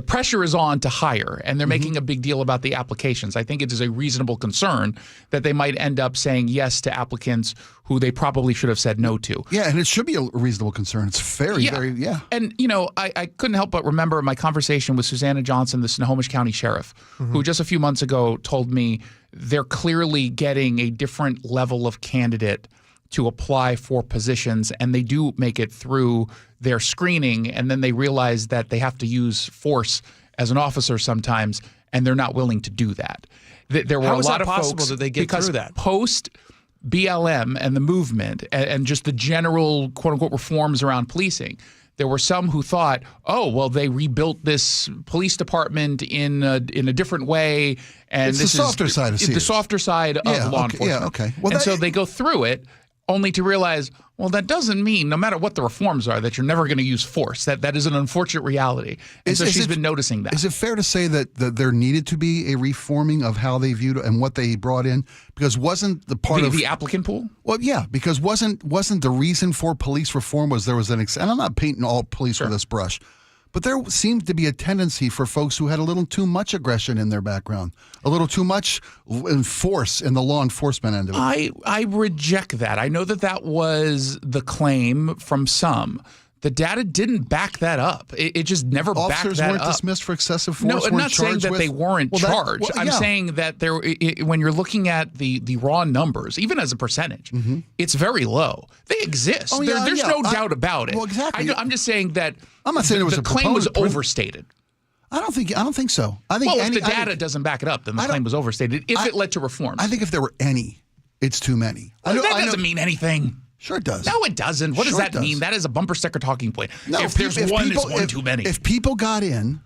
pressure is on to hire, and they're making a big deal about the applications, I think it is a reasonable concern that they might end up saying yes to applicants who they probably should have said no to. Yeah, and it should be a reasonable concern. It's very. And, I couldn't help but remember my conversation with Susanna Johnson, the Snohomish County Sheriff, who just a few months ago told me they're clearly getting a different level of candidate to apply for positions, and they do make it through their screening, and then they realize that they have to use force as an officer sometimes, and they're not willing to do that. There were How a is lot that of possible folks that they get through that? Post BLM and the movement and just the general quote unquote reforms around policing, there were some who thought, oh, well, they rebuilt this police department in a different way, and it's this the softer side of the softer side of law enforcement. Yeah, okay. Well, so they go through it only to realize, well, that doesn't mean, no matter what the reforms are, that you're never going to use force. That is an unfortunate reality. And so she's been noticing that. Is it fair to say that there needed to be a reforming of how they viewed and what they brought in? Because wasn't the part of the applicant pool? Well, yeah, because wasn't the reason for police reform was there was an and I'm not painting all police with this brush, but there seemed to be a tendency for folks who had a little too much aggression in their background, a little too much force in the law enforcement end of it. I reject that. I know that was the claim from some. The data didn't back that up. It just never backed that up. Officers weren't dismissed for excessive force? No, I'm not saying that they weren't charged. I'm saying that when you're looking at the raw numbers, even as a percentage, it's very low. They exist. There's no doubt about it. Well, exactly. I'm just saying that I'm not saying the claim was overstated. I don't think so. I think if the data doesn't back it up, then the claim was overstated. If it led to reforms, I think if there were any, it's too many. That doesn't mean anything. Sure it does. No, it doesn't. What does that mean? That is a bumper sticker talking point. No, if there's one, it's one too many. If people got in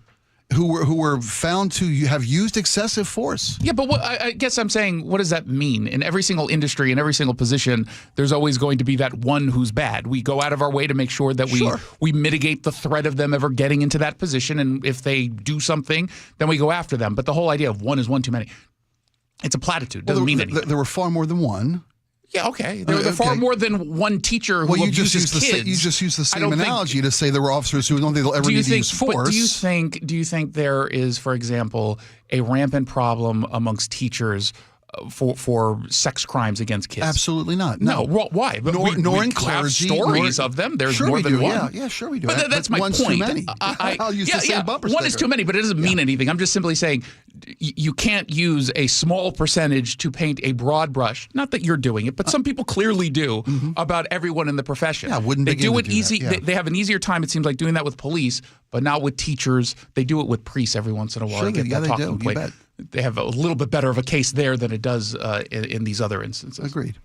who were found to have used excessive force. Yeah, but I guess I'm saying, what does that mean? In every single industry, in every single position, there's always going to be that one who's bad. We go out of our way to make sure that we mitigate the threat of them ever getting into that position, and if they do something, then we go after them. But the whole idea of one is one too many, it's a platitude. Doesn't mean anything. There were far more than one. Yeah, okay. There were far more than one teacher who abuses kids. You just used the same analogy to say there were officers who don't think they'll ever need to use force. Do you think there is, for example, a rampant problem amongst teachers for sex crimes against kids? Absolutely not. No. Why? Nor in have clergy. stories of them. There's more than one. Yeah, sure we do. But that's my one's point. Too many. I'll use the same bumper sticker. One is too many, but it doesn't mean anything. I'm just simply saying you can't use a small percentage to paint a broad brush. Not that you're doing it, but some people clearly do about everyone in the profession. Yeah, wouldn't they begin do to it do easy. that, yeah. They have an easier time, it seems like, doing that with police, but not with teachers. They do it with priests every once in a while. Sure, They get that talking do. You point. bet. They have a little bit better of a case there than it does in these other instances. Agreed.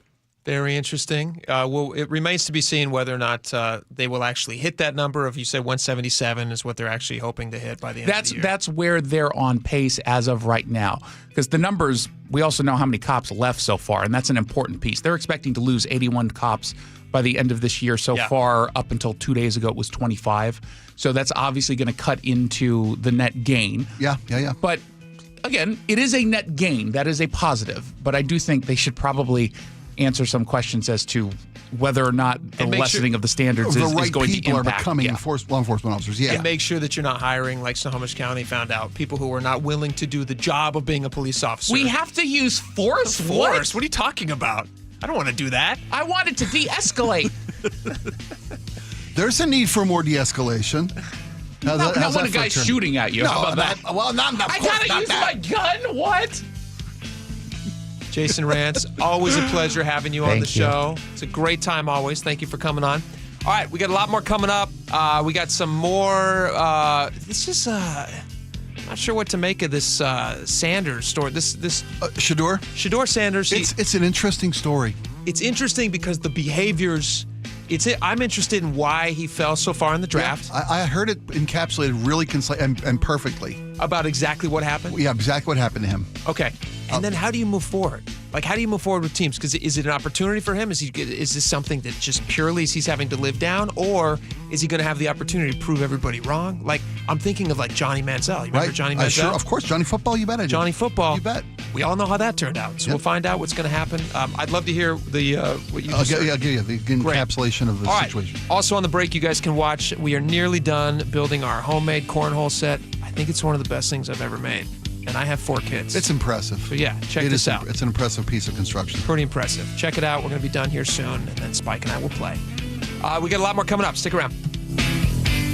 Very interesting. Well, it remains to be seen whether or not they will actually hit that number. If you said 177 is what they're actually hoping to hit by the end of the year. That's where they're on pace as of right now. Because the numbers, we also know how many cops left so far, and that's an important piece. They're expecting to lose 81 cops by the end of this year. So far, up until 2 days ago, it was 25. So that's obviously going to cut into the net gain. Yeah. But again, it is a net gain. That is a positive. But I do think they should probably answer some questions as to whether or not the lessening of the standards is going to impact. The right people are becoming law enforcement officers, And make sure that you're not hiring, like Snohomish County found out, people who are not willing to do the job of being a police officer. We have to use force? What are you talking about? I don't want to do that. I want it to de-escalate. There's a need for more de-escalation. Not when a guy's shooting at you. No, How about that? I gotta use my gun? What? Jason Rance, always a pleasure having you on the show. It's a great time always. Thank you for coming on. All right, we got a lot more coming up. We got some more. This is not sure what to make of this Sanders story. This Shador Sanders. It's an interesting story. It's interesting because the behaviors. I'm interested in why he fell so far in the draft. Yeah, I heard it encapsulated really and perfectly. About exactly what happened? Yeah, exactly what happened to him. Okay. And then how do you move forward? Like, how do you move forward with teams? Because is it an opportunity for him? Is this something that just purely he's having to live down? Or is he going to have the opportunity to prove everybody wrong? Like, I'm thinking of like Johnny Manziel. You remember Johnny Manziel? Sure, of course. Johnny Football, you bet I do. Johnny Football. You bet. We all know how that turned out. So we'll find out what's going to happen. I'd love to hear the what you just I'll give you the encapsulation of the situation. Also on the break, you guys can watch. We are nearly done building our homemade cornhole set. I think it's one of the best things I've ever made. And I have 4 kids. It's impressive. So yeah, check this out. It's an impressive piece of construction. Pretty impressive. Check it out. We're going to be done here soon, and then Spike and I will play. We got a lot more coming up. Stick around.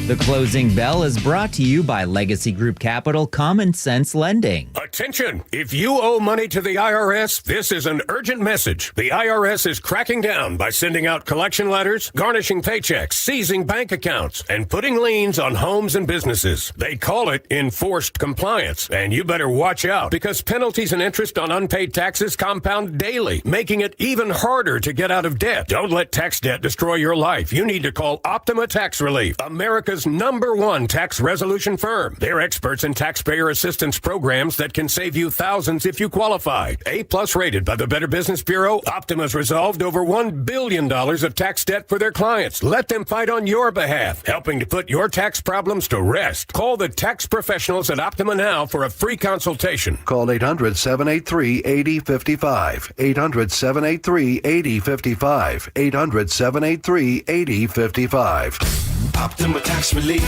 The closing bell is brought to you by Legacy Group Capital Common Sense Lending. Attention! If you owe money to the IRS, this is an urgent message. The IRS is cracking down by sending out collection letters, garnishing paychecks, seizing bank accounts, and putting liens on homes and businesses. They call it enforced compliance, and you better watch out because penalties and interest on unpaid taxes compound daily, making it even harder to get out of debt. Don't let tax debt destroy your life. You need to call Optima Tax Relief, America's #1 tax resolution firm. They're experts in taxpayer assistance programs that can save you thousands if you qualify. A+ rated by the Better Business Bureau, Optima's resolved over $1 billion of tax debt for their clients. Let them fight on your behalf, helping to put your tax problems to rest. Call the tax professionals at Optima now for a free consultation. Call 800-783-8055. 800-783-8055. 800-783-8055. Optima Tax Relief.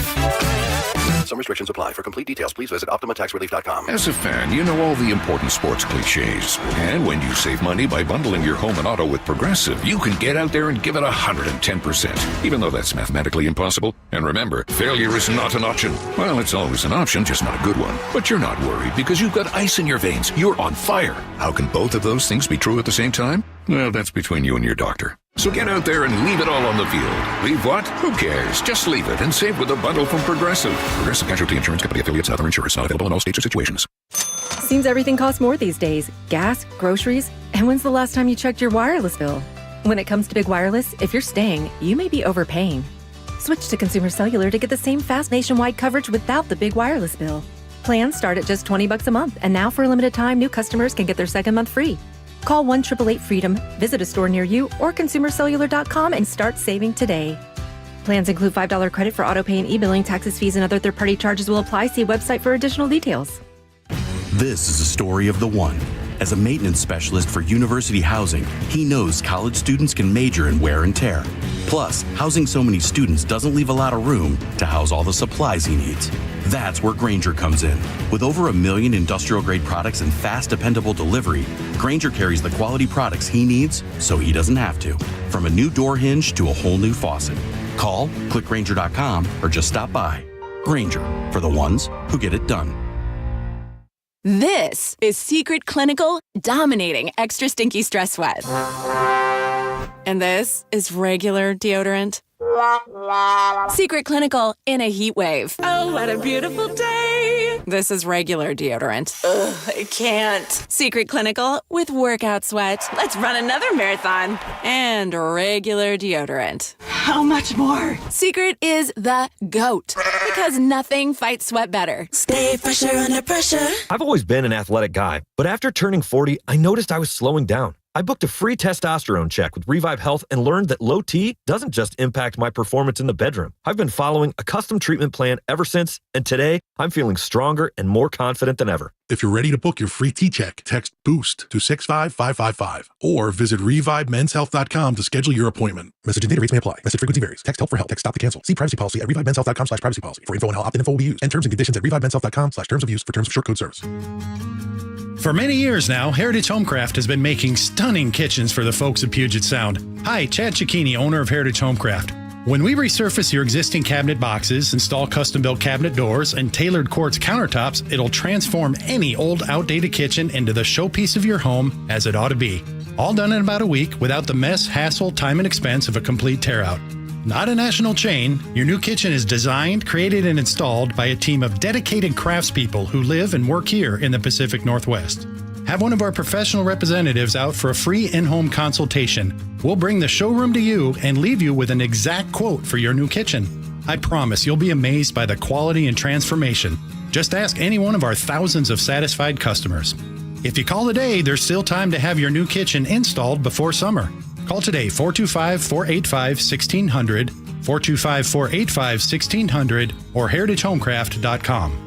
Some restrictions apply. For complete details, please visit OptimaTaxRelief.com. As a fan, you know all the important sports cliches. And when you save money by bundling your home and auto with Progressive, you can get out there and give it 110%, even though that's mathematically impossible. And remember, failure is not an option. Well, it's always an option, just not a good one. But you're not worried because you've got ice in your veins. You're on fire. How can both of those things be true at the same time? Well, that's between you and your doctor. So get out there and leave it all on the field. Leave what? Who cares? Just leave it and save with a bundle from Progressive. Progressive Casualty Insurance Company affiliates, other insurers. Not available in all states or situations. Seems everything costs more these days. Gas, groceries, and when's the last time you checked your wireless bill? When it comes to big wireless, if you're staying, you may be overpaying. Switch to Consumer Cellular to get the same fast nationwide coverage without the big wireless bill. Plans start at just $20 a month, and now for a limited time, new customers can get their second month free. Call 1-888-FREEDOM, visit a store near you, or consumercellular.com and start saving today. Plans include $5 credit for autopay and e-billing. Taxes, fees, and other third-party charges will apply. See website for additional details. This is a story of the one. As a maintenance specialist for university housing, he knows college students can major in wear and tear. Plus, housing so many students doesn't leave a lot of room to house all the supplies he needs. That's where Grainger comes in. With over 1 million industrial-grade products and fast, dependable delivery, Grainger carries the quality products he needs so he doesn't have to. From a new door hinge to a whole new faucet. Call, click Grainger.com, or just stop by. Grainger, for the ones who get it done. This is Secret Clinical dominating extra stinky stress sweat. And this is regular deodorant. Secret Clinical in a heat wave. Oh, what a beautiful day. This is regular deodorant. Ugh, I can't. Secret Clinical with workout sweat. Let's run another marathon. And regular deodorant. How much more? Secret is the GOAT. Because nothing fights sweat better. Stay fresher under pressure. I've always been an athletic guy, but after turning 40, I noticed I was slowing down. I booked a free testosterone check with Revive Health and learned that low T doesn't just impact my performance in the bedroom. I've been following a custom treatment plan ever since, and today I'm feeling stronger and more confident than ever. If you're ready to book your free T-check, text BOOST to 65555 or visit ReviveMensHealth.com to schedule your appointment. Message and data rates may apply. Message frequency varies. Text help for help. Text stop to cancel. See privacy policy at ReviveMensHealth.com/privacy policy. For info on how opt-in info will be used and terms and conditions at ReviveMensHealth.com/terms of use for terms of short code service. For many years now, Heritage Homecraft has been making stunning kitchens for the folks at Puget Sound. Hi, Chad Cicchini, owner of Heritage Homecraft. When we resurface your existing cabinet boxes, install custom-built cabinet doors, and tailored quartz countertops, it'll transform any old, outdated kitchen into the showpiece of your home as it ought to be. All done in about a week without the mess, hassle, time, and expense of a complete tear-out. Not a national chain, your new kitchen is designed, created, and installed by a team of dedicated craftspeople who live and work here in the Pacific Northwest. Have one of our professional representatives out for a free in-home consultation. We'll bring the showroom to you and leave you with an exact quote for your new kitchen. I promise you'll be amazed by the quality and transformation. Just ask any one of our thousands of satisfied customers. If you call today, there's still time to have your new kitchen installed before summer. Call today, 425-485-1600, 425-485-1600, or heritagehomecraft.com.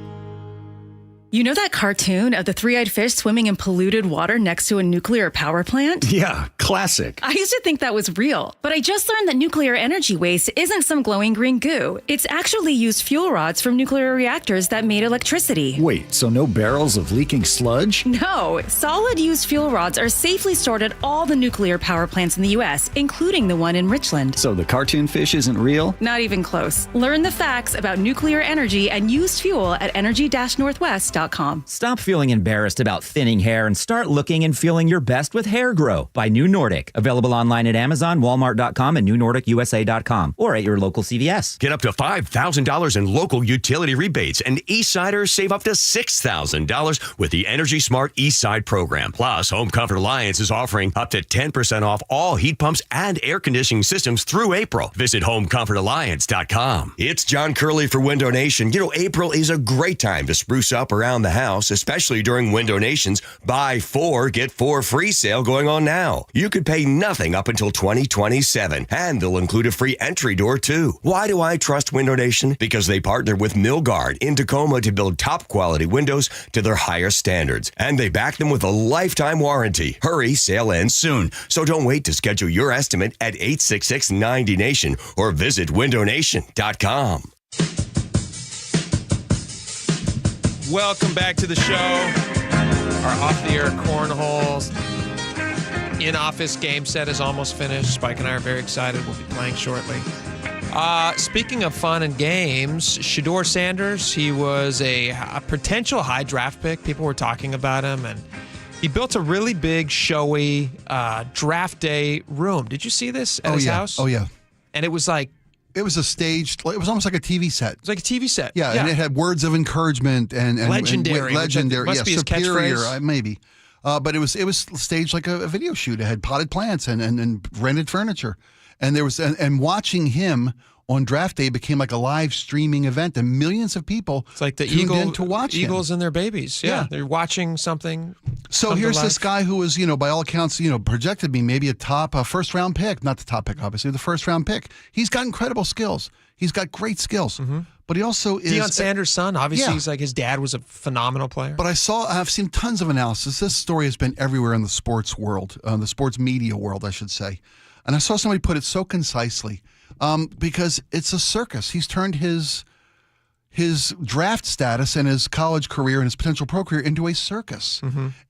You know that cartoon of the three-eyed fish swimming in polluted water next to a nuclear power plant? Yeah, classic. I used to think that was real, but I just learned that nuclear energy waste isn't some glowing green goo. It's actually used fuel rods from nuclear reactors that made electricity. Wait, so no barrels of leaking sludge? No, solid used fuel rods are safely stored at all the nuclear power plants in the U.S., including the one in Richland. So the cartoon fish isn't real? Not even close. Learn the facts about nuclear energy and used fuel at energy-northwest.com. Stop feeling embarrassed about thinning hair and start looking and feeling your best with Hair Grow by New Nordic. Available online at Amazon, Walmart.com, and NewNordicUSA.com, or at your local CVS. Get up to $5,000 in local utility rebates, and Eastsiders save up to $6,000 with the Energy Smart Eastside program. Plus, Home Comfort Alliance is offering up to 10% off all heat pumps and air conditioning systems through April. Visit HomeComfortAlliance.com. It's John Curley for Window Nation. You know, April is a great time to spruce up around the house, especially during Window Nation's Buy 4, Get 4 free sale going on now. You could pay nothing up until 2027, and they'll include a free entry door, too. Why do I trust Window Nation? Because they partner with Milgard in Tacoma to build top-quality windows to their highest standards, and they back them with a lifetime warranty. Hurry, sale ends soon, so don't wait to schedule your estimate at 866-90-NATION or visit windownation.com. Welcome back to the show. Our off-the-air cornholes in-office game set is almost finished. Spike and I are very excited. We'll be playing shortly. Speaking of fun and games, Shedeur Sanders, he was a potential high draft pick. People were talking about him, and he built a really big, showy draft day room. Did you see this at his house? Oh, yeah. And it was like, it was a staged, it was almost like a TV set. It's like a TV set. Yeah, and it had words of encouragement and legendary. Legendary. Must be his superior, catchphrase. Maybe. But it was staged like a video shoot. It had potted plants and rented furniture. And there was and watching him on draft day became like a live streaming event, and millions of people it's like the tuned in to watch Eagles him. and their babies. Yeah, they're watching something. So here's this guy who was, by all accounts, projected to be maybe a top first-round pick. Not the top pick, obviously, the first-round pick. He's got incredible skills. He's got great skills. But he also is... Deion Sanders' son. Obviously, he's like his dad was a phenomenal player. But I've seen tons of analysis. This story has been everywhere in the sports world, the sports media world, I should say. And I saw somebody put it so concisely because it's a circus. He's turned his draft status and his college career and his potential pro career into a circus.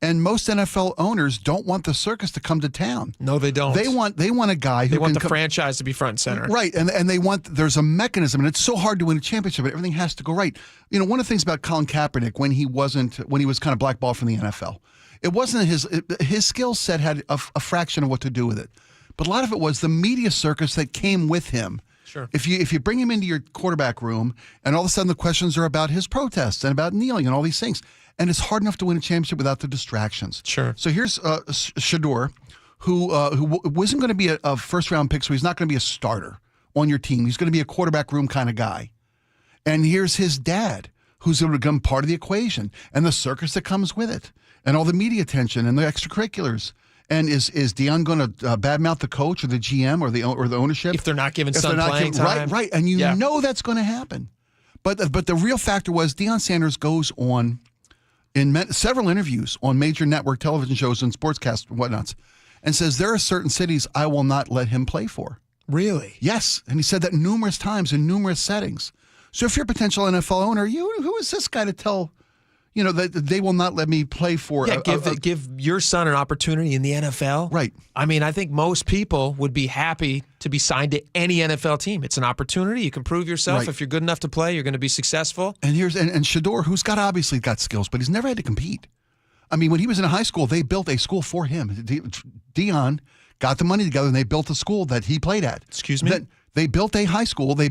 And most NFL owners don't want the circus to come to town. No, they don't. They want a guy who they want the franchise to be front and center. Right. And there's a mechanism, and it's so hard to win a championship, but everything has to go right. One of the things about Colin Kaepernick when he was kind of blackballed from the NFL, it wasn't his skill set had a fraction of what to do with it. But a lot of it was the media circus that came with him. Sure. If you bring him into your quarterback room and all of a sudden the questions are about his protests and about kneeling and all these things, and it's hard enough to win a championship without the distractions. Sure. So here's Shador, who wasn't going to be a first-round pick, so he's not going to be a starter on your team. He's going to be a quarterback room kind of guy. And here's his dad, who's going to become part of the equation, and the circus that comes with it, and all the media attention and the extracurriculars. And is Deion going to badmouth the coach or the GM or the ownership if they're not giving son playing time? Right, and you know that's going to happen. But the real factor was Deion Sanders goes on in several interviews on major network television shows and sportscasts and whatnots, and says there are certain cities I will not let him play for. Really? Yes, and he said that numerous times in numerous settings. So if you're a potential NFL owner, who is this guy to tell? That they will not let me play for. Give your son an opportunity in the NFL. Right. I mean, I think most people would be happy to be signed to any NFL team. It's an opportunity. You can prove yourself. Right. If you're good enough to play, you're going to be successful. And and Shador, who's obviously got skills, but he's never had to compete. I mean, when he was in high school, they built a school for him. Deion got the money together and they built a school that he played at. Excuse me? They built a high school. They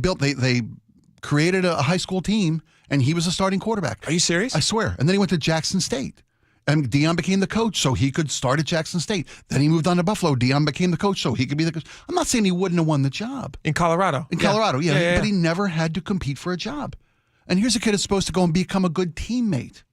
created a high school team. And he was a starting quarterback. Are you serious? I swear. And then he went to Jackson State. And Deion became the coach so he could start at Jackson State. Then he moved on to Buffalo. Deion became the coach so he could be the coach. I'm not saying he wouldn't have won the job. In Colorado. But he never had to compete for a job. And here's a kid that's supposed to go and become a good teammate.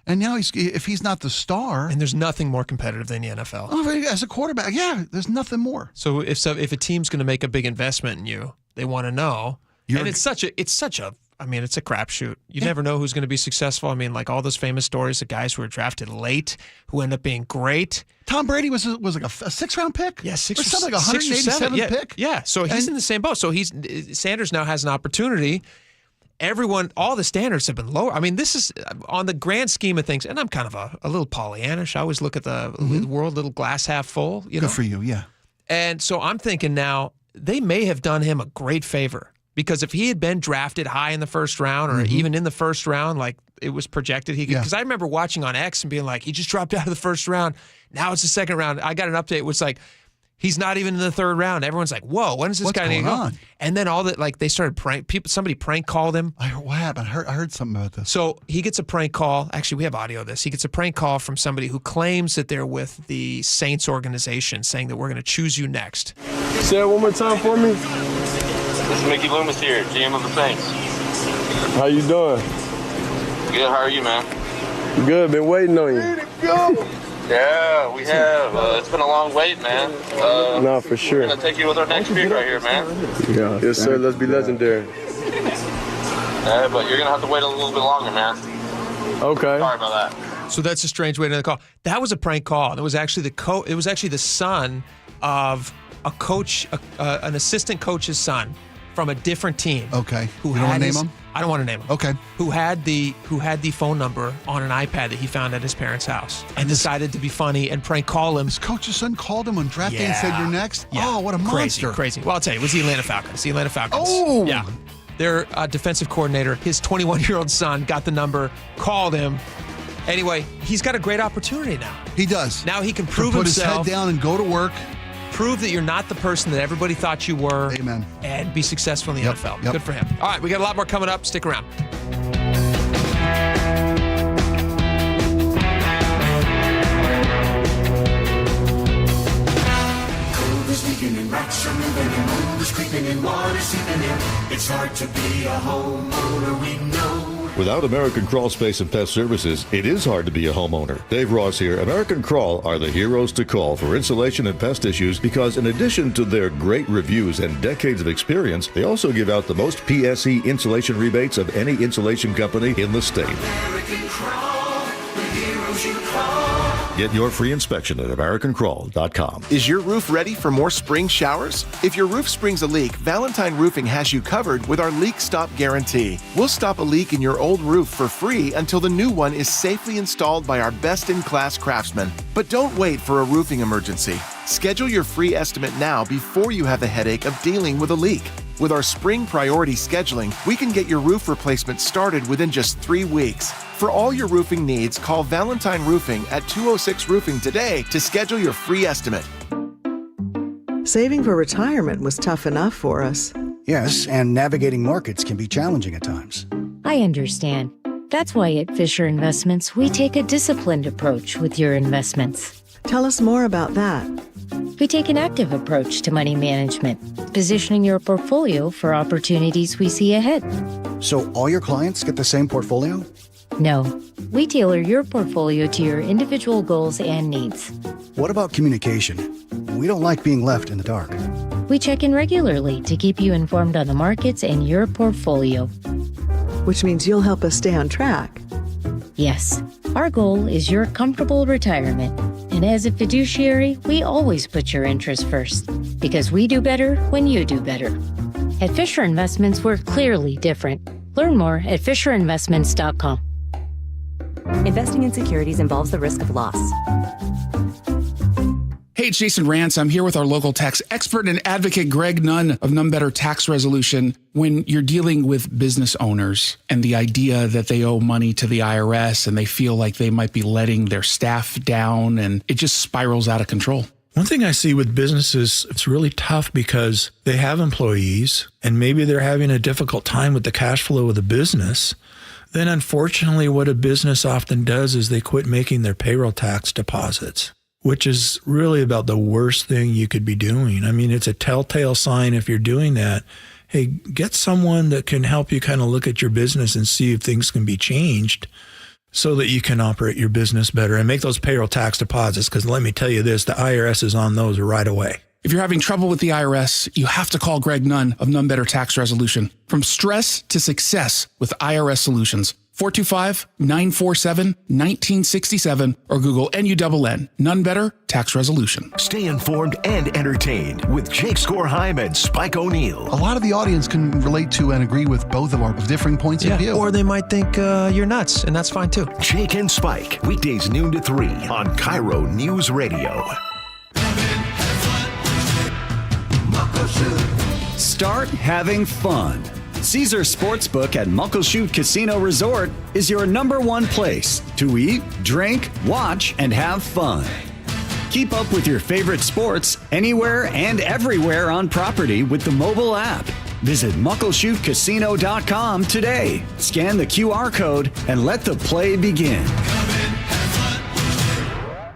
And now if he's not the star. And there's nothing more competitive than the NFL. Oh, as a quarterback, there's nothing more. So if a team's going to make a big investment in you, they want to know. And it's such a it's a crapshoot. You never know who's going to be successful. I mean, like all those famous stories of guys who were drafted late who end up being great. Tom Brady was like a 6th-round pick? Yeah, something like a 187th pick? Yeah, so he's in the same boat. So Sanders now has an opportunity. All the standards have been lower. I mean, this is on the grand scheme of things, and I'm kind of a little Pollyannish. I always look at the world, little glass half full. Good for you, yeah. And so I'm thinking now, they may have done him a great favor. Because if he had been drafted high in the first round or even in the first round, like it was projected he could. Because I remember watching on X and being like, he just dropped out of the first round. Now it's the second round. I got an update. It was like, he's not even in the third round. Everyone's like, whoa, when is this guy going to go? And then they started somebody prank called him. What happened? I heard something about this. So he gets a prank call. Actually, we have audio of this. He gets a prank call from somebody who claims that they're with the Saints organization saying that we're going to choose you next. Say it one more time for me. This is Mickey Loomis here, GM of the Saints. How you doing? Good, how are you, man? Good, been waiting on you. Yeah, we have. It's been a long wait, man. No, for sure. We're going to take you with our next pick right here, man. Yeah. Yes, sir, let's be legendary. But you're going to have to wait a little bit longer, man. Okay. Sorry about that. So that's a strange way to end the call. That was a prank call. It was actually the son of a coach, an assistant coach's son from a different team. Okay. You don't want to name him? I don't want to name him. Okay. Who had the phone number on an iPad that he found at his parents' house and decided to be funny and prank call him. His coach's son called him on draft day and said, "You're next." Yeah. Oh, what a monster! Crazy. Well, I'll tell you, it was the Atlanta Falcons. Oh. Yeah. Their defensive coordinator, his 21-year-old son, got the number, called him. Anyway, he's got a great opportunity now. He does. Now he can prove put himself. His head down and go to work. Prove that you're not the person that everybody thought you were. Amen. And be successful in the NFL. Good for him. All right, we got a lot more coming up. Stick around. Cold is leaking and rats are moving and moon is creeping and water seeping in. It's hard to be a homeowner, we know. Without American Crawl Space and Pest Services, it is hard to be a homeowner. Dave Ross here. American Crawl are the heroes to call for insulation and pest issues because in addition to their great reviews and decades of experience, they also give out the most PSE insulation rebates of any insulation company in the state. American Crawl, the heroes you call. Get your free inspection at AmericanCrawl.com. Is your roof ready for more spring showers? If your roof springs a leak, Valentine Roofing has you covered with our Leak Stop Guarantee. We'll stop a leak in your old roof for free until the new one is safely installed by our best-in-class craftsmen. But don't wait for a roofing emergency. Schedule your free estimate now before you have the headache of dealing with a leak. With our spring priority scheduling, we can get your roof replacement started within just 3 weeks. For all your roofing needs, call Valentine Roofing at 206 Roofing today to schedule your free estimate. Saving for retirement was tough enough for us. Yes, and navigating markets can be challenging at times. I understand. That's why at Fisher Investments, we take a disciplined approach with your investments. Tell us more about that. We take an active approach to money management, positioning your portfolio for opportunities we see ahead. So all your clients get the same portfolio? No, we tailor your portfolio to your individual goals and needs. What about communication? We don't like being left in the dark. We check in regularly to keep you informed on the markets and your portfolio. Which means you'll help us stay on track. Yes, our goal is your comfortable retirement. And as a fiduciary, we always put your interests first, because we do better when you do better. At Fisher Investments, we're clearly different. Learn more at FisherInvestments.com. Investing in securities involves the risk of loss. Hey, it's Jason Rance. I'm here with our local tax expert and advocate, Greg Nunn of None Better Tax Resolution. When you're dealing with business owners and the idea that they owe money to the IRS and they feel like they might be letting their staff down and it just spirals out of control. One thing I see with businesses, it's really tough because they have employees and maybe they're having a difficult time with the cash flow of the business. Then unfortunately, what a business often does is they quit making their payroll tax deposits, which is really about the worst thing you could be doing. I mean, it's a telltale sign if you're doing that. Hey, get someone that can help you kind of look at your business and see if things can be changed so that you can operate your business better and make those payroll tax deposits. Because let me tell you this, the IRS is on those right away. If you're having trouble with the IRS, you have to call Greg Nunn of None Better Tax Resolution. From stress to success with IRS Solutions. 425-947-1967 or Google NUNN, None Better Tax Resolution. Stay informed and entertained with Jake Skorheim and Spike O'Neill. A lot of the audience can relate to and agree with both of our differing points of view. Or they might think you're nuts, and that's fine too. Jake and Spike, weekdays noon to 3 on KIRO Newsradio. Start having fun. Caesar Sportsbook at Muckleshoot Casino Resort is your #1 place to eat, drink, watch, and have fun. Keep up with your favorite sports anywhere and everywhere on property with the mobile app. Visit MuckleshootCasino.com today. Scan the QR code and let the play begin.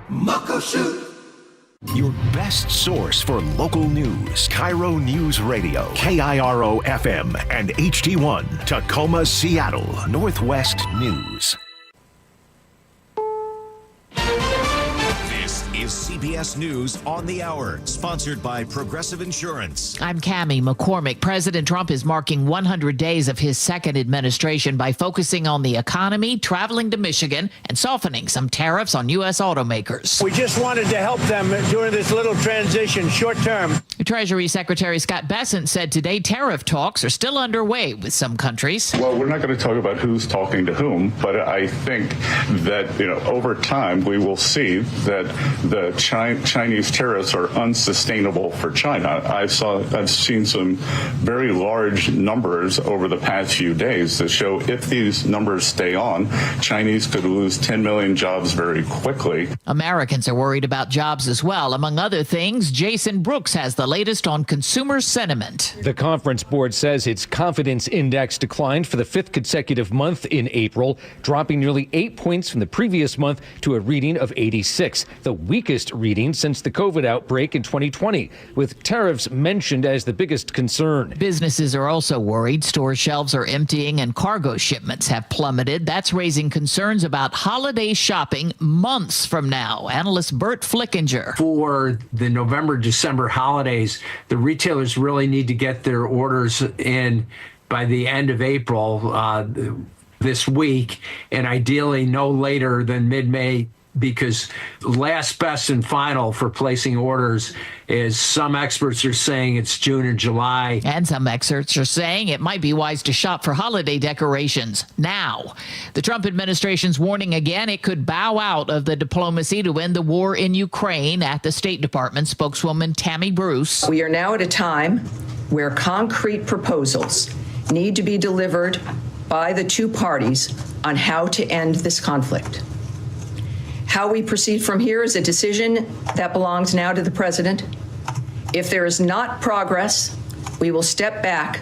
Muckleshoot. Your best source for local news. KIRO Newsradio, KIRO FM and HD1, Tacoma, Seattle, Northwest News. This is CBS News on the Hour, sponsored by Progressive Insurance. I'm Cammie McCormick. President Trump is marking 100 days of his second administration by focusing on the economy, traveling to Michigan, and softening some tariffs on U.S. automakers. We just wanted to help them during this little transition, short term. Treasury Secretary Scott Bessent said today tariff talks are still underway with some countries. Well, we're not going to talk about who's talking to whom, but I think that, over time we will see that the Chinese tariffs are unsustainable for China. I've seen some very large numbers over the past few days that show if these numbers stay on, Chinese could lose 10 million jobs very quickly. Americans are worried about jobs as well. Among other things, Jason Brooks has the latest on consumer sentiment. The conference board says its confidence index declined for the 5th consecutive month in April, dropping nearly 8 points from the previous month to a reading of 86, the weakest reading since the COVID outbreak in 2020, with tariffs mentioned as the biggest concern. Businesses are also worried. Store shelves are emptying and cargo shipments have plummeted. That's raising concerns about holiday shopping months from now. Analyst Bert Flickinger. For the November-December holidays, the retailers really need to get their orders in by the end of April this week, and ideally no later than mid-May, because last, best, and final for placing orders is some experts are saying it's June or July. And some experts are saying it might be wise to shop for holiday decorations now. The Trump administration's warning again it could bow out of the diplomacy to end the war in Ukraine. At the State Department, spokeswoman Tammy Bruce. We are now at a time where concrete proposals need to be delivered by the two parties on how to end this conflict. How we proceed from here is a decision that belongs now to the president. If there is not progress, we will step back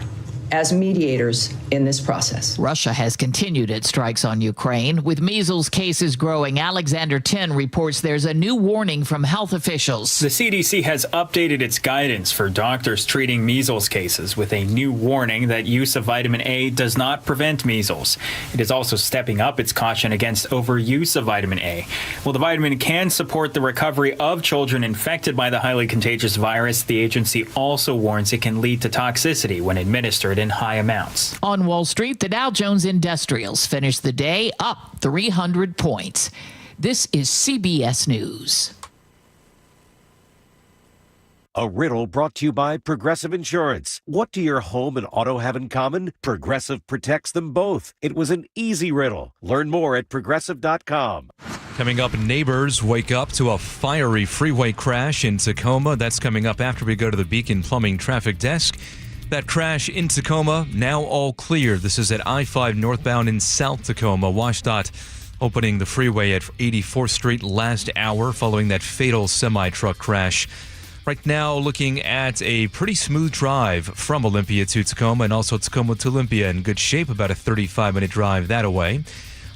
as mediators in this process. Russia has continued its strikes on Ukraine. With measles cases growing, Alexander Tin reports there's a new warning from health officials. The CDC has updated its guidance for doctors treating measles cases with a new warning that use of vitamin A does not prevent measles. It is also stepping up its caution against overuse of vitamin A. While the vitamin can support the recovery of children infected by the highly contagious virus, the agency also warns it can lead to toxicity when administered in high amounts. On Wall Street, the Dow Jones Industrials finished the day up 300 points. This is CBS News. A riddle brought to you by Progressive Insurance. What do your home and auto have in common? Progressive protects them both. It was an easy riddle. Learn more at Progressive.com. Coming up, neighbors wake up to a fiery freeway crash in Tacoma. That's coming up after we go to the Beacon Plumbing Traffic Desk. That crash in Tacoma, now all clear. This is at I-5 northbound in South Tacoma. WashDOT opening the freeway at 84th Street last hour following that fatal semi-truck crash. Right now, looking at a pretty smooth drive from Olympia to Tacoma and also Tacoma to Olympia in good shape, about a 35-minute drive that away.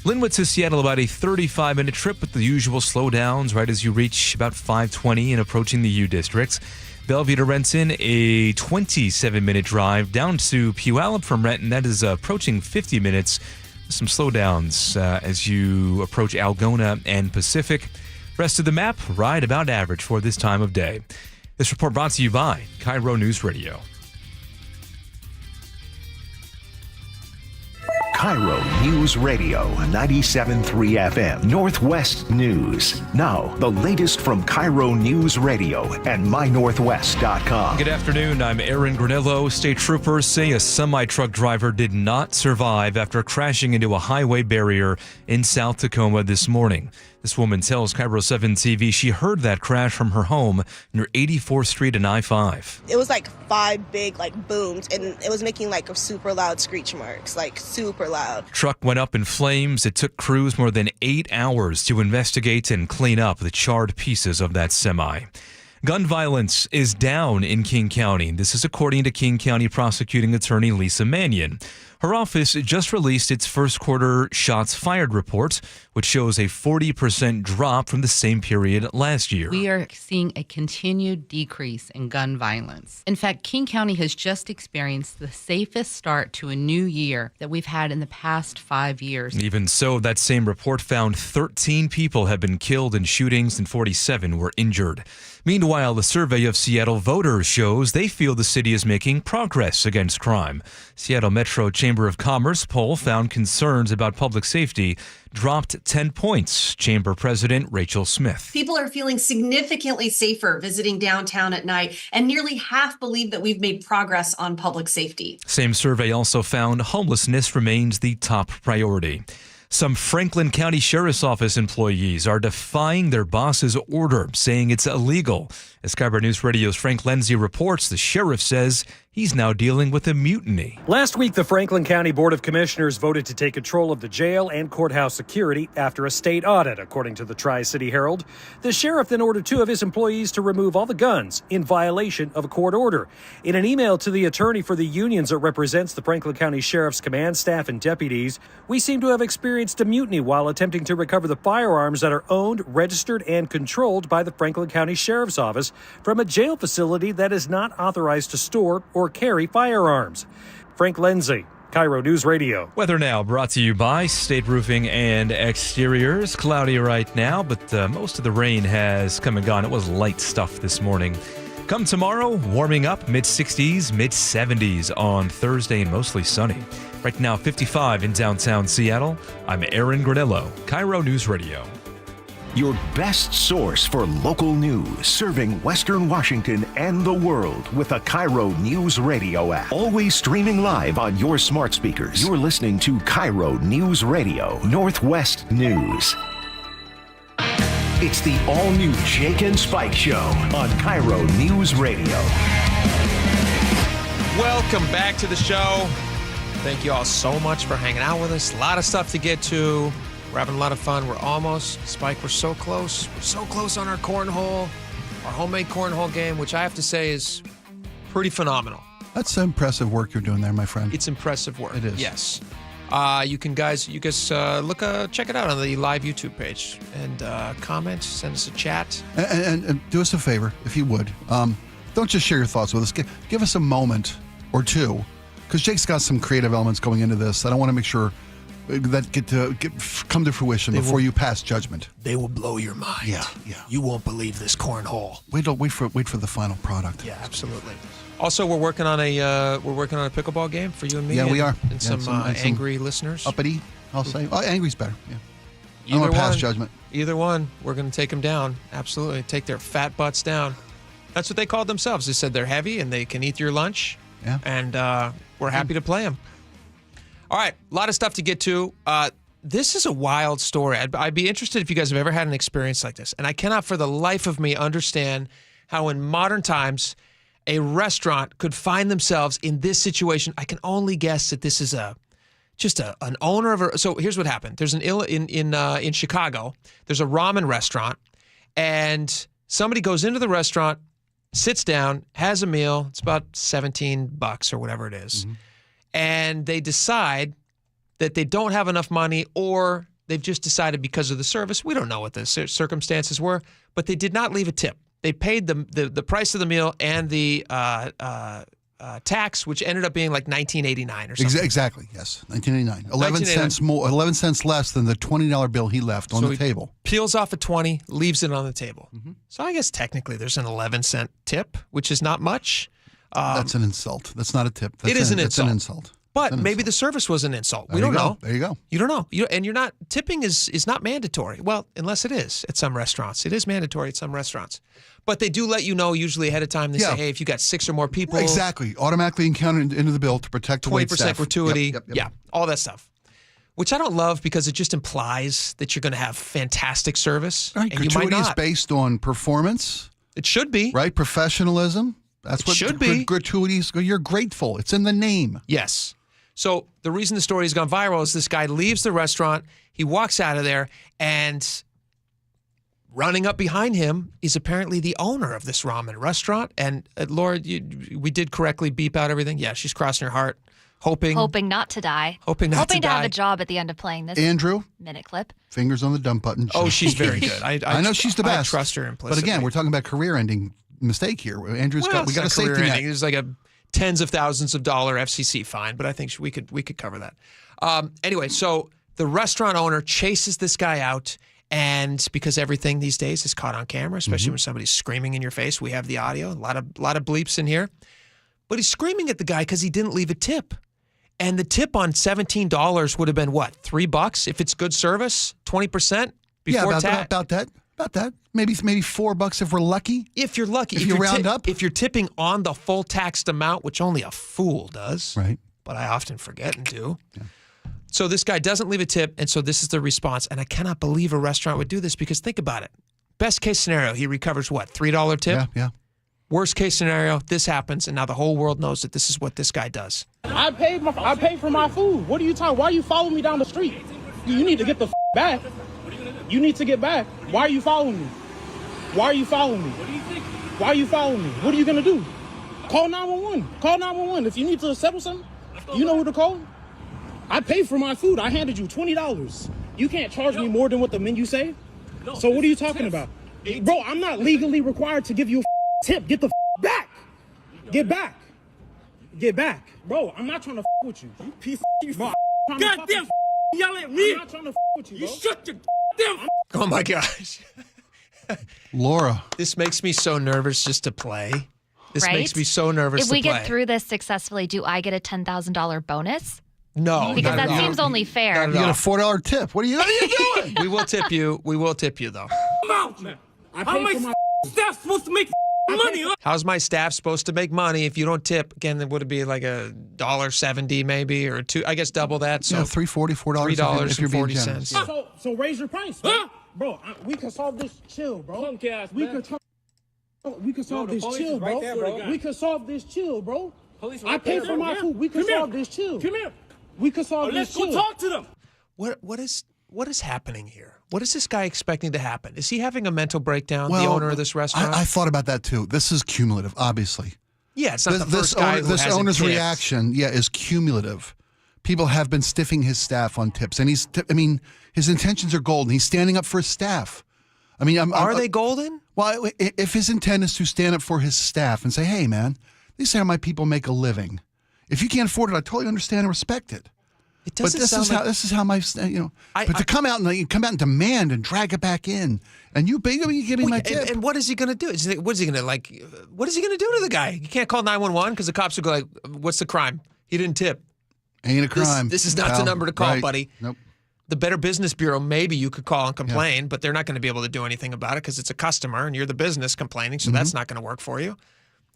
Linwood to Seattle, about a 35-minute trip with the usual slowdowns right as you reach about 520 and approaching the U District. Bellevue to Renton, a 27-minute drive down to Puyallup from Renton. That is approaching 50 minutes. Some slowdowns as you approach Algona and Pacific. Rest of the map, right about average for this time of day. This report brought to you by KIRO News Radio. KIRO News Radio, 97.3 FM, Northwest News. Now, the latest from KIRO News Radio and mynorthwest.com. Good afternoon. I'm Aaron Granillo. State troopers say a semi-truck driver did not survive after crashing into a highway barrier in South Tacoma this morning. This woman tells KIRO 7 TV she heard that crash from her home near 84th Street and I-5. It was like 5 big booms, and it was making a super loud screech marks, super loud. Truck went up in flames. It took crews more than 8 hours to investigate and clean up the charred pieces of that semi. Gun violence is down in King County. This is according to King County Prosecuting Attorney Lisa Mannion. Her office just released its first quarter shots fired report, which shows a 40% drop from the same period last year. We are seeing a continued decrease in gun violence. In fact, King County has just experienced the safest start to a new year that we've had in the past 5 years. Even so, that same report found 13 people have been killed in shootings and 47 were injured. Meanwhile, the survey of Seattle voters shows they feel the city is making progress against crime. Seattle Metro Chamber of Commerce poll found concerns about public safety dropped 10 points. Chamber President Rachel Smith. People are feeling significantly safer visiting downtown at night, and nearly half believe that we've made progress on public safety. Same survey also found homelessness remains the top priority. Some Franklin County Sheriff's Office employees are defying their boss's order, saying it's illegal. As KIRO News Radio's Frank Lenzi reports, the sheriff says He's now dealing with a mutiny. Last week, the Franklin County Board of Commissioners voted to take control of the jail and courthouse security after a state audit, according to the Tri-City Herald. The sheriff then ordered 2 of his employees to remove all the guns in violation of a court order. In an email to the attorney for the unions that represents the Franklin County Sheriff's command staff and deputies, we seem to have experienced a mutiny while attempting to recover the firearms that are owned, registered, and controlled by the Franklin County Sheriff's Office from a jail facility that is not authorized to store or carry firearms. Frank Lindsay, KIRO News Radio. Weather now brought to you by State Roofing and Exteriors. Cloudy right now, but most of the rain has come and gone. It was light stuff this morning. Come tomorrow, warming up, mid-60s, mid-70s on Thursday and mostly sunny. Right now, 55 in downtown Seattle. I'm Aaron Granillo, KIRO News Radio. Your best source for local news, serving Western Washington and the world with a KIRO Newsradio app. Always streaming live on your smart speakers. You're listening to KIRO News Radio, Northwest News. It's the all-new Jake and Spike Show on KIRO News Radio. Welcome back to the show. Thank you all so much for hanging out with us. A lot of stuff to get to. We're having a lot of fun. We're almost, Spike, we're so close. We're so close on our cornhole, our homemade cornhole game, which I have to say is pretty phenomenal. That's impressive work you're doing there, my friend. It's impressive work. It is. Yes. You guys check it out on the live YouTube page and comment, send us a chat. And do us a favor, if you would. Don't just share your thoughts with us. Give us a moment or two, because Jake's got some creative elements going into this that I want to make sure that come to fruition before you pass judgment. They will blow your mind. Yeah. You won't believe this cornhole. Wait for the final product. Yeah, absolutely. Also, we're working on a pickleball game for you and me. Yeah, we are. And some angry listeners. Uppity, I'll say. Oh, angry's better. Yeah. I Either want to pass one. judgment. Either one, we're going to take them down. Absolutely, take their fat butts down. That's what they called themselves. They said they're heavy and they can eat your lunch. Yeah. And we're happy to play them. All right, a lot of stuff to get to. This is a wild story. I'd be interested if you guys have ever had an experience like this. And I cannot for the life of me understand how in modern times a restaurant could find themselves in this situation. I can only guess that this is an owner of a. So here's what happened. There's in Chicago. There's a ramen restaurant, and somebody goes into the restaurant, sits down, has a meal. It's about $17 or whatever it is. Mm-hmm. And they decide that they don't have enough money, or they've just decided because of the service. We don't know what the circumstances were, but they did not leave a tip. They paid the price of the meal and the tax, which ended up being like $19.89 or something. Exactly, yes, $19.89. 11 cents more, 11 cents less than the $20 bill he left on the table. Peels off a 20, leaves it on the table. Mm-hmm. So I guess technically there's an 11-cent tip, which is not much. That's an insult. That's not a tip. That's it is an insult. It's an insult. But maybe the service was an insult. We don't know. There you go. You don't know. And you're not tipping is not mandatory. Well, unless it is at some restaurants. It is mandatory at some restaurants. But they do let you know usually ahead of time. They say, hey, if you got 6 or more people. Exactly. Automatically encountered into the bill to protect the wait staff. 20% gratuity. Yep. Yeah, all that stuff. Which I don't love because it just implies that you're going to have fantastic service. Right. And gratuity you might not. is based on performance. It should be. Right. Professionalism. That's what should be. Gratuities. You're grateful. It's in the name. Yes. So the reason the story has gone viral is this guy leaves the restaurant, he walks out of there, and running up behind him is apparently the owner of this ramen restaurant. And Laura, we did correctly beep out everything. Yeah, she's crossing her heart, hoping not to die. Hoping to have a job at the end of playing this Andrew, minute clip. Fingers on the dump button. Oh, she's very good. I know she's the best. I trust her implicitly. But again, we're talking about career-ending mistake here. Andrew's we got a safety net. There's like a tens of thousands of dollar FCC fine, but I think we could cover that. Anyway, so the restaurant owner chases this guy out, and because everything these days is caught on camera, especially when somebody's screaming in your face, we have the audio. A lot of bleeps in here, but he's screaming at the guy because he didn't leave a tip, and the tip on $17 would have been what, $3 if it's good service, 20% before tax. About that. Maybe $4 if we're lucky. If you're lucky. If you round up. If you're tipping on the full taxed amount, which only a fool does. Right. But I often forget and do. Yeah. So this guy doesn't leave a tip, and so this is the response. And I cannot believe a restaurant would do this because think about it. Best case scenario, he recovers what, $3 tip? Yeah. Worst case scenario, this happens, and now the whole world knows that this is what this guy does. I paid for my food. What are you talking? Why are you following me down the street? You need to get the back. You need to get back. Why are you following me? Why are you following me? What do you think? Why are you following me? What are you gonna do? Call 911. Call 911. If you need to settle something, you know who to call. I paid for my food. I handed you $20. You can't charge me more than what the menu say. So what are you talking about? Bro, I'm not legally required to give you a tip. Get the back. Get back. Get back. Bro, I'm not trying to with you. You piece of bro, goddamn yell at me. I'm not trying to with you, bro. You shut your damn. Oh my gosh. Laura. This makes me so nervous just to play. This Right? makes me so nervous If to we play. get through this successfully, do I get a $10,000 bonus? No. Because not at that all. seems only fair. You get a $4 tip. What are you doing? We will tip you. We will tip you, though. I'm out, man. How am I staff supposed to make money? Huh? How's my staff supposed to make money if you don't tip? Again, would it be like a $1.70 maybe, or $2? I guess double that. So Yeah, $3.40, $4 if you're being generous. So raise your price, huh? Bro. We can solve this. Chill, bro. We can solve this. Chill, bro. We can solve this. Chill, bro. I paid for my food. We can solve this. Chill. Come here. We can solve this. Let's go talk to them. What is happening here? What is this guy expecting to happen? Is he having a mental breakdown, the Well, owner of this restaurant? I thought about that too. This is cumulative, obviously. Yeah, it's not the first guy who This hasn't owner's tipped. reaction, is cumulative. People have been stiffing his staff on tips, and his intentions are golden. He's standing up for his staff. Are they golden? Well, if his intent is to stand up for his staff and say, "Hey, man, these are how my people make a living. If you can't afford it, I totally understand and respect it." It doesn't But sound like this is how my But to come out and demand and drag it back in, and you give me my tip. And what is he going to do? What is he going to do to the guy? You can't call 911 because the cops will go like, "What's the crime? He didn't tip." Ain't a crime. This is not the pal. number to call, Right. buddy. Nope. The Better Business Bureau, maybe you could call and complain, but they're not going to be able to do anything about it because it's a customer and you're the business complaining, so that's not going to work for you.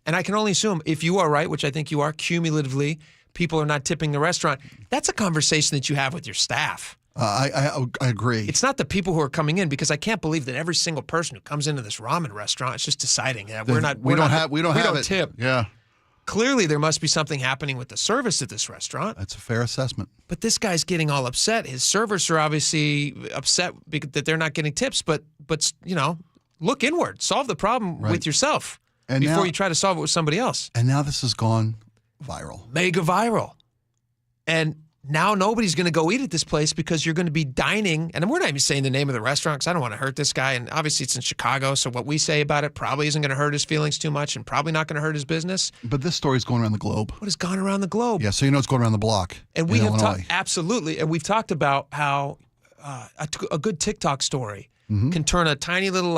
And I can only assume if you are right, which I think you are, cumulatively, people are not tipping the restaurant. That's a conversation that you have with your staff. I agree. It's not the people who are coming in, because I can't believe that every single person who comes into this ramen restaurant is just deciding that we don't tip. Yeah. Clearly, there must be something happening with the service at this restaurant. That's a fair assessment. But this guy's getting all upset. His servers are obviously upset that they're not getting tips. But look inward. Solve the problem with yourself before you try to solve it with somebody else. And now this has gone viral. Mega viral. And now nobody's going to go eat at this place because you're going to be dining. And we're not even saying the name of the restaurant because I don't want to hurt this guy. And obviously it's in Chicago, so what we say about it probably isn't going to hurt his feelings too much and probably not going to hurt his business. But this story's going around the globe. What has gone around the globe? Yeah, so it's going around the block. And we in have Illinois. absolutely, and we've talked about how a good TikTok story can turn a tiny little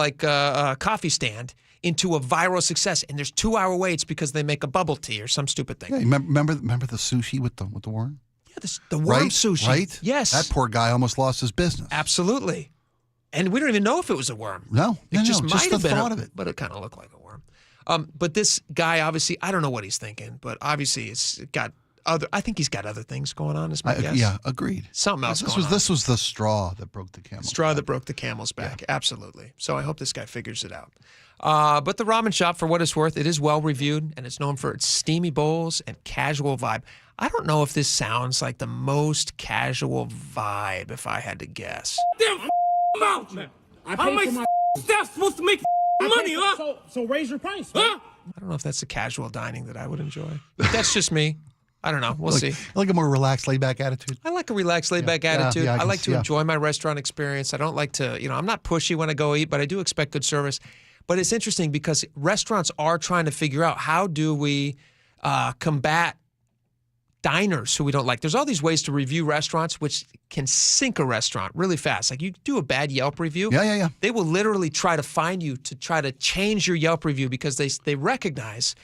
coffee stand into a viral success. And there's 2-hour waits because they make a bubble tea or some stupid thing. Yeah, remember the sushi with the worm? Yeah, the worm sushi. Right? Yes. That poor guy almost lost his business. Absolutely. And we don't even know if it was a worm. No. It just just might the have been. thought of it. But it kind of looked like a worm. But this guy, obviously, I don't know what he's thinking, but obviously I think he's got other things going on, is my guess. Yeah, agreed. Something else going on. This was the straw that broke the camel's back. That broke the camel's back. Yeah. Absolutely. So I hope this guy figures it out. But the ramen shop, for what it's worth, it is well reviewed, and it's known for its steamy bowls and casual vibe. I don't know if this sounds like the most casual vibe, if I had to guess. Damn, I'm out, man. How am I staff supposed to make money, huh? So raise your price, huh? I don't know if that's the casual dining that I would enjoy. But that's just me. I don't know. We'll see. I like a more relaxed, laid-back attitude. I like a relaxed, laid-back attitude. Yeah, I like to enjoy my restaurant experience. I don't like to, I'm not pushy when I go eat, but I do expect good service. But it's interesting because restaurants are trying to figure out how do we combat diners who we don't like. There's all these ways to review restaurants which can sink a restaurant really fast. Like you do a bad Yelp review. Yeah. They will literally try to find you to try to change your Yelp review because they recognize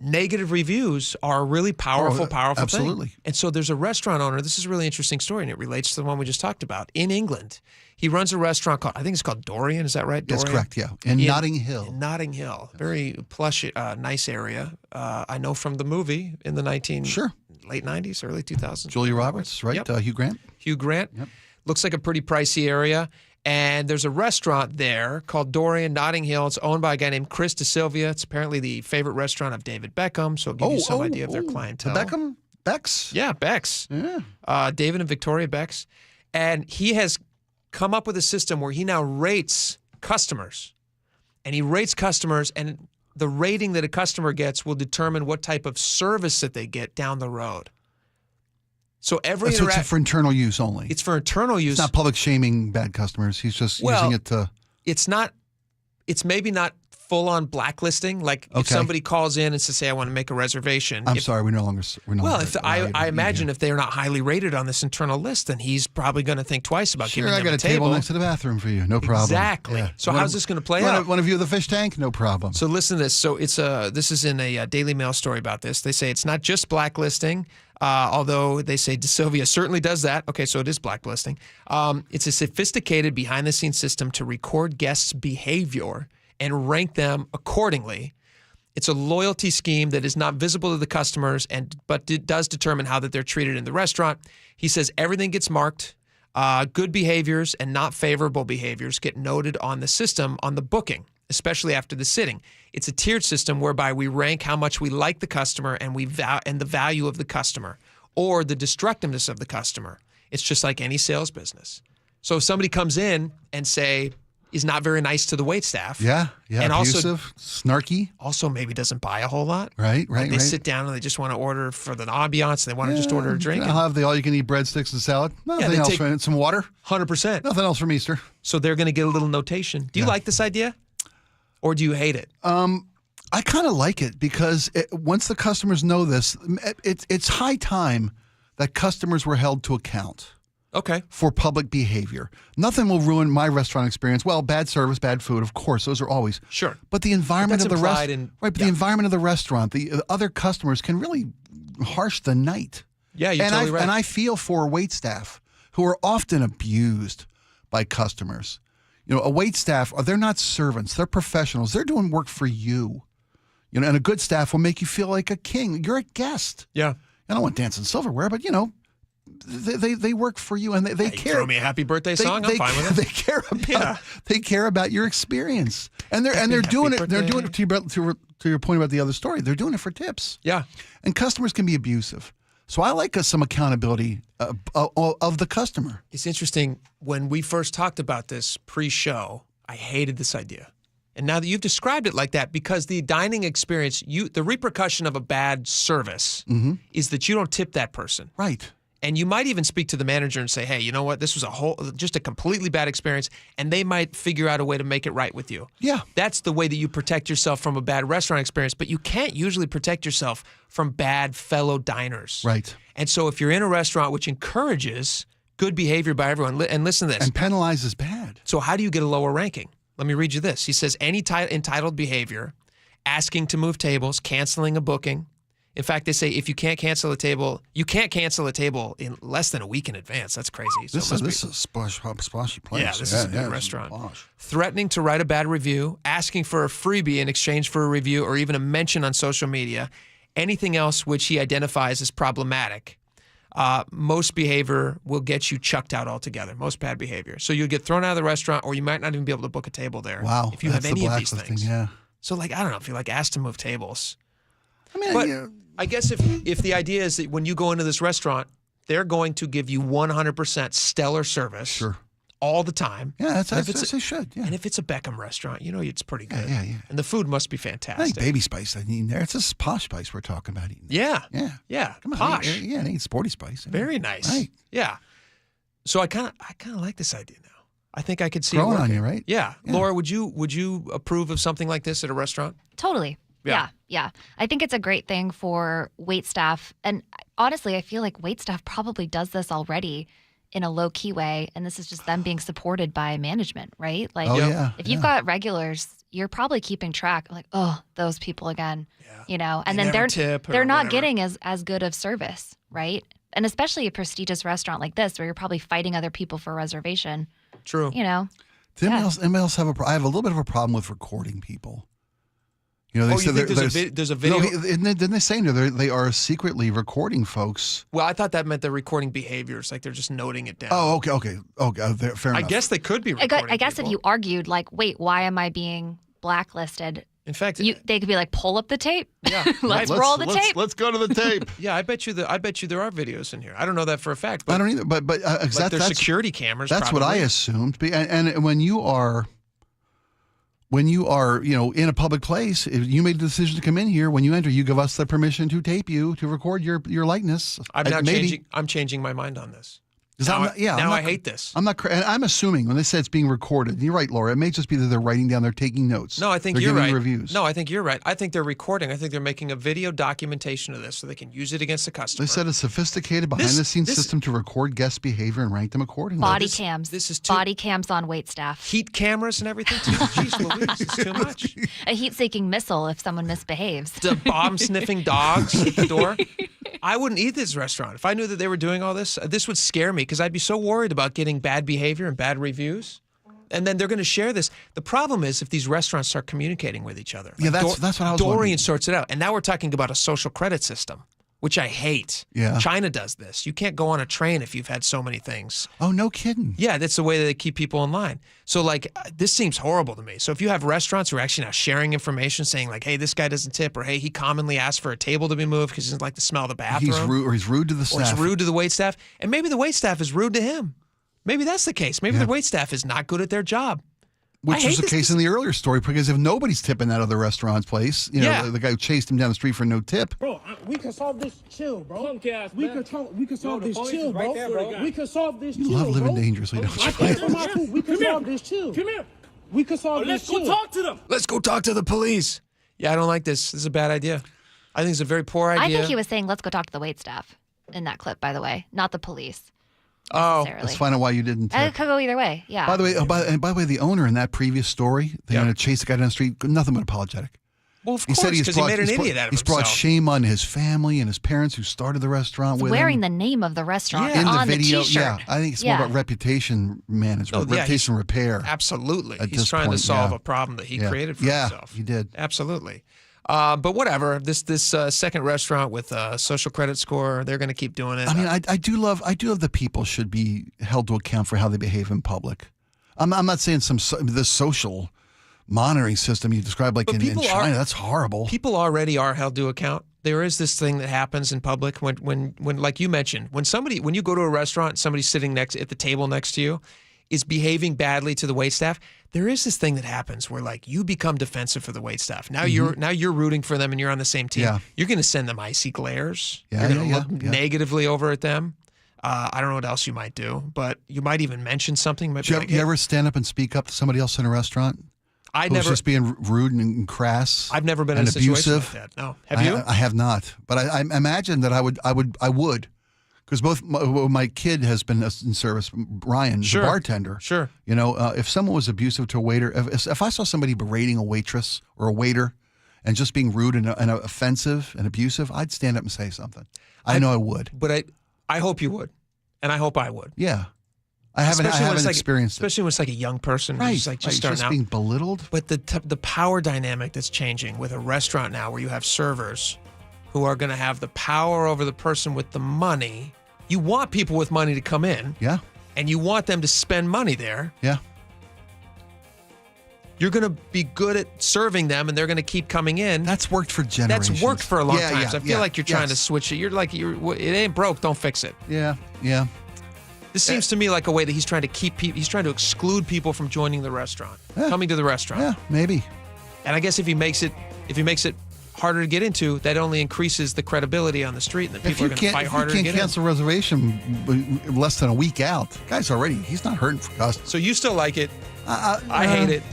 negative reviews are a really powerful absolutely. thing. And so there's a restaurant owner. This is a really interesting story, and it relates to the one we just talked about. In England, he runs a restaurant called, I think it's called Dorian. Is that right? That's Dorian? correct, yeah. In Notting Hill. In Notting Hill. Very plush, nice area. I know from the movie in the late 90s, early 2000s. Julia Roberts, right? Yep. Hugh Grant. Hugh Grant. Yep. Looks like a pretty pricey area. And there's a restaurant there called Dorian Notting Hill. It's owned by a guy named Chris DeSilvia. It's apparently the favorite restaurant of David Beckham. So it'll give you some idea of their clientele. The Beckham? Becks? Yeah, Becks. Yeah. David and Victoria Becks. And he has come up with a system where he now rates customers. And he rates customers, and the rating that a customer gets will determine what type of service that they get down the road. So every So it's for internal use only. It's for internal use. It's not public shaming bad customers. He's just using it to. It's not. It's maybe not full-on blacklisting. Like if somebody calls in and says, "Hey, I want to make a reservation." I'm sorry, we're no longer. Well, I imagine if they're not highly rated on this internal list, then he's probably going to think twice about giving them I got a table next to the bathroom for you. No problem. Exactly. Yeah. So how's this going to play out? Want to view the fish tank? No problem. So listen to this. So this is in a Daily Mail story about this. They say it's not just blacklisting, although they say DeSilvia certainly does that. Okay, so it is blacklisting. It's a sophisticated behind-the-scenes system to record guests' behavior and rank them accordingly. It's a loyalty scheme that is not visible to the customers, but it does determine how that they're treated in the restaurant. He says everything gets marked. Good behaviors and not favorable behaviors get noted on the system on the booking, especially after the sitting. It's a tiered system whereby we rank how much we like the customer and the value of the customer or the destructiveness of the customer. It's just like any sales business. So if somebody comes in and is not very nice to the waitstaff. Yeah, and abusive, snarky. Also maybe doesn't buy a whole lot. Right. They sit down and they just want to order for the ambiance. They want to just order a drink. I'll have the all-you-can-eat breadsticks and salad. Nothing else for it. Some water. 100%. Nothing else from Easter. So they're going to get a little notation. Do you like this idea? Or do you hate it? I kind of like it because once the customers know this, it's high time that customers were held to account. Okay. For public behavior. Nothing will ruin my restaurant experience. Well, bad service, bad food, of course, those are always. Sure. But the environment of the restaurant, the environment of the restaurant, the other customers can really harsh the night. Yeah, you're totally right. And I feel for waitstaff who are often abused by customers. You know, a waitstaff, they're not servants, they're professionals. They're doing work for you. You know, and a good staff will make you feel like a king. You're a guest. Yeah. I don't want dancing silverware, but they work for you and they care. Throw me a happy birthday song. I'm fine with it. They care about your experience, and they're doing it. They're doing it to your point about the other story. They're doing it for tips. Yeah, and customers can be abusive. So I like some accountability of the customer. It's interesting. When we first talked about this pre-show, I hated this idea. And now that you've described it like that, because the dining experience, the repercussion of a bad service is that you don't tip that person. Right. And you might even speak to the manager and say, hey, you know what? This was just a completely bad experience. And they might figure out a way to make it right with you. Yeah. That's the way that you protect yourself from a bad restaurant experience. But you can't usually protect yourself from bad fellow diners. Right. And so if you're in a restaurant which encourages good behavior by everyone, and listen to this. And penalizes bad. So how do you get a lower ranking? Let me read you this. He says, any entitled behavior, asking to move tables, canceling a booking. In fact, they say if you can't cancel a table, you can't cancel a table in less than a week in advance. That's crazy. This is a splashy place. Yeah, this is a big restaurant. Threatening to write a bad review, asking for a freebie in exchange for a review, or even a mention on social media. Anything else which he identifies as problematic. Most behavior will get you chucked out altogether. Most bad behavior. So you'll get thrown out of the restaurant, or you might not even be able to book a table there. Wow. If you have any of these things. Yeah. So I don't know if you're asked to move tables. I mean, but I guess if the idea is that when you go into this restaurant, they're going to give you 100% stellar service all the time. Yeah, that's they should. Yeah. And if it's a Beckham restaurant, it's pretty good. Yeah. And the food must be I fantastic. think baby spice I need there. It's a posh spice we're talking about eating. Yeah. Yeah. Come on. Posh. I need sporty spice. Very nice. Right. Yeah. So I kind of like this idea now. I think I could see growing it working. on you, right? Yeah. Laura, would you approve of something like this at a restaurant? Totally. Yeah. I think it's a great thing for waitstaff. And honestly, I feel like waitstaff probably does this already in a low-key way, and this is just them being supported by management, right? Like, if you've got regulars, you're probably keeping track, like, oh, those people again, and then they're not getting as good of service, right? And especially a prestigious restaurant like this, where you're probably fighting other people for a reservation. True. Does anybody else have I have a little bit of a problem with recording people. You know, they you said think there's a video? No, didn't they say they are secretly recording folks? Well, I thought that meant they're recording behaviors, like they're just noting it down. Oh, okay. Fair enough. I guess they could be recording I guess people. if you argued, like, wait, why am I being blacklisted? In fact, they could be like, pull up the tape. Yeah, let's roll the tape. Let's go to the tape. Yeah, I bet you there are videos in here. I don't know that for a fact. But I don't either. But like that's there's security cameras. That's probably. what I assumed. And when you are, in a public place, if you made the decision to come in here, when you enter, you give us the permission to tape you, to record your likeness. I'm changing my mind on this. I hate this. I'm assuming when they say it's being recorded. And you're right, Laura. It may just be that they're writing down, they're taking notes. No, I think they're you're giving right. Reviews. No, I think you're right. I think they're recording. I think they're making a video documentation of this so they can use it against the customer. They said a sophisticated behind-the-scenes system to record guest behavior and rank them accordingly. Body cams. This is body cams on waitstaff. Heat cameras and everything too. Jeez Louise, it's too much. A heat-seeking missile if someone misbehaves. The bomb-sniffing dogs at the door. I wouldn't eat this restaurant. If I knew that they were doing all this, this would scare me because I'd be so worried about getting bad behavior and bad reviews. And then they're going to share this. The problem is if these restaurants start communicating with each other. Yeah, that's what I was Dorian wondering. sorts it out. And now we're talking about a social credit system, which I hate. Yeah. China does this. You can't go on a train if you've had so many things. Oh, no kidding. Yeah, that's the way that they keep people in line. So, this seems horrible to me. So if you have restaurants who are actually now sharing information saying, like, hey, this guy doesn't tip, or hey, he commonly asks for a table to be moved because he doesn't like the smell of the bathroom. He's rude to the staff. Or he's rude to the waitstaff. And maybe the waitstaff is rude to him. Maybe that's the case. Maybe the waitstaff is not good at their job. Which was the case in the earlier story, because if nobody's tipping that other restaurant's place, the guy who chased him down the street for no tip. Bro, we can solve this chill, bro. We can solve this chill, bro. We can solve this chill, You love living dangerously, don't you? I pay for my food. We can solve this chill. Come here. We can solve this chill. Let's go talk to them. Let's go talk to the police. Yeah, I don't like this. This is a bad idea. I think it's a very poor idea. I think he was saying, let's go talk to the waitstaff in that clip, by the way, not the police. Oh, let's find out why you didn't tip. It could go either way. Yeah. By the way, by the way, the owner in that previous story, they're going to chase the guy down the street, nothing but apologetic. Well, of course, because he made an idiot out of He's brought himself. shame on his family and his parents who started the restaurant with wearing him. the name of the restaurant in on the video. T-shirt. Yeah, I think it's more about reputation management, reputation repair. Absolutely. At He's this trying point, to solve yeah. a problem that he Yeah. created for Yeah, himself. he did. Absolutely. But whatever. This second restaurant with a social credit score, they're going to keep doing it. I mean, I do love the people should be held to account for how they behave in public. I'm not saying the social monitoring system you described like in China. That's horrible. People already are held to account. There is this thing that happens in public when like you mentioned, when you go to a restaurant, somebody sitting at the table next to you is behaving badly to the waitstaff. There is this thing that happens where like you become defensive for the waitstaff. Now you're rooting for them and you're on the same team. Yeah. You're going to send them icy glares. Yeah, You're going to look yeah. negatively over at them. I don't know what else you might do, but you might even mention something. Do you ever stand up and speak up to somebody else in a restaurant? Who's just being rude and crass. I've never been in and a situation abusive. like that. No, have you? I have not, but I imagine that I would, because both my kid has been in service. Ryan, Sure. the bartender. Sure. You know, if someone was abusive to a waiter, if I saw somebody berating a waitress or a waiter, and just being rude and offensive and abusive, I'd stand up and say something. I know I would. But I hope you would, and I hope I would. Yeah. I haven't experienced it. Especially when it's like a young person who's like just starting out. being belittled. But the power dynamic that's changing with a restaurant now where you have servers who are going to have the power over the person with the money. You want people with money to come in. Yeah. And you want them to spend money there. Yeah. You're going to be good at serving them and they're going to keep coming in. That's worked for generations. That's worked for a long time. Yeah, So I feel like you're trying to switch it. It ain't broke, don't fix it. Yeah. Yeah. This seems to me like a way that he's trying to he's trying to exclude people from joining the restaurant, coming to the restaurant. Yeah, maybe. And I guess if he makes it harder to get into, that only increases the credibility on the street, and then people are going to fight harder to If you get can't cancel a reservation less than a week out, guy's he's not hurting for customers. So you still like it? I hate it.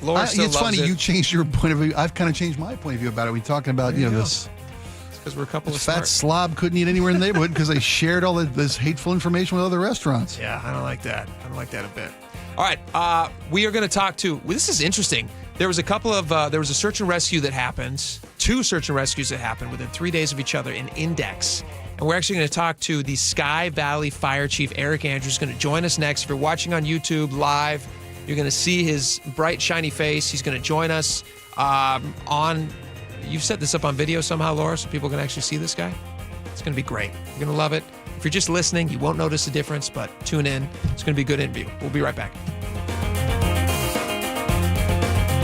Laura still it's loves funny it. you changed your point of view. I've kind of changed my point of view about it. We're talking about this. Because we're a couple of fat smart. slob couldn't eat anywhere in the neighborhood because they shared all this hateful information with other restaurants. Yeah, I don't like that. I don't like that a bit. All right, we are going to talk to. This is interesting. There was a search and rescue that happened. 2 search and rescues that happened within 3 days of each other in Index. And we're actually going to talk to the Sky Valley Fire Chief, Eric Andrews, going to join us next. If you're watching on YouTube live, you're going to see his bright, shiny face. He's going to join us. You've set this up on video somehow, Laura, so people can actually see this guy. It's going to be great. You're going to love it. If you're just listening, you won't notice the difference, but tune in. It's going to be a good interview. We'll be right back.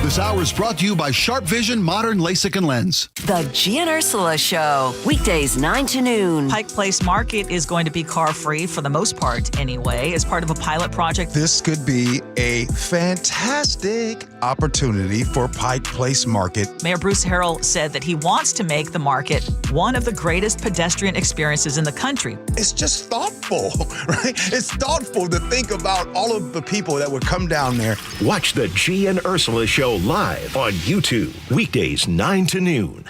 This hour is brought to you by Sharp Vision Modern LASIK and Lens. The G and Ursula Show, weekdays 9 to noon. Pike Place Market is going to be car-free for the most part anyway, as part of a pilot project. This could be a fantastic opportunity for Pike Place Market. Mayor Bruce Harrell said that he wants to make the market one of the greatest pedestrian experiences in the country. It's just thoughtful, right? It's thoughtful to think about all of the people that would come down there. Watch the G and Ursula Show live on YouTube, weekdays 9 to noon.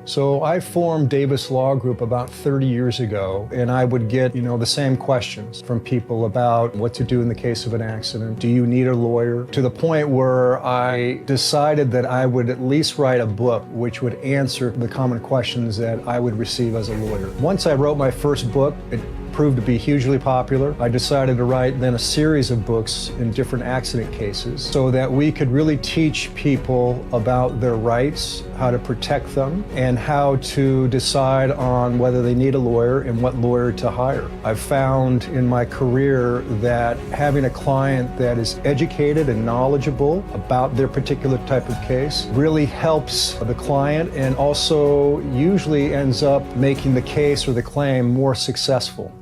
So I formed Davis Law Group about 30 years ago, and I would get, the same questions from people about what to do in the case of an accident. Do you need a lawyer? To the point where I decided that I would at least write a book which would answer the common questions that I would receive as a lawyer. Once I wrote my first book, it proved to be hugely popular. I decided to write then a series of books in different accident cases so that we could really teach people about their rights, how to protect them, and how to decide on whether they need a lawyer and what lawyer to hire. I've found in my career that having a client that is educated and knowledgeable about their particular type of case really helps the client and also usually ends up making the case or the claim more successful.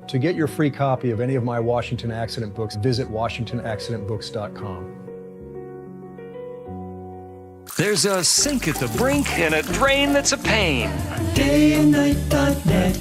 To get your free copy of any of my Washington accident books, visit WashingtonAccidentBooks.com. There's a sink at the brink and a drain that's a pain. DayandNight.net.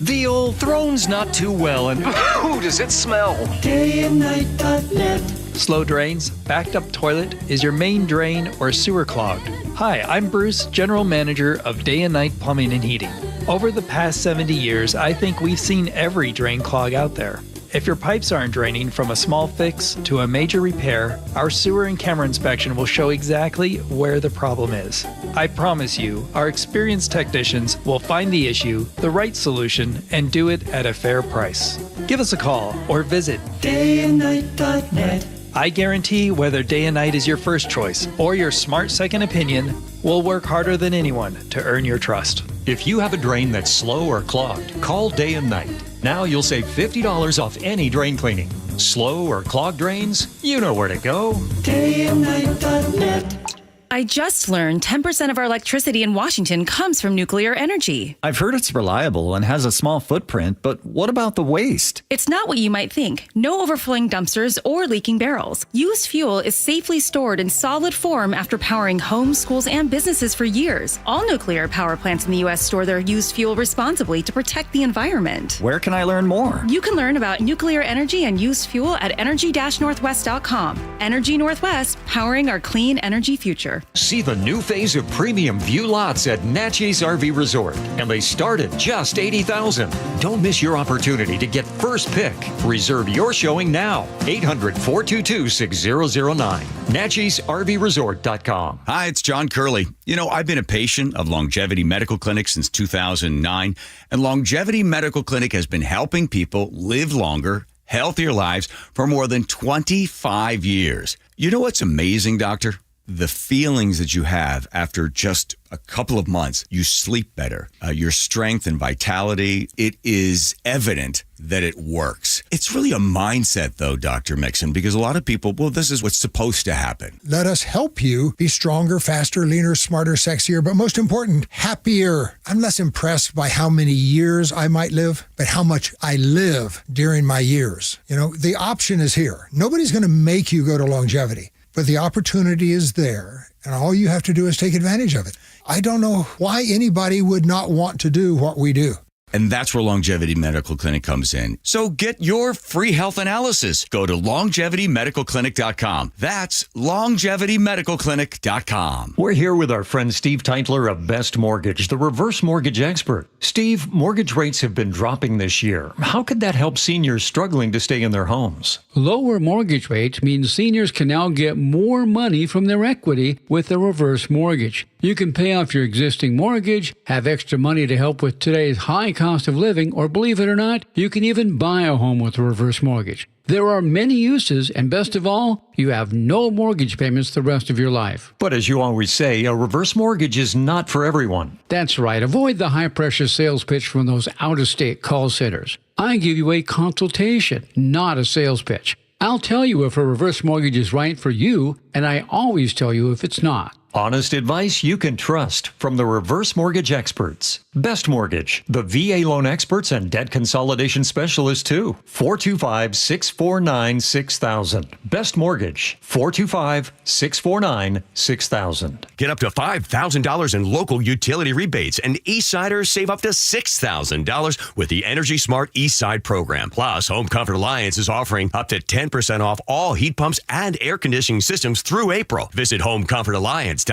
The old throne's not too well, and ooh, does it smell? DayandNight.net. Slow drains, backed up toilet, is your main drain or sewer clogged? Hi, I'm Bruce, General Manager of Day and Night Plumbing and Heating. Over the past 70 years, I think we've seen every drain clog out there. If your pipes aren't draining from a small fix to a major repair, our sewer and camera inspection will show exactly where the problem is. I promise you, our experienced technicians will find the issue, the right solution, and do it at a fair price. Give us a call or visit DayandNight.net. I guarantee whether Day and Night is your first choice or your smart second opinion, we'll work harder than anyone to earn your trust. If you have a drain that's slow or clogged, call Day and Night. Now you'll save $50 off any drain cleaning. Slow or clogged drains? You know where to go. DayandNight.net. I just learned 10% of our electricity in Washington comes from nuclear energy. I've heard it's reliable and has a small footprint, but what about the waste? It's not what you might think. No overflowing dumpsters or leaking barrels. Used fuel is safely stored in solid form after powering homes, schools, and businesses for years. All nuclear power plants in the U.S. store their used fuel responsibly to protect the environment. Where can I learn more? You can learn about nuclear energy and used fuel at energy-northwest.com. Energy Northwest, powering our clean energy future. See the new phase of premium view lots at Natchez RV Resort, and they start at just $80,000. Don't miss your opportunity to get first pick. Reserve your showing now. 800-422-6009. NatchezRVResort.com. Hi, it's John Curley. I've been a patient of Longevity Medical Clinic since 2009, and Longevity Medical Clinic has been helping people live longer, healthier lives for more than 25 years. You know what's amazing, Doctor? The feelings that you have after just a couple of months. You sleep better. Your strength and vitality, it is evident that it works. It's really a mindset, though, Dr. Mixon, because a lot of people, this is what's supposed to happen. Let us help you be stronger, faster, leaner, smarter, sexier, but most important, happier. I'm less impressed by how many years I might live, but how much I live during my years. The option is here. Nobody's going to make you go to longevity. But the opportunity is there, and all you have to do is take advantage of it. I don't know why anybody would not want to do what we do. And that's where Longevity Medical Clinic comes in. So get your free health analysis. Go to longevitymedicalclinic.com. That's longevitymedicalclinic.com. We're here with our friend Steve Teitler of Best Mortgage, the reverse mortgage expert. Steve, mortgage rates have been dropping this year. How could that help seniors struggling to stay in their homes? Lower mortgage rates means seniors can now get more money from their equity with a reverse mortgage. You can pay off your existing mortgage, have extra money to help with today's high cost of living, or believe it or not, you can even buy a home with a reverse mortgage. There are many uses, and best of all, you have no mortgage payments the rest of your life. But as you always say, a reverse mortgage is not for everyone. That's right. Avoid the high-pressure sales pitch from those out-of-state call centers. I give you a consultation, not a sales pitch. I'll tell you if a reverse mortgage is right for you, and I always tell you if it's not. Honest advice you can trust from the reverse mortgage experts. Best Mortgage, the VA loan experts and debt consolidation specialists too. 425-649-6000. Best Mortgage, 425-649-6000. Get up to $5,000 in local utility rebates, and Eastsiders save up to $6,000 with the Energy Smart Eastside program. Plus, Home Comfort Alliance is offering up to 10% off all heat pumps and air conditioning systems through April. Visit HomeComfortAlliance.com.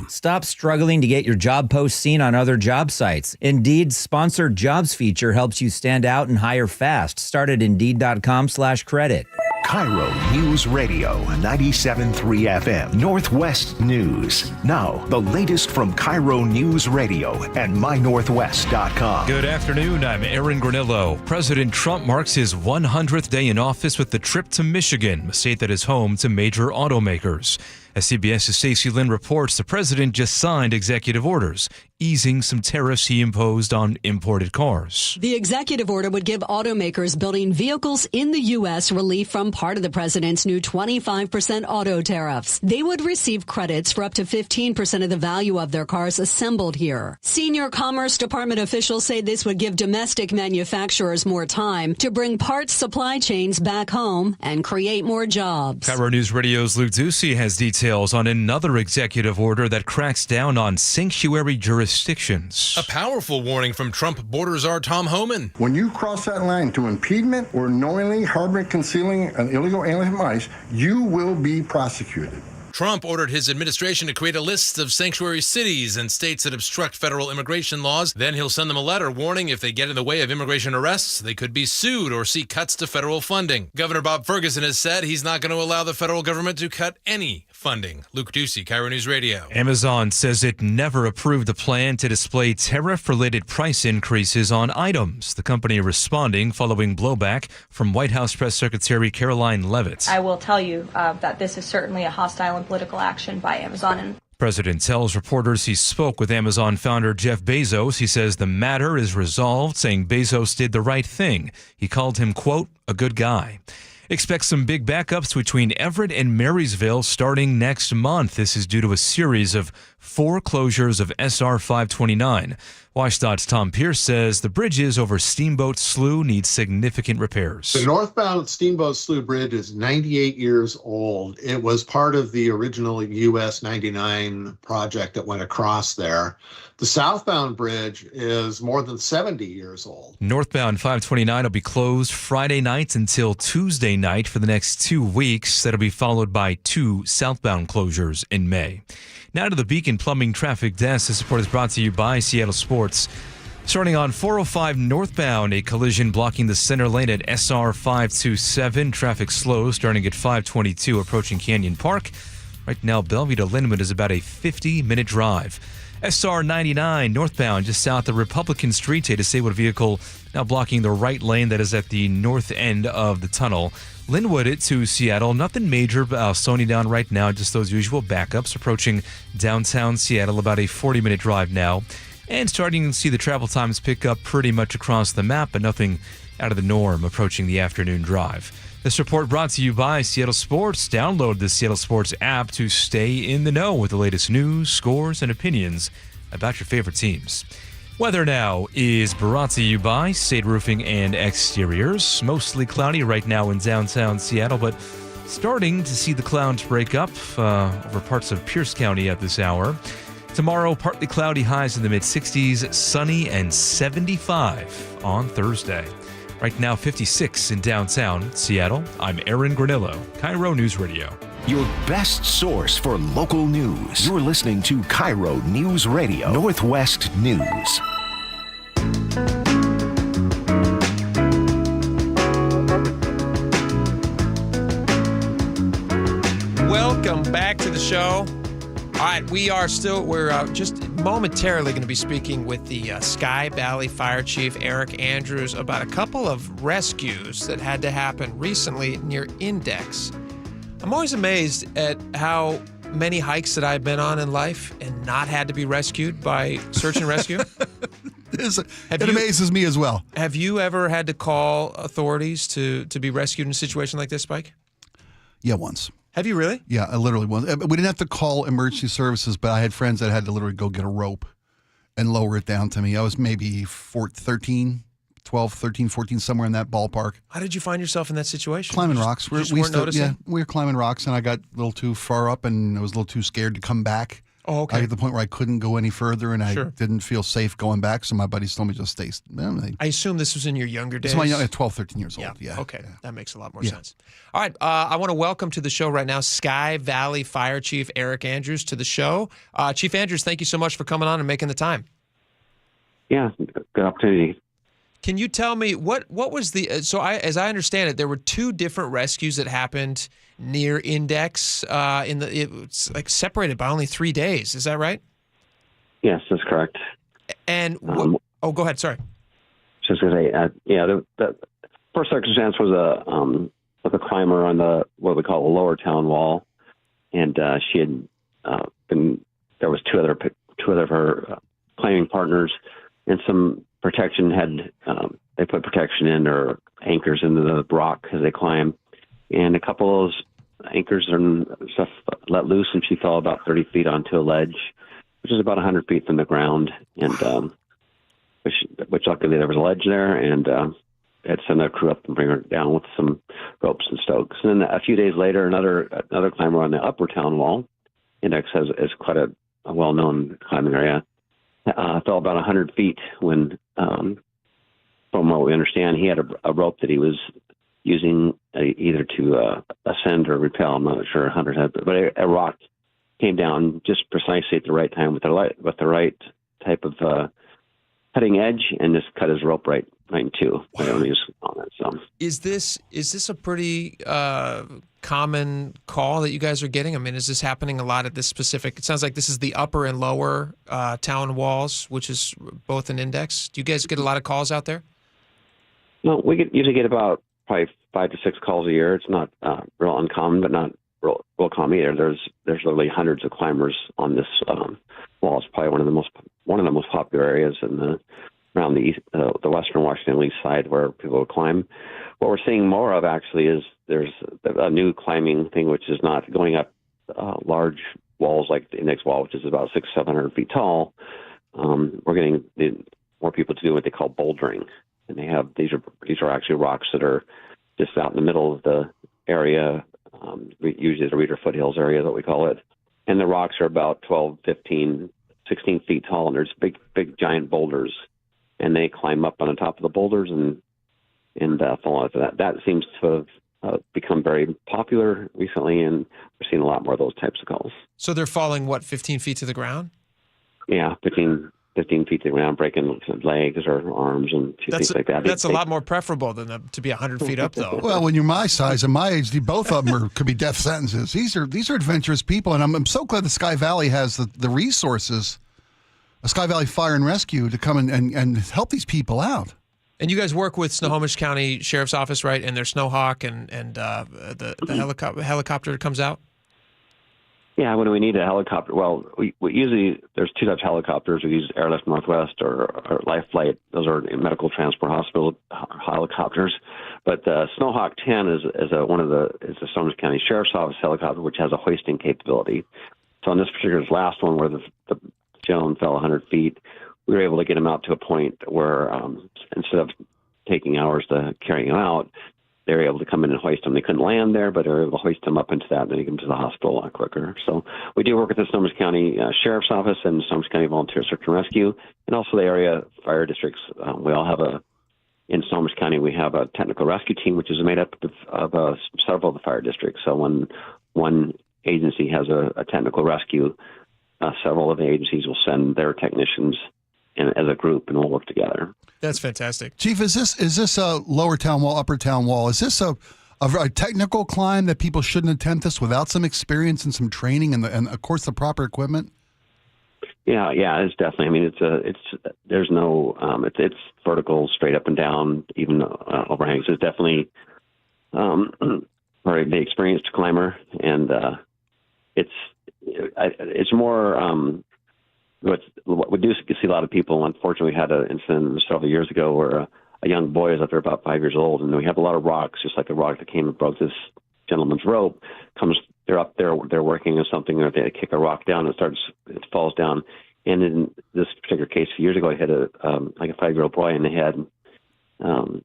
Stop struggling to get your job post seen on other job sites. Indeed's sponsored jobs feature helps you stand out and hire fast. Start at Indeed.com/credit. KIRO News Radio 97.3 FM Northwest News. Now, the latest from KIRO News Radio and MyNorthwest.com. Good afternoon. I'm Aaron Granillo. President Trump marks his 100th day in office with the trip to Michigan, a state that is home to major automakers. As CBS's Stacey Lynn reports, the president just signed executive orders easing some tariffs he imposed on imported cars. The executive order would give automakers building vehicles in the U.S. relief from part of the president's new 25% auto tariffs. They would receive credits for up to 15% of the value of their cars assembled here. Senior Commerce Department officials say this would give domestic manufacturers more time to bring parts supply chains back home and create more jobs. KIRO News Radio's Luke Ducey has details on another executive order that cracks down on sanctuary jurisdictions. A powerful warning from Trump border czar Tom Homan. When you cross that line to impediment or knowingly harboring, concealing an illegal alien device, you will be prosecuted. Trump ordered his administration to create a list of sanctuary cities and states that obstruct federal immigration laws. Then he'll send them a letter warning if they get in the way of immigration arrests, they could be sued or see cuts to federal funding. Governor Bob Ferguson has said he's not going to allow the federal government to cut any funding. Luke Ducey, KIRO News Radio. Amazon says it never approved a plan to display tariff-related price increases on items. The company responding following blowback from White House Press Secretary Caroline Leavitt. I will tell you that this is certainly a hostile and political action by Amazon. President tells reporters he spoke with Amazon founder Jeff Bezos. He says the matter is resolved, saying Bezos did the right thing. He called him, quote, a good guy. Expect some big backups between Everett and Marysville starting next month. This is due to a series of 4 closures of SR 529. WashDOT's Tom Pierce says the bridges over Steamboat Slough need significant repairs. The northbound Steamboat Slough Bridge is 98 years old. It was part of the original US 99 project that went across there. The southbound bridge is more than 70 years old. Northbound 529 will be closed Friday night until Tuesday night for the next 2 weeks. That'll be followed by 2 southbound closures in May. Now to the Beacon Plumbing Traffic Desk. This report is brought to you by Seattle Sports. Starting on 405 northbound, a collision blocking the center lane at SR 527. Traffic slow starting at 522 approaching Canyon Park. Right now, Bellevue to Linwood is about a 50-minute drive. SR 99 northbound just south of Republican Street, a disabled vehicle now blocking the right lane that is at the north end of the tunnel. Linwood to Seattle, nothing major slowing down right now, just those usual backups approaching downtown Seattle, about a 40-minute drive now. And starting to see the travel times pick up pretty much across the map, but nothing out of the norm approaching the afternoon drive. This report brought to you by Seattle Sports. Download the Seattle Sports app to stay in the know with the latest news, scores, and opinions about your favorite teams. Weather now is brought to you by State Roofing and Exteriors. Mostly cloudy right now in downtown Seattle, but starting to see the clouds break up over parts of Pierce County at this hour. Tomorrow, partly cloudy, highs in the mid-60s, sunny and 75 on Thursday. Right now, 56 in downtown Seattle. I'm Aaron Granillo, KIRO News Radio. Your best source for local news. You're listening to KIRO News Radio, Northwest News. Welcome back to the show. All right, we're just momentarily going to be speaking with the Sky Valley Fire Chief, Eric Andrews, about a couple of rescues that had to happen recently near Index. I'm always amazed at how many hikes that I've been on in life and not had to be rescued by search and rescue. It amazes me as well. Have you ever had to call authorities to be rescued in a situation like this, Spike? Yeah, once. Have you really? Yeah, I literally once. We didn't have to call emergency services, but I had friends that had to literally go get a rope and lower it down to me. I was maybe 13, 14, somewhere in that ballpark. How did you find yourself in that situation? Climbing rocks. We weren't noticing? Yeah, we were climbing rocks, and I got a little too far up, and I was a little too scared to come back. Oh, okay. I got to the point where I couldn't go any further, and I didn't feel safe going back, so my buddies told me just stay. I assume this was in your younger days? This is my 12, 13 years old, yeah. Okay, that makes a lot more sense. All right, I want to welcome to the show right now Sky Valley Fire Chief Eric Andrews to the show. Chief Andrews, thank you so much for coming on and making the time. Yeah, good opportunity. Can you tell me what was the as I understand it, there were two different rescues that happened near Index. It's like separated by only 3 days. Is that right? Yes, that's correct. And go ahead. Sorry. Just gonna say, the first circumstance was a climber on what we call the lower town wall, and she had been. There was two other of her climbing partners, and some protection they put protection in or anchors into the rock as they climb, and a couple of those anchors and stuff let loose, and she fell about 30 feet onto a ledge, which is about 100 feet from the ground, and which luckily there was a ledge there, and had sent a crew up and bring her down with some ropes and stokes. And then a few days later, another climber on the upper town wall, Index is quite a well-known climbing area, fell about 100 feet when, from what we understand, he had a rope that he was using either to ascend or repel. I'm not sure 100 had, but a rock came down just precisely at the right time with the right type of cutting edge, and just cut his rope right in two. Wow. So. Is this a pretty common call that you guys are getting? I mean, is this happening a lot at this specific? It sounds like this is the upper and lower town walls, which is both an Index. Do you guys get a lot of calls out there? No, we usually get about probably 5 to 6 calls a year. It's not real uncommon, but not real common either. There's literally hundreds of climbers on this wall. It's probably one of the most popular areas around the western Washington east side where people will climb. What we're seeing more of actually is there's a new climbing thing, which is not going up large walls like the Index wall, which is about 600-700 feet tall. We're getting more people to do what they call bouldering, and these are actually rocks that are just out in the middle of the area, usually the Reeder Foothills area that we call it. And the rocks are about 12, 15, 16 feet tall, and there's big giant boulders, and they climb up on the top of the boulders and fall into that. That seems to have become very popular recently, and we're seeing a lot more of those types of calls. So they're falling, 15 feet to the ground? Yeah, 15 feet to the ground, breaking legs or arms and things like that. That's a lot more preferable than to be 100 feet up, though. Well, when you're my size and my age, both of them could be death sentences. These are adventurous people, and I'm so glad the Sky Valley has the resources, a Sky Valley Fire and Rescue, to come and help these people out. And you guys work with Snohomish County Sheriff's Office, right? And their Snowhawk and the helicopter comes out? Yeah, when we need a helicopter, well, we usually, there's two types of helicopters. We use Airlift Northwest or Life Flight. Those are medical transport hospital helicopters. But Snowhawk 10 is the Snohomish County Sheriff's Office helicopter, which has a hoisting capability. So on this particular last one, where the gentleman fell 100 feet, we were able to get him out to a point where instead of taking hours to carry him out, they were able to come in and hoist him. They couldn't land there, but they were able to hoist him up into that and then get him to the hospital a lot quicker. So we do work with the Snohomish County Sheriff's Office and the Snohomish County Volunteer Search and Rescue, and also the area fire districts. We all have in Snohomish County, we have a technical rescue team, which is made up of several of the fire districts. So when one agency has a technical rescue, several of the agencies will send their technicians as a group, and we'll work together. That's fantastic. Chief, is this a lower town wall, upper town wall? Is this a a technical climb that people shouldn't attempt this without some experience and some training and of course the proper equipment? Yeah, it's definitely. I mean, there's no, it's vertical, straight up and down, even overhangs. It's definitely for the experienced climber, and it's more. What we do see a lot of people. Unfortunately, we had an incident several years ago where a young boy is up there about 5 years old, and we have a lot of rocks, just like the rock that came and broke this gentleman's rope. They're up there, they're working on something, or they kick a rock down, it falls down. And in this particular case, a few years ago, I had a 5-year-old boy in the head, and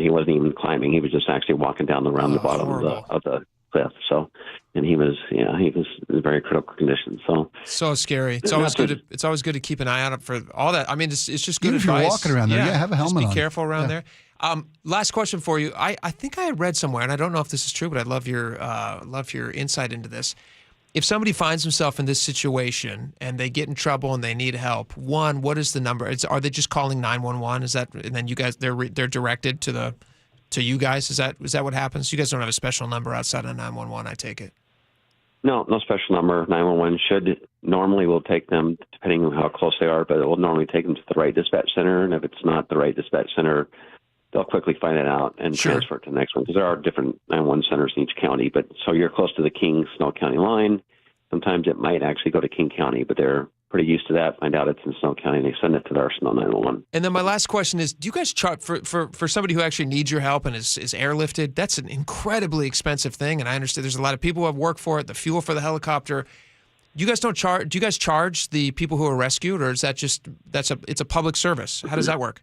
he wasn't even climbing; he was just actually walking down around the bottom of the cliff. So, and he was in very critical condition. So scary. It's always good. It's always good to keep an eye out for all that. I mean, it's just good Even advice. if you're walking around there, have a helmet on. Just be careful around there. Last question for you. I think I read somewhere, and I don't know if this is true, but I'd love your insight into this. If somebody finds themselves in this situation and they get in trouble and they need help, one, what is the number? Are they just calling 911? Is that, and then you guys they're directed to you guys? Is that what happens? You guys don't have a special number outside of 911, I take it. No special number. 911 will take them, depending on how close they are, but it will normally take them to the right dispatch center. And if it's not the right dispatch center, they'll quickly find it out and transfer it to the next one, because there are different 911 centers in each county. But so you're close to the King-Snow County line. Sometimes it might actually go to King County, but they're pretty used to that. Find out it's in Snow County, and they send it to our Snow 911. And then my last question is, do you guys charge for somebody who actually needs your help and is airlifted? That's an incredibly expensive thing, and I understand there's a lot of people who have worked for it, the fuel for the helicopter. You guys don't charge? Do you guys charge the people who are rescued, or is that just it's a public service? How does that work?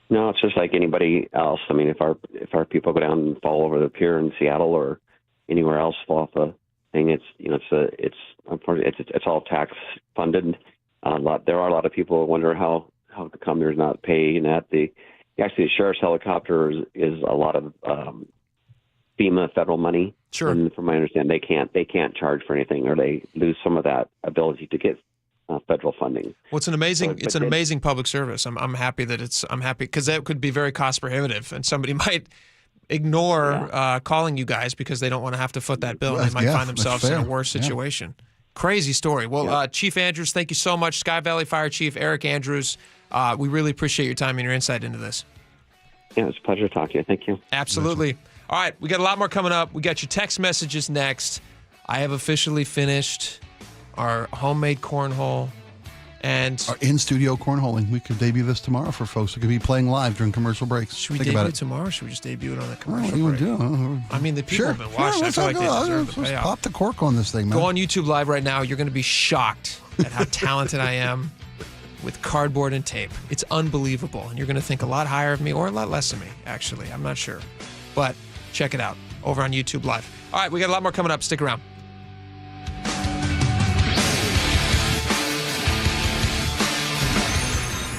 No, it's just like anybody else. I mean, if our people go down and fall over the pier in Seattle or anywhere else, fall off a thing, it's all tax funded. There are a lot of people who wonder how come there's not paying that. The sheriff's helicopter is a lot of FEMA federal money. Sure. And from my understanding, they can't charge for anything, or they lose some of that ability to get federal funding. Well, it's an amazing public service. I'm happy because that could be very cost prohibitive, and somebody might ignore calling you guys because they don't want to have to foot that bill, and they might find themselves in a worse situation. Crazy story. Well, Chief Andrews, thank you so much. Sky Valley Fire Chief Eric Andrews, we really appreciate your time and your insight into this. Yeah, it's a pleasure to talk to you. Thank you. Absolutely. All right, we got a lot more coming up. We got your text messages next. I have officially finished our homemade cornhole and our in-studio cornholing. We could debut this tomorrow for folks who could be playing live during commercial breaks. Should we debut it tomorrow, or should we just debut it on the commercial break? What do you do? I mean, the people have been watching. I feel like they deserve the payoff. Pop the cork on this thing, man. Go on YouTube Live right now. You're going to be shocked at how talented I am with cardboard and tape. It's unbelievable. And you're going to think a lot higher of me or a lot less of me, actually. I'm not sure. But check it out over on YouTube Live. All right, we got a lot more coming up. Stick around.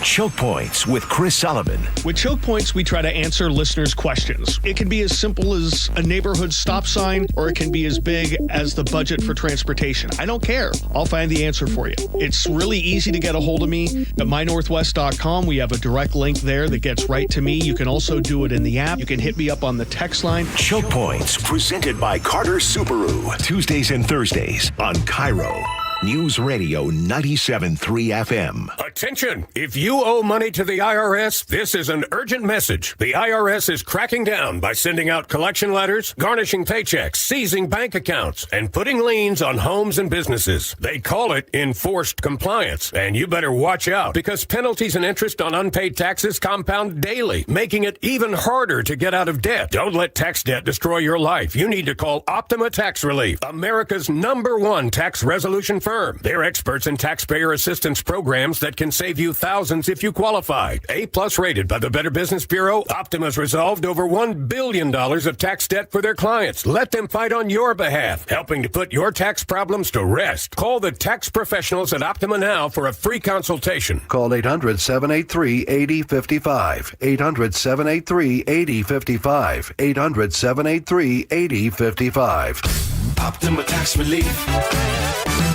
Choke Points with Chris Sullivan. With Choke Points, we try to answer listeners' questions. It can be as simple as a neighborhood stop sign, or it can be as big as the budget for transportation. I don't care. I'll find the answer for you. It's really easy to get a hold of me at mynorthwest.com. We have a direct link there that gets right to me. You can also do it in the app. You can hit me up on the text line. Choke Points, presented by Carter Subaru. Tuesdays and Thursdays on KIRO Newsradio 97.3 FM. Attention! If you owe money to the IRS, this is an urgent message. The IRS is cracking down by sending out collection letters, garnishing paychecks, seizing bank accounts, and putting liens on homes and businesses. They call it enforced compliance, and you better watch out because penalties and interest on unpaid taxes compound daily, making it even harder to get out of debt. Don't let tax debt destroy your life. You need to call Optima Tax Relief, America's #1 tax resolution firm. They're experts in taxpayer assistance programs that can save you thousands if you qualify. A+ rated by the Better Business Bureau, Optima's resolved over $1 billion of tax debt for their clients. Let them fight on your behalf, helping to put your tax problems to rest. Call the tax professionals at Optima now for a free consultation. Call 800-783-8055. 800-783-8055. 800-783-8055. Optima Tax Relief.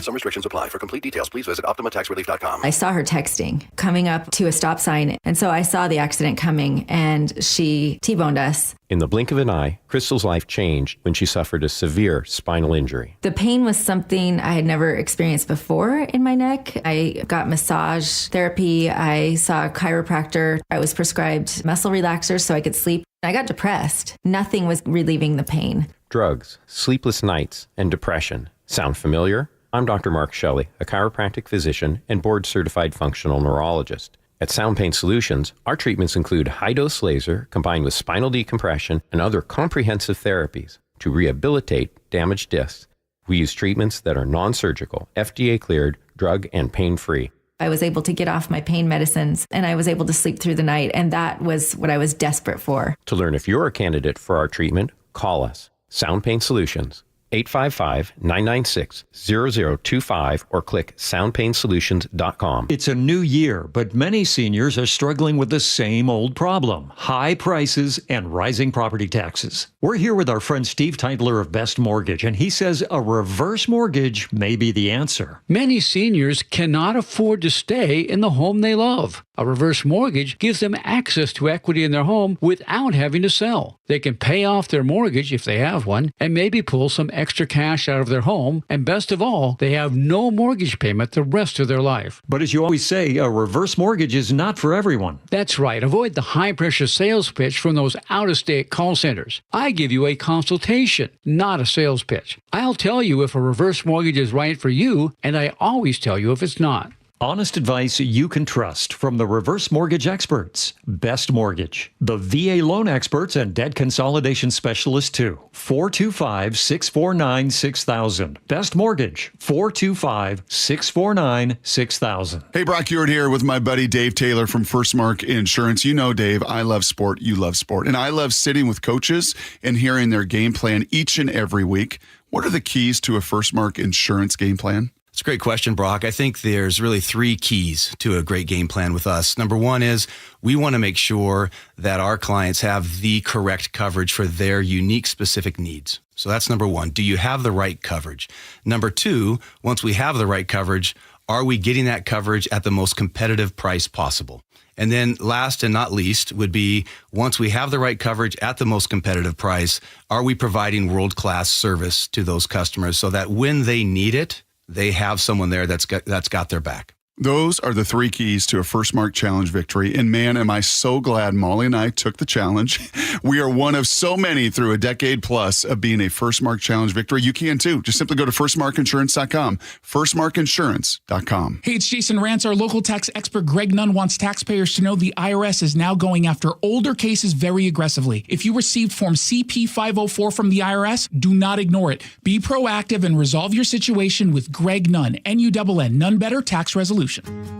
Some restrictions apply. For complete details, please visit OptimaTaxRelief.com. I saw her texting, coming up to a stop sign. And so I saw the accident coming, and she T-boned us. In the blink of an eye, Crystal's life changed when she suffered a severe spinal injury. The pain was something I had never experienced before in my neck. I got massage therapy. I saw a chiropractor. I was prescribed muscle relaxers so I could sleep. I got depressed. Nothing was relieving the pain. Drugs, sleepless nights, and depression. Sound familiar? I'm Dr. Mark Shelley, a chiropractic physician and board-certified functional neurologist. At Sound Pain Solutions, our treatments include high-dose laser combined with spinal decompression and other comprehensive therapies to rehabilitate damaged discs. We use treatments that are non-surgical, FDA-cleared, drug and pain-free. I was able to get off my pain medicines, and I was able to sleep through the night, and that was what I was desperate for. To learn if you're a candidate for our treatment, call us. Sound Pain Solutions, 855-996-0025, or click soundpainsolutions.com. It's a new year, but many seniors are struggling with the same old problem: high prices and rising property taxes. We're here with our friend Steve Teitler of Best Mortgage, and he says a reverse mortgage may be the answer. Many seniors cannot afford to stay in the home they love. A reverse mortgage gives them access to equity in their home without having to sell. They can pay off their mortgage if they have one, and maybe pull some extra cash out of their home, and best of all, they have no mortgage payment the rest of their life. But as you always say, a reverse mortgage is not for everyone. That's right. Avoid the high-pressure sales pitch from those out-of-state call centers. I give you a consultation, not a sales pitch. I'll tell you if a reverse mortgage is right for you, and I always tell you if it's not. Honest advice you can trust from the reverse mortgage experts. Best Mortgage, the VA loan experts and debt consolidation specialists too. 425-649-6000. Best Mortgage, 425-649-6000. Hey, Brock Ewart here with my buddy Dave Taylor from First Mark Insurance. You know, Dave, I love sport. You love sport. And I love sitting with coaches and hearing their game plan each and every week. What are the keys to a First Mark Insurance game plan? It's a great question, Brock. I think there's really 3 keys to a great game plan with us. Number 1 is we want to make sure that our clients have the correct coverage for their unique specific needs. So that's number 1. Do you have the right coverage? Number 2, once we have the right coverage, are we getting that coverage at the most competitive price possible? And then last and not least would be, once we have the right coverage at the most competitive price, are we providing world-class service to those customers so that when they need it, they have someone there that's got their back? Those are the 3 keys to a First Mark Challenge victory. And man, am I so glad Molly and I took the challenge. We are one of so many through a decade plus of being a First Mark Challenge victory. You can too. Just simply go to firstmarkinsurance.com, firstmarkinsurance.com. Hey, it's Jason Rance. Our local tax expert Greg Nunn wants taxpayers to know the IRS is now going after older cases very aggressively. If you received Form CP-504 from the IRS, do not ignore it. Be proactive and resolve your situation with Greg Nunn, N-U-N-N, None Better Tax Resolution.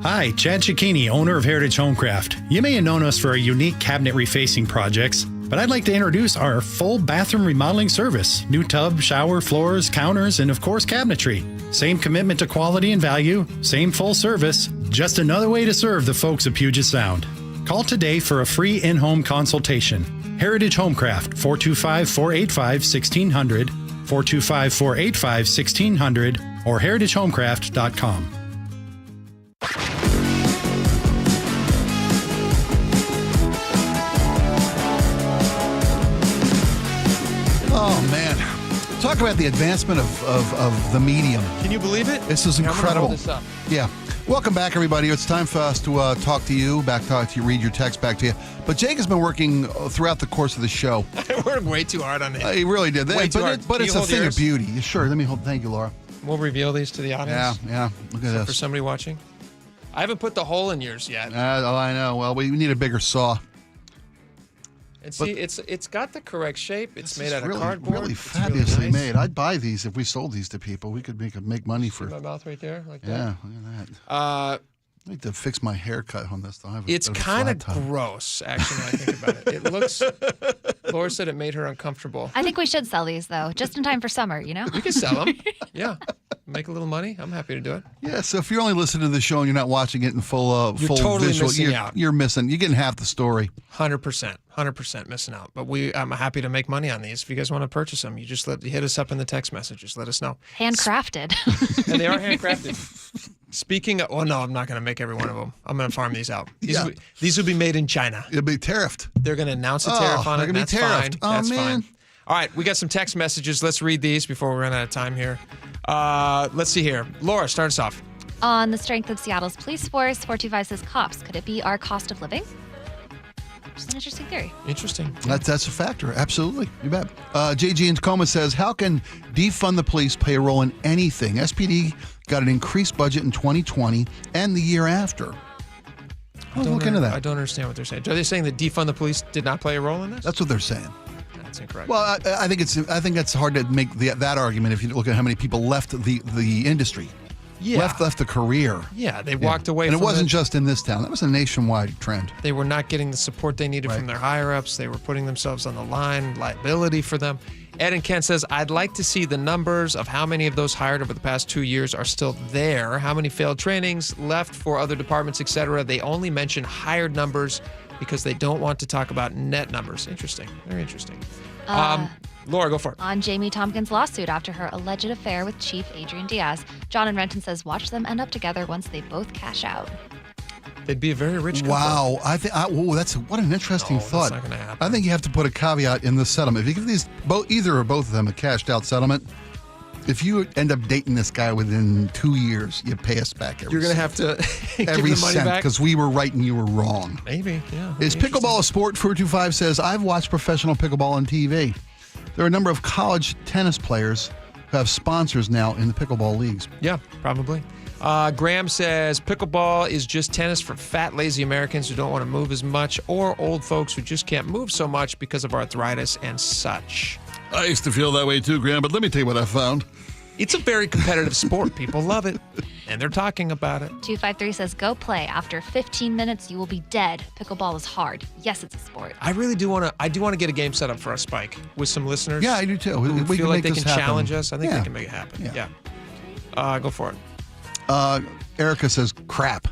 Hi, Chad Cicchini, owner of Heritage Homecraft. You may have known us for our unique cabinet refacing projects, but I'd like to introduce our full bathroom remodeling service. New tub, shower, floors, counters, and of course cabinetry. Same commitment to quality and value, same full service, just another way to serve the folks of Puget Sound. Call today for a free in-home consultation. Heritage Homecraft, 425-485-1600, 425-485-1600, or heritagehomecraft.com. Oh, man. Talk about the advancement of the medium. Can you believe it? This is incredible. I'm gonna hold this up. Yeah. Welcome back, everybody. It's time for us to talk to you, read your text back to you. But Jake has been working throughout the course of the show. I worked way too hard on it. He really did. Way too hard. But Can it's you a hold thing yours? of beauty. Sure. Let me hold. Thank you, Laura. We'll reveal these to the audience. Yeah. Look at this. For somebody watching. I haven't put the hole in yours yet. I know. Well, we need a bigger saw. And see, it's got the correct shape. It's made out of cardboard. Really It's fabulously really nice. made. I'd buy these if we sold these to people. We could make money for. See my mouth right there, like that. Yeah, look at that. I need to fix my haircut on this. Though. It's kind of gross, actually, when I think about it. It looks Laura said it made her uncomfortable. I think we should sell these, though, just in time for summer, you know? We can sell them. Yeah. Make a little money. I'm happy to do it. Yeah, so if you're only listening to the show and you're not watching it in full You're totally visual, missing out. You're missing. You're getting half the story. 100% missing out. But I'm happy to make money on these. If you guys want to purchase them, you just hit us up in the text messages. Let us know. Handcrafted. And they are handcrafted. Speaking of, no, I'm not going to make every one of them. I'm going to farm these out. These will be made in China. It'll be tariffed. They're going to announce a tariff on it. They're going to be tariffed. That's man. fine. All right, we got some text messages. Let's read these before we run out of time here. Let's see here. Laura, start us off. On the strength of Seattle's police force, 425 says cops. Could it be our cost of living? Which is an interesting theory. Interesting. That's a factor. Absolutely. You bet. JG in Tacoma says, how can defund the police play a role in anything? SPD got an increased budget in 2020 and the year after. Look into that. I don't understand what they're saying. Are they saying that defund the police did not play a role in this? That's what they're saying. That's incorrect. Well, I think that's hard to make that argument if you look at how many people left the industry. Yeah. Left the career. Yeah, they walked away and from it wasn't it. just in this town. That was a nationwide trend. They were not getting the support they needed from their higher-ups. They were putting themselves on the line, liability for them. Ed and Ken says, I'd like to see the numbers of how many of those hired over the past 2 years are still there, how many failed trainings, left for other departments, etc. They only mention hired numbers because they don't want to talk about net numbers. Interesting. Very interesting. Laura, go for it. On Jamie Tompkins' lawsuit after her alleged affair with Chief Adrian Diaz, John and Renton says watch them end up together once they both cash out. They'd be a very rich couple. Wow, that's what an interesting thought. That's not gonna happen. I think you have to put a caveat in the settlement. If you give either or both of them a cashed out settlement, if you end up dating this guy within 2 years, you pay us back every You're going to cent. have to every give the money cent back? because we were right and you were wrong. Maybe, yeah. Is pickleball a sport? 425 says, I've watched professional pickleball on TV. There are a number of college tennis players who have sponsors now in the pickleball leagues. Yeah, probably. Graham says pickleball is just tennis for fat, lazy Americans who don't want to move as much or old folks who just can't move so much because of arthritis and such. I used to feel that way too, Graham, but let me tell you what I found. It's a very competitive sport. People love it, and they're talking about it. 253 says go play. After 15 minutes, you will be dead. Pickleball is hard. Yes, it's a sport. I really do want to. I do want to get a game set up for us, Spike, with some listeners. Yeah, I do too. Who We feel can like make they this can happen. challenge us. I think Yeah. they can make it happen. Yeah. Go for it. Erica says, crap.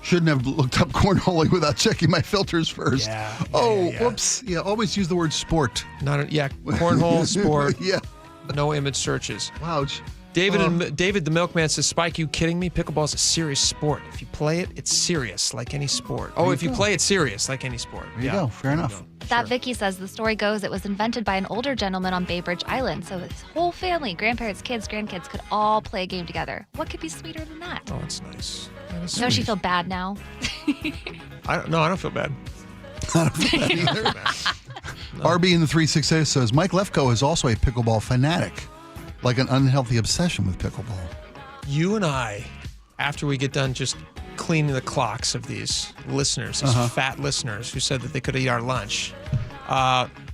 Shouldn't have looked up cornholing without checking my filters first. Whoops. Yeah, always use the word sport. Cornhole, sport. Yeah. No image searches. Ouch. David the Milkman says, Spike, you kidding me? Pickleball is a serious sport. If you play it, it's serious, like any sport. If you play it serious, like any sport. There you go. Fair enough. That Vicky says the story goes it was invented by an older gentleman on Bay Bridge Island, so his whole family, grandparents, kids, grandkids, could all play a game together. What could be sweeter than that? Oh, that's nice. Don't she feel bad now? I don't feel bad. RB in the 368 says, Mike Lefko is also a pickleball fanatic, like an unhealthy obsession with pickleball. You and I, after we get done just cleaning the clocks of these listeners, these fat listeners who said that they could eat our lunch,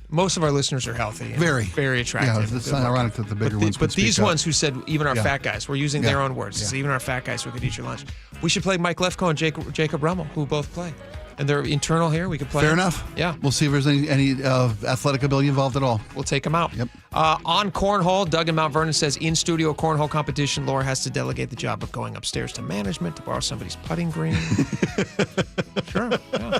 most of our listeners are healthy. And very attractive. Yeah, it's ironic that the bigger ones would But these speak up. ones who said even our fat guys, we're using their own words. It's even our fat guys who could eat your lunch. We should play Mike Lefko and Jacob Rummel, who both play. And they're internal here. We could play. Fair them. enough. Yeah. We'll see if there's any athletic ability involved at all. We'll take them out. Yep. On cornhole, Doug in Mount Vernon says, in-studio cornhole competition, Laura has to delegate the job of going upstairs to management to borrow somebody's putting green. Sure. Yeah.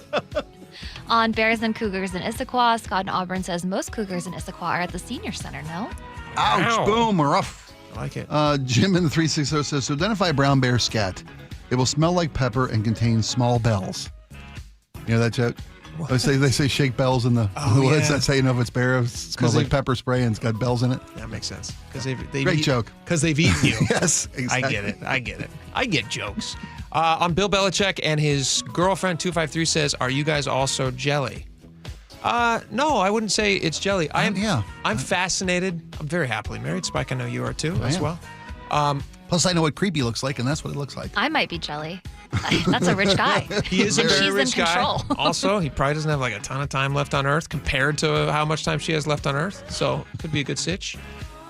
On Bears and Cougars in Issaquah, Scott in Auburn says most Cougars in Issaquah are at the senior center, no? Ouch. Ow. Boom. We're off. I like it. Jim in the 360 says, to identify brown bear scat, it will smell like pepper and contain small bells. You know that joke? They say shake bells in the woods. Yeah. That's how you know if it's bear. It smells like pepper spray and it's got bells in it. That makes sense. Great joke. Because they've eaten you. Yes, exactly. I get it. I get jokes. On Bill Belichick and his girlfriend, 253 says, are you guys also jelly? No, I wouldn't say it's jelly. I'm fascinated. I'm very happily married. Spike, I know you are too as well. Plus, I know what creepy looks like, and that's what it looks like. I might be jelly. That's a rich guy. He is a And very she's rich in guy. control. Also, he probably doesn't have like a ton of time left on Earth compared to how much time she has left on Earth. So it could be a good sitch.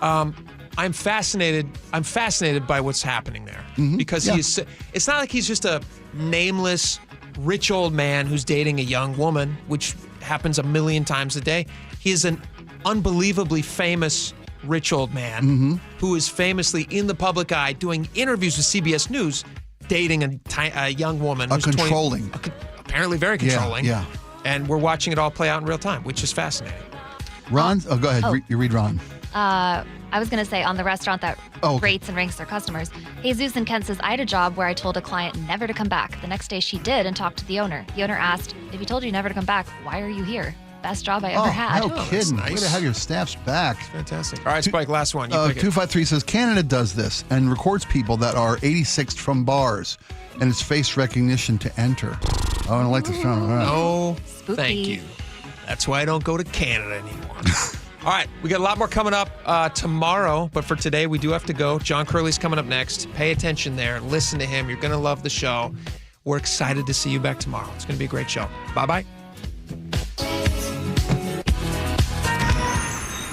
I'm fascinated by what's happening there because it's not like he's just a nameless rich old man who's dating a young woman, which happens a million times a day. He is an unbelievably famous rich old man who is famously in the public eye doing interviews with CBS News, dating a young woman who's controlling. Apparently very controlling. Yeah. And we're watching it all play out in real time, which is fascinating. Ron? Go ahead. You read Ron. I was going to say on the restaurant that rates and ranks their customers. Jesus and Ken says, I had a job where I told a client never to come back. The next day she did and talked to the owner. The owner asked, if he told you never to come back, why are you here? Best job I ever had. No kidding. Nice. Way to have your staff's back. Fantastic. All right, Spike, last one. You pick it. 253 says, Canada does this and records people that are 86th from bars, and it's face recognition to enter. Oh, I don't like the sound of that. No, thank you. That's why I don't go to Canada anymore. All right, we got a lot more coming up tomorrow, but for today, we do have to go. John Curley's coming up next. Pay attention there. Listen to him. You're going to love the show. We're excited to see you back tomorrow. It's going to be a great show. Bye-bye.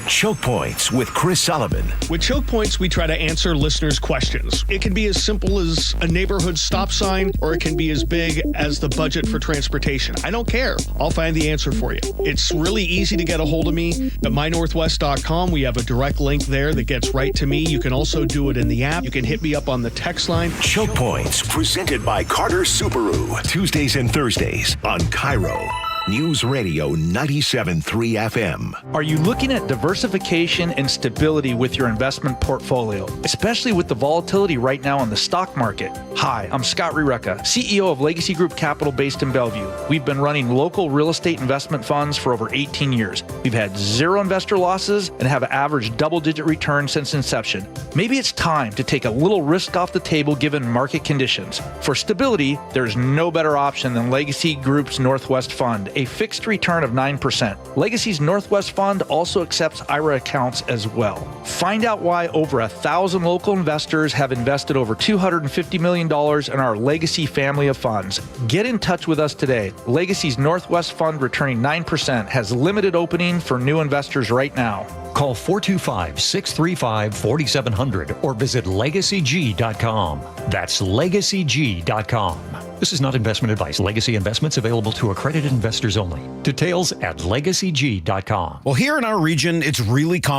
Choke Points with Chris Sullivan. With Choke Points, we try to answer listeners' questions. It can be as simple as a neighborhood stop sign, or it can be as big as the budget for transportation. I don't care. I'll find the answer for you. It's really easy to get a hold of me at mynorthwest.com. We have a direct link there that gets right to me. You can also do it in the app. You can hit me up on the text line. Choke Points, presented by Carter Subaru. Tuesdays and Thursdays on KIRO Newsradio 97.3 FM. Are you looking at diversification and stability with your investment portfolio, especially with the volatility right now in the stock market? Hi, I'm Scott Riereka, CEO of Legacy Group Capital based in Bellevue. We've been running local real estate investment funds for over 18 years. We've had 0 investor losses and have averaged double-digit returns since inception. Maybe it's time to take a little risk off the table given market conditions. For stability, there's no better option than Legacy Group's Northwest Fund, a fixed return of 9%. Legacy's Northwest Fund also accepts IRA accounts as well. Find out why over 1,000 local investors have invested over $250 million in our Legacy family of funds. Get in touch with us today. Legacy's Northwest Fund returning 9% has limited opening for new investors right now. Call 425-635-4700 or visit legacyg.com. That's legacyg.com. This is not investment advice. Legacy investments available to accredited investors only. Details at legacyg.com. Well, here in our region, it's really common.